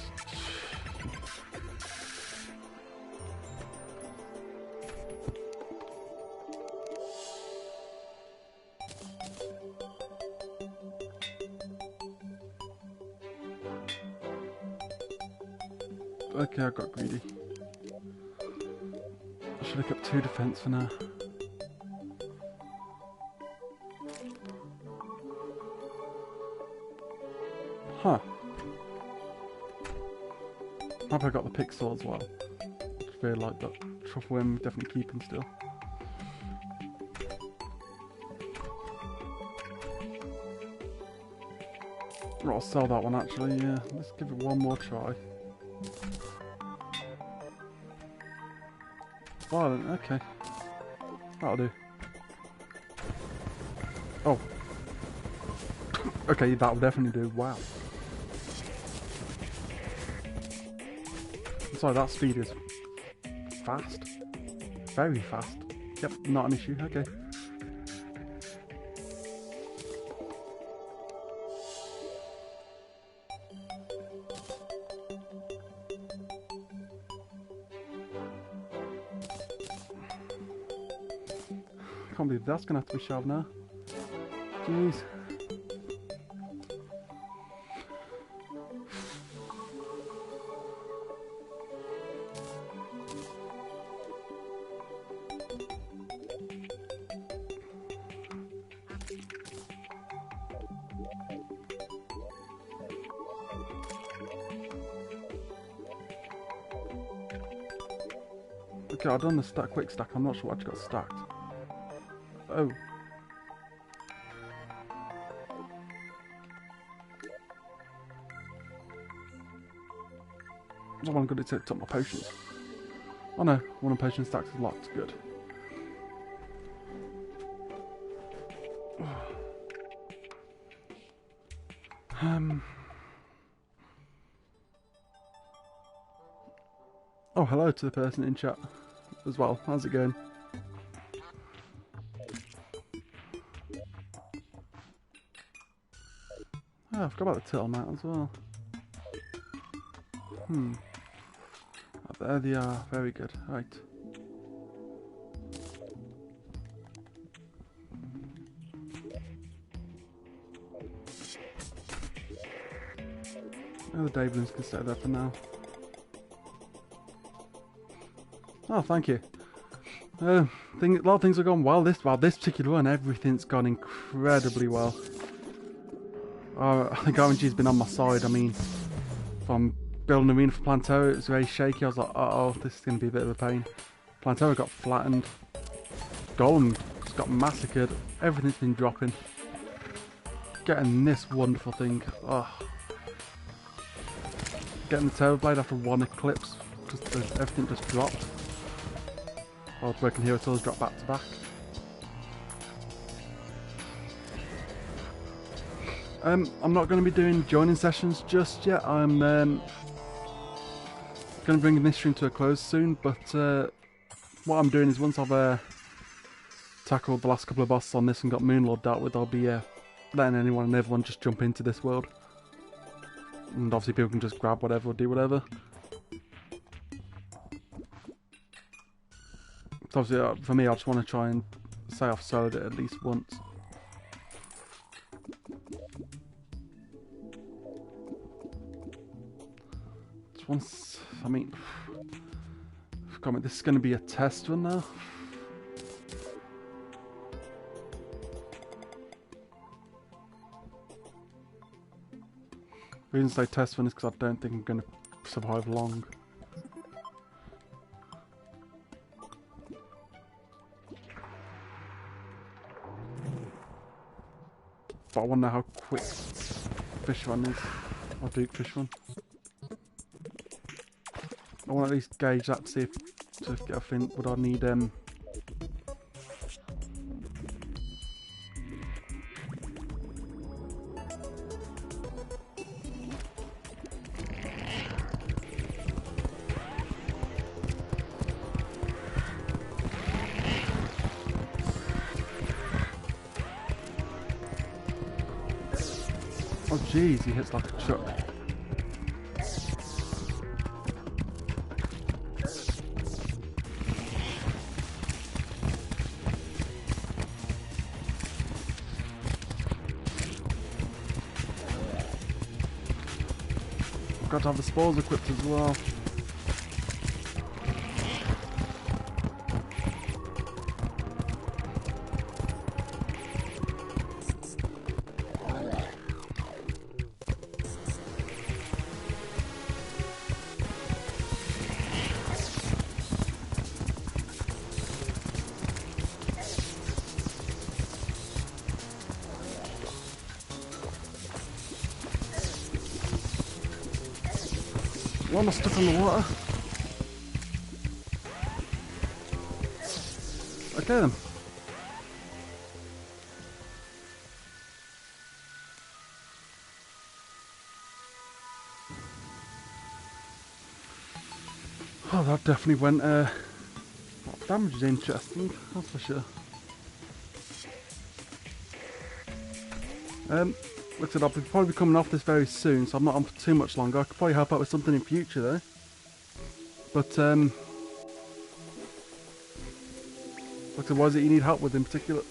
Okay, I got greedy. I should have kept 2 defense for now. Huh. Hope I got the pixel as well. I feel like that truffle worm definitely keeping still. Right, I'll sell that one actually, yeah. Let's give it one more try. Violent, okay. That'll do. Oh. Okay, that'll definitely do. Wow. Sorry, that speed is fast. Very fast. Yep, not an issue. Okay. Can't believe that's gonna have to be shoved now. Jeez. Okay, I've done the stack, quick stack. I'm not sure what I got stacked. Oh. I want to go to top my potions. Oh no, one of the potion stacks is locked. Good. Oh, hello to the person in chat as well. How's it going? Oh, I forgot about the turtle mat as well. Oh, there they are. Very good. Right. Oh, the day balloons can stay there for now. Oh, thank you. A lot of things have gone well this particular one. Everything's gone incredibly well. I think RNG's been on my side. I mean, from building an arena for Plantera, it was very shaky. I was like, uh-oh, this is going to be a bit of a pain. Plantera got flattened. Golem just got massacred. Everything's been dropping. Getting this wonderful thing. Oh. Getting the Terrorblade after one eclipse. Everything just dropped. While Broken Hero Tools dropped back to back. I'm not going to be doing joining sessions just yet. I'm going to bring this stream to a close soon, but what I'm doing is once I've tackled the last couple of bosses on this and got Moonlord dealt with, I'll be letting anyone and everyone just jump into this world. And obviously people can just grab whatever or do whatever. So obviously for me, I just want to try and say I've soloed it at least once. Once, I mean, this is going to be a test run now. The reason I say test run is because I don't think I'm going to survive long. But I want to know how quick fish run is, or Duke fish run. I want to at least gauge that to see if, to get a fin, would I need oh jeez, he hits like a truck. Got to have the spores equipped as well. Why am I stuck on the water? Okay then. Oh, that definitely went, damage is interesting, that's for sure. Like I said, I'll probably be coming off this very soon, so I'm not on for too much longer. I could probably help out with something in future though. But, like I said, what is it you need help with in particular?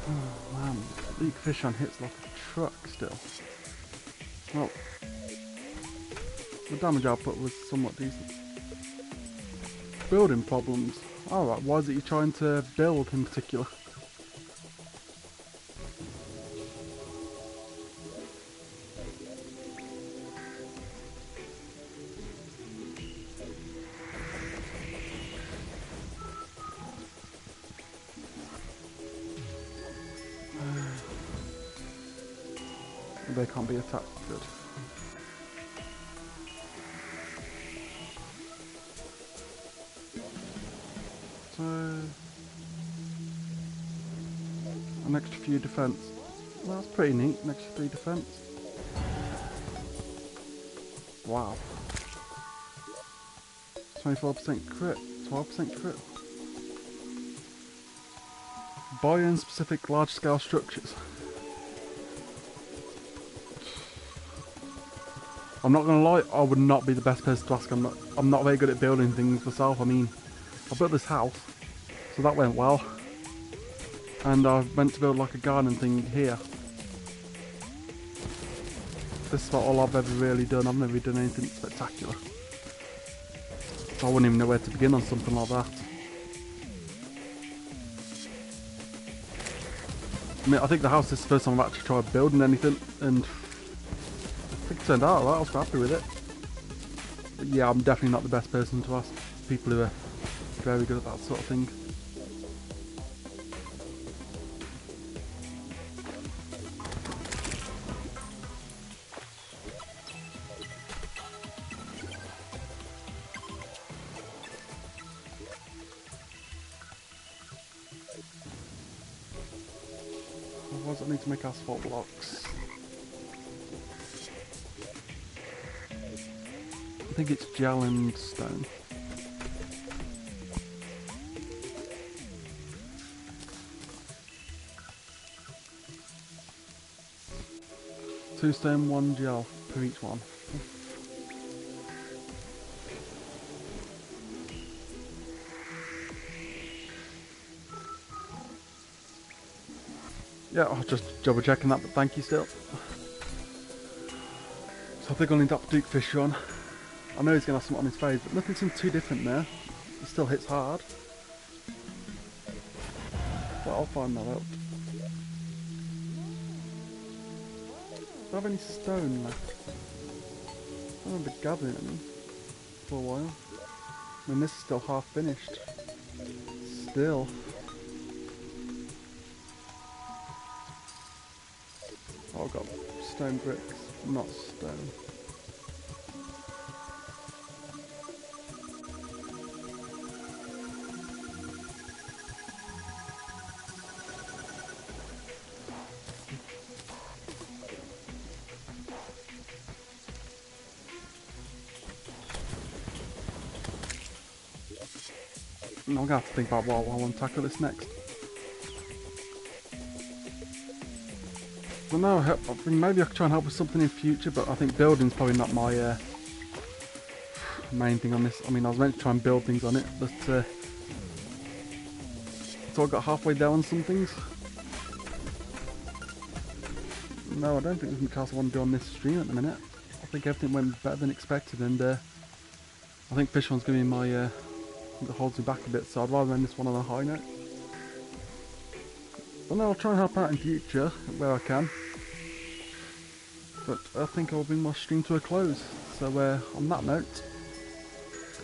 Oh man, Leak Fish on hits like a truck still. Well, the damage output was somewhat decent. Building problems. Alright, why is it you're trying to build in particular? They can't be attacked. Good. So An extra few defense. Well, that's pretty neat. An extra 3 defense. Wow. 24% crit. 12% crit. Biome specific large scale structures. I'm not gonna lie, I would not be the best person to ask. I'm not very good at building things myself. I mean, I built this house, so that went well. And I meant to build like a garden thing here. This is not all I've ever really done. I've never done anything spectacular. So I wouldn't even know where to begin on something like that. I mean, I think the house is the first time I've actually tried building anything, and I think it turned out alright. I was happy with it. But yeah, I'm definitely not the best person to ask people who are very good at that sort of thing. Otherwise I need to make asphalt blocks. I think it's gel and stone. Two stone, 1 gel per each one. Yeah, I was just double checking that, but thank you still. So I think I'll need to Duke Fisher on. I know he's going to have something on his face, but nothing seems too different there. He still hits hard. But I'll find that out. Do I have any stone left? I remember gathering any for a while. I mean, this is still half finished. Still. Oh, I've got stone bricks, not stone. I'm going to have to think about what I want to tackle this next. I don't know, I think maybe I could try and help with something in future, but I think building's probably not my main thing on this. I mean, I was meant to try and build things on it, but so I got halfway there on some things. No, I don't think there's much else I want to do on this stream at the minute. I think everything went better than expected, and I think Fish One's going to be my that holds me back a bit, so I'd rather end this one on a high note. But no, I'll try and help out in future where I can. But I think I'll bring my stream to a close. So on that note,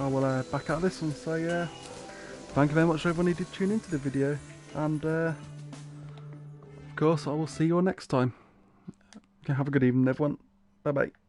I will back out this and say thank you very much for everyone who did tune into the video. And of course I will see you all next time. Okay, have a good evening everyone. Bye bye.